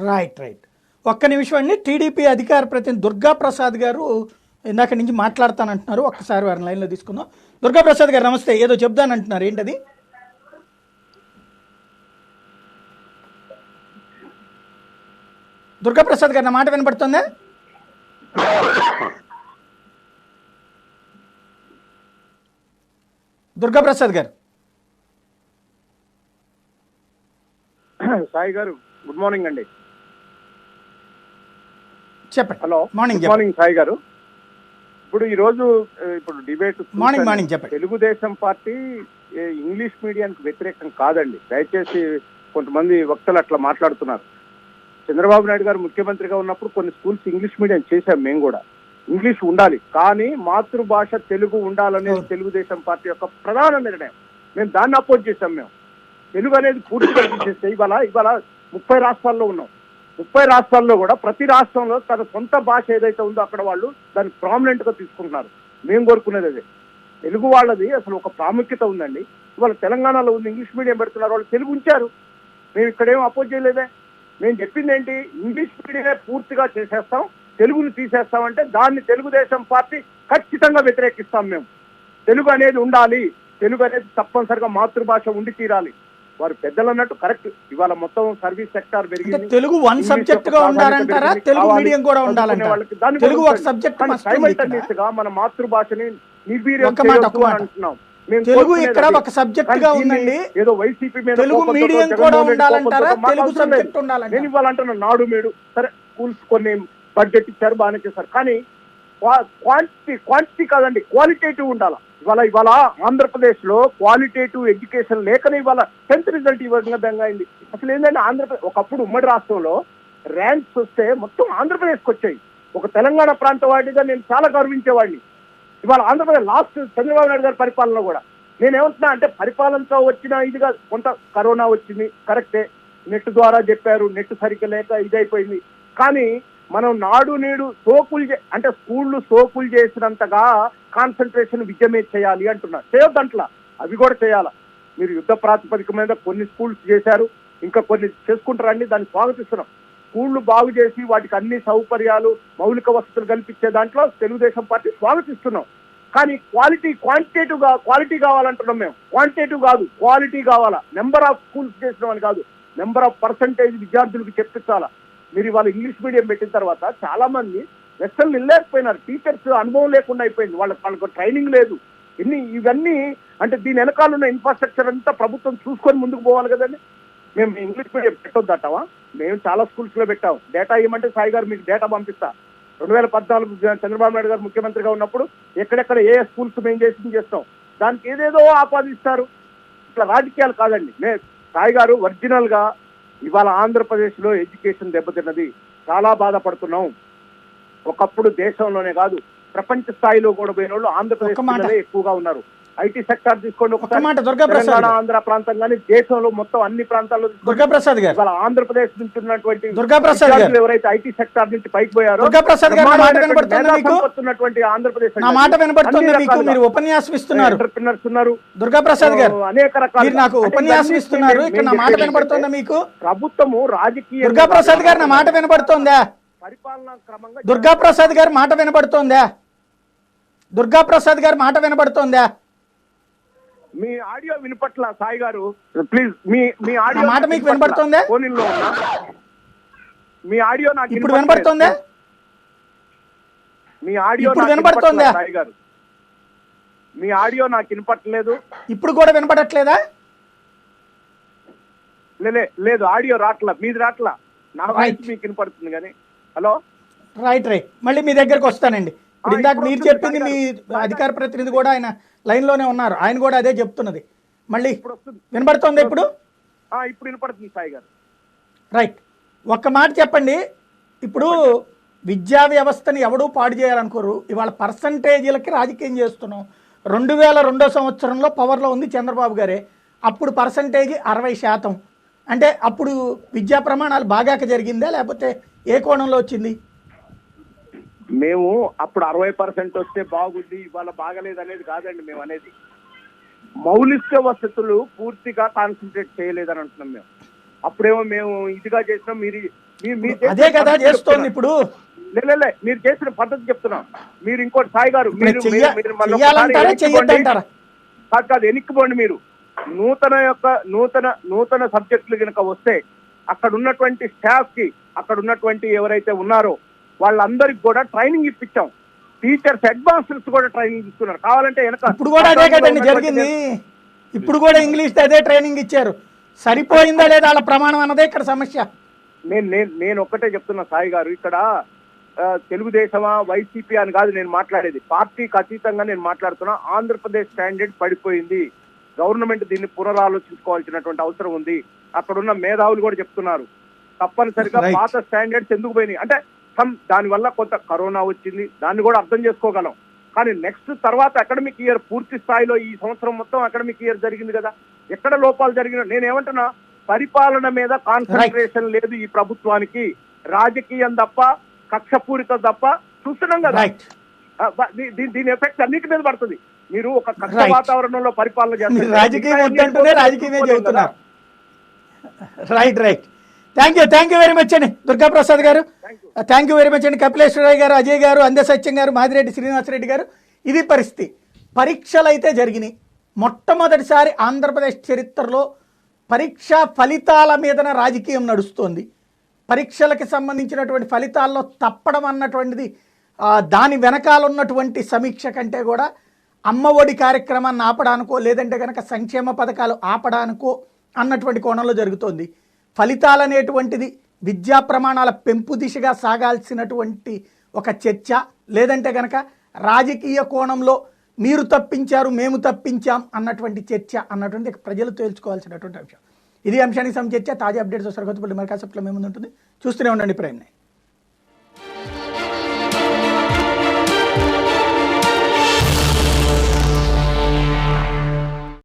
రైట్. ఒక్క నిమిషం అండి. టీడీపీ అధికార ప్రతినిధి దుర్గా ప్రసాద్ గారు ఇందాక నుంచి మాట్లాడతానంటున్నారు, ఒక్కసారి వారిని లైన్లో తీసుకుందాం. దుర్గా ప్రసాద్ గారు నమస్తే, ఏదో చెప్దానంటున్నారు, ఏంటది? దుర్గా ప్రసాద్ గారు నా మాట వినపడుతుందా? దుర్గాప్రసాద్ గారు. సాయి గారు గుడ్ మార్నింగ్ అండి. చెప్పండి. Hello, morning good morning Sai గారు. ఇప్పుడు ఈ రోజు డిబేట్ మార్నింగ్ చెప్పండి. తెలుగుదేశం పార్టీ ఇంగ్లీష్ మీడియానికి వ్యతిరేకం కాదండి. దయచేసి కొంతమంది వక్తలు అట్లా మాట్లాడుతున్నారు. చంద్రబాబు నాయుడు గారు ముఖ్యమంత్రిగా ఉన్నప్పుడు కొన్ని స్కూల్స్ ఇంగ్లీష్ మీడియం చేశాం. మేము కూడా ఇంగ్లీష్ ఉండాలి, కానీ మాతృభాష తెలుగు ఉండాలనేది తెలుగుదేశం పార్టీ యొక్క ప్రధాన నిర్ణయం. మేము దాన్ని అపోజ్ చేశాం. మేము తెలుగు అనేది పూర్తిగా తీసేస్తే ఇవాళ 30 రాష్ట్రాల్లో ఉన్నాం. 30 రాష్ట్రాల్లో కూడా ప్రతి రాష్ట్రంలో తన సొంత భాష ఏదైతే ఉందో అక్కడ వాళ్ళు దాన్ని ప్రామినెంట్ గా తీసుకుంటున్నారు. మేము కోరుకునేది అదే. తెలుగు వాళ్ళది అసలు ఒక ప్రాముఖ్యత ఉందండి. ఇవాళ తెలంగాణలో ఉంది ఇంగ్లీష్ మీడియం పెడుతున్నారు, వాళ్ళు తెలుగు ఉంచారు. మేము ఇక్కడేం అపోజ్ చేయలేదే. మేము చెప్పింది ఏంటి, ఇంగ్లీష్ మీడియమే పూర్తిగా చేసేస్తాం, తెలుగుని తీసేస్తామంటే దాన్ని తెలుగుదేశం పార్టీ ఖచ్చితంగా వ్యతిరేకిస్తాం. మేము తెలుగు అనేది ఉండాలి, తెలుగు అనేది తప్పనిసరిగా మాతృభాష ఉండి తీరాలి. వారు పెద్దలు అన్నట్టు కరెక్ట్. ఇవాళ మొత్తం సర్వీస్ సెక్టార్ పెరిగింది. తెలుగు వన్ సబ్జెక్ట్ గా ఉండాలంటారా, తెలుగు మీడియం కూడా ఉండాలంటారా? తెలుగు ఒక సబ్జెక్ట్ సైమల్టేనియస్ గా మన మాతృభాషని నిర్వీర్యం అంటున్నాం. తెలుగు ఇక్కడ ఒక సబ్జెక్ట్ గా ఉందండి. ఏదో వైసీపీ మీద తెలుగు మీడియం కూడా ఉండాలంటారా, తెలుగు సబ్జెక్ట్ ఉండాలంటారా? నేను ఇవాళ అంటున్నా నాడు మేడు సరే, స్కూల్స్ కొన్ని బడ్జెట్ ఇచ్చారు, బాగానే చేశారు, కానీ క్వాంటిటీ కాదండి, క్వాలిటేటివ్ ఉండాలి. ఇవాళ ఆంధ్రప్రదేశ్ లో క్వాలిటేటివ్ ఎడ్యుకేషన్ లేకనే ఇవాళ 10th రిజల్ట్ ఈ విధంగా అయింది. అసలు ఏంటంటే ఆంధ్రప్రదేశ్ ఒకప్పుడు ఉమ్మడి రాష్ట్రంలో ర్యాంక్స్ వస్తే మొత్తం ఆంధ్రప్రదేశ్కి వచ్చాయి. ఒక తెలంగాణ ప్రాంత వాడిగా నేను చాలా గర్వించేవాడిని. ఇవాళ ఆంధ్రప్రదేశ్ లాస్ట్ చంద్రబాబు నాయుడు గారి పరిపాలన కూడా నేనేమంటున్నా అంటే పరిపాలనతో వచ్చిన ఇదిగా కొంత కరోనా వచ్చింది, కరెక్టే, నెట్ ద్వారా చెప్పారు, నెట్ సరిగ్గా లేక ఇదైపోయింది. కానీ మనం నాడు నేడు అంటే స్కూళ్ళు సోకులు చేసినంతగా కాన్సన్ట్రేషన్ విద్య మీద చేయాలి అంటున్నారు. చేయొద్దంట్లా, అవి కూడా చేయాలా. మీరు యుద్ధ ప్రాతిపదిక మీద కొన్ని స్కూల్స్ చేశారు, ఇంకా కొన్ని చేసుకుంటారండి, దాన్ని స్వాగతిస్తున్నాం. స్కూళ్లు బాగు చేసి వాటికి అన్ని సౌకర్యాలు మౌలిక వసతులు కల్పించే దాంట్లో తెలుగుదేశం పార్టీ స్వాగతిస్తున్నాం. కానీ క్వాలిటీ కావాలంటున్నాం మేము. క్వాంటిటేటివ్ కాదు, క్వాలిటీ కావాలా. నెంబర్ ఆఫ్ స్కూల్స్ చేసినాం అని కాదు, నెంబర్ ఆఫ్ పర్సంటేజ్ విద్యార్థులకు చెప్పించాలా. మీరు ఇవాళ ఇంగ్లీష్ మీడియం పెట్టిన తర్వాత చాలా మంది లెసన్లు వెళ్ళలేకపోయినారు. టీచర్స్ అనుభవం లేకుండా అయిపోయింది, వాళ్ళకు ట్రైనింగ్ లేదు. ఇవన్నీ అంటే దీని వెనకాల ఉన్న ఇన్ఫ్రాస్ట్రక్చర్ అంతా ప్రభుత్వం చూసుకొని ముందుకు పోవాలి కదండి. మేము ఇంగ్లీష్ మీడియం పెట్టొద్దటవా? మేము చాలా స్కూల్స్ లో పెట్టాం. డేటా ఇవ్వమంటే సాయి గారు మీకు డేటా పంపిస్తా. 2014 చంద్రబాబు నాయుడు గారు ముఖ్యమంత్రిగా ఉన్నప్పుడు ఎక్కడెక్కడ ఏ స్కూల్స్ మేము చేస్తాం. దానికి ఏదేదో ఆపాదిస్తారు. ఇట్లా రాజకీయాలు కాదండి. సాయి గారు ఒరిజినల్ గా ఇవాళ ఆంధ్రప్రదేశ్ లో ఎడ్యుకేషన్ దెబ్బతిన్నది, చాలా బాధపడుతున్నాం. ఒకప్పుడు దేశంలోనే కాదు ప్రపంచ స్థాయిలో కూడా పోయిన వాళ్ళు ఆంధ్రప్రదేశ్ ఎక్కువగా ఉన్నారు. ఐటీ సెక్టార్ తీసుకోండి, తెలంగాణ ఆంధ్ర ప్రాంతం కానీ దేశంలో మొత్తం అన్ని ప్రాంతాల్లో దుర్గాప్రసాద్ గారు ఇవాళ ఆంధ్రప్రదేశ్ నుంచి ఉన్నటువంటి ఎవరైతే ఐటీ సెక్టార్ నుంచి పైకి పోయారో ఆంధ్రప్రదేశ్ మాట వినబడుతుంది. మీరు ఉపన్యాసం ఇస్తున్నారు, ఎంటర్‌ప్రెన్యూర్స్ ఉన్నారు, దుర్గాప్రసాద్ గారు అనేక రకాల నాకు ఉపన్యాసం ఇస్తున్నారు. ఇక్కడ నా మాట వినబడుతుందా మీకు? ప్రభుత్వము రాజకీయ దుర్గాప్రసాద్ గారు నా మాట వినబడుతోందా? పరిపాలనా క్రమంగా దుర్గాప్రసాద్ గారు మాట వినబడుతోందా? దుర్గాప్రసాద్ గారు మాట వినబడుతోందా? మీ ఆడియో వినపట్ల సాయి గారు, ప్లీజ్ మీ ఆడియో మాట మీకు వినపడుతుందా? ఫోన్లో ఉన్నా మీ ఆడియో నాకు ఇప్పుడు వినపడుతుందా? మీ ఆడియో ఇప్పుడు వినపడుతుందా? సాయి గారు మీ ఆడియో నాకు వినపట్లేదు. ఇప్పుడు కూడా వినపడట్లేదా? లేదు, ఆడియో రాట్లా, మీది రాట్లా, నా వాయిస్ మీకు వినపడుతుంది కానీ. హలో, రైట్ మళ్ళీ మీ దగ్గరకు వస్తానండి. ఇప్పుడు ఇందాక మీరు చెప్పింది మీ అధికార ప్రతినిధి కూడా ఆయన లైన్ లోనే ఉన్నారు, ఆయన కూడా అదే చెప్తున్నది. మళ్ళీ వినపడుతోంది? ఇప్పుడు వినపడుతుంది సాయి గారు. రైట్, ఒక్క మాట చెప్పండి. ఇప్పుడు విద్యా వ్యవస్థని ఎవడూ పాడు చేయాలనుకోరు. ఇవాళ పర్సంటేజీలకి రాజకీయం చేస్తున్నాం. 2002 సంవత్సరంలో పవర్లో ఉంది చంద్రబాబు గారే. అప్పుడు పర్సంటేజ్ 60%. అంటే అప్పుడు విద్యా ప్రమాణాలు బాగాక జరిగిందా, లేకపోతే ఏ కోణంలో వచ్చింది? మేము అప్పుడు 60% వస్తే బాగుంది, ఇవాళ బాగలేదు అనేది కాదండి మేము అనేది. మౌలిక వసతులు పూర్తిగా కాన్సన్ట్రేట్ చేయలేదని అంటున్నాం మేము. అప్పుడేమో మేము ఇదిగా చేసినాం, అదే కదా చేస్తోంది ఇప్పుడు. మీరు చేసిన పద్ధతి చెప్తున్నాం. మీరు ఇంకోటి సాయి గారు కాదు ఎన్నికపోండి. మీరు నూతన సబ్జెక్టులు కనుక వస్తే అక్కడ ఉన్నటువంటి స్టాఫ్ కి, అక్కడ ఉన్నటువంటి ఎవరైతే ఉన్నారో వాళ్ళందరికి కూడా ట్రైనింగ్ ఇప్పించాం. టీచర్స్ హెడ్ మాస్టర్స్ కూడా ట్రైనింగ్ ఇస్తున్నారు. కావాలంటే వెనక ఇప్పుడు కూడా అదే కదండి జరిగింది. ఇప్పుడు కూడా ఇంగ్లీష్ అదే ట్రైనింగ్ ఇచ్చారు. సరిపోయిందా లేదా వాళ్ళ ప్రమాణం అన్నదే ఇక్కడ సమస్య. నేను ఒక్కటే చెప్తున్నా సాయి గారు, ఇక్కడ తెలుగుదేశమా వైసీపీ అని కాదు నేను మాట్లాడేది, పార్టీకి అతీతంగా నేను మాట్లాడుతున్నా. ఆంధ్రప్రదేశ్ స్టాండర్డ్ పడిపోయింది, గవర్నమెంట్ దీన్ని పునరాలోచించుకోవాల్సినటువంటి అవసరం ఉంది. అక్కడున్న మేధావులు కూడా చెప్తున్నారు తప్పనిసరిగా పాత స్టాండర్డ్స్ ఎందుకు పోయినాయి అంటే దానివల్ల కొంత కరోనా వచ్చింది, దాన్ని కూడా అర్థం చేసుకోగలం. కానీ నెక్స్ట్ తర్వాత అకాడమిక్ ఇయర్ పూర్తి స్థాయిలో ఈ సంవత్సరం మొత్తం అకాడమిక్ ఇయర్ జరిగింది కదా, ఎక్కడ లోపాలు జరిగినా నేనేమంటున్నా, పరిపాలన మీద కాన్సన్ట్రేషన్ లేదు ఈ ప్రభుత్వానికి, రాజకీయం తప్ప కక్షపూరితం తప్ప చూస్తున్నాం కదా. దీని ఎఫెక్ట్ అన్నిటి మీద పడుతుంది. మీరు ఒక కక్ష వాతావరణంలో పరిపాలన చేస్తారు, రాజకీయం వద్దంటూనే రాజకీయమే చెబుతున్నారు. Right thank you very much అండి దుర్గాప్రసాద్ గారు. థ్యాంక్ యూ వెరీ మచ్ అండి కపిలేశ్వరరావు గారు, అజయ్ గారు, అందె సత్యం గారు, మాదిరెడ్డి శ్రీనివాసరెడ్డి గారు. ఇది పరిస్థితి. పరీక్షలు అయితే జరిగినాయి. మొట్టమొదటిసారి ఆంధ్రప్రదేశ్ చరిత్రలో పరీక్షా ఫలితాల మీదన రాజకీయం నడుస్తోంది. పరీక్షలకి సంబంధించినటువంటి ఫలితాల్లో తప్పడం అన్నటువంటిది దాని వెనకాల ఉన్నటువంటి సమీక్ష కంటే కూడా అమ్మ ఒడి కార్యక్రమాన్ని ఆపడానికో లేదంటే కనుక సంక్షేమ పథకాలు ఆపడానికో అన్నటువంటి కోణంలో జరుగుతోంది. ఫలితాలు అనేటువంటిది విద్యా ప్రమాణాల పెంపు దిశగా సాగాల్సినటువంటి ఒక చర్చ, లేదంటే కనుక రాజకీయ కోణంలో మీరు తప్పించారు మేము తప్పించాం అన్నటువంటి చర్చ అన్నటువంటి ప్రజలు తేల్చుకోవాల్సినటువంటి అంశం. ఇది అంశానికి సంబంధించి చర్చ. తాజా అప్డేట్స్ సరికొత్తపల్లి మరి కాసేపట్లో మేము ముందు ఉంటుంది. చూస్తూనే ఉండండి ప్రైమ్9.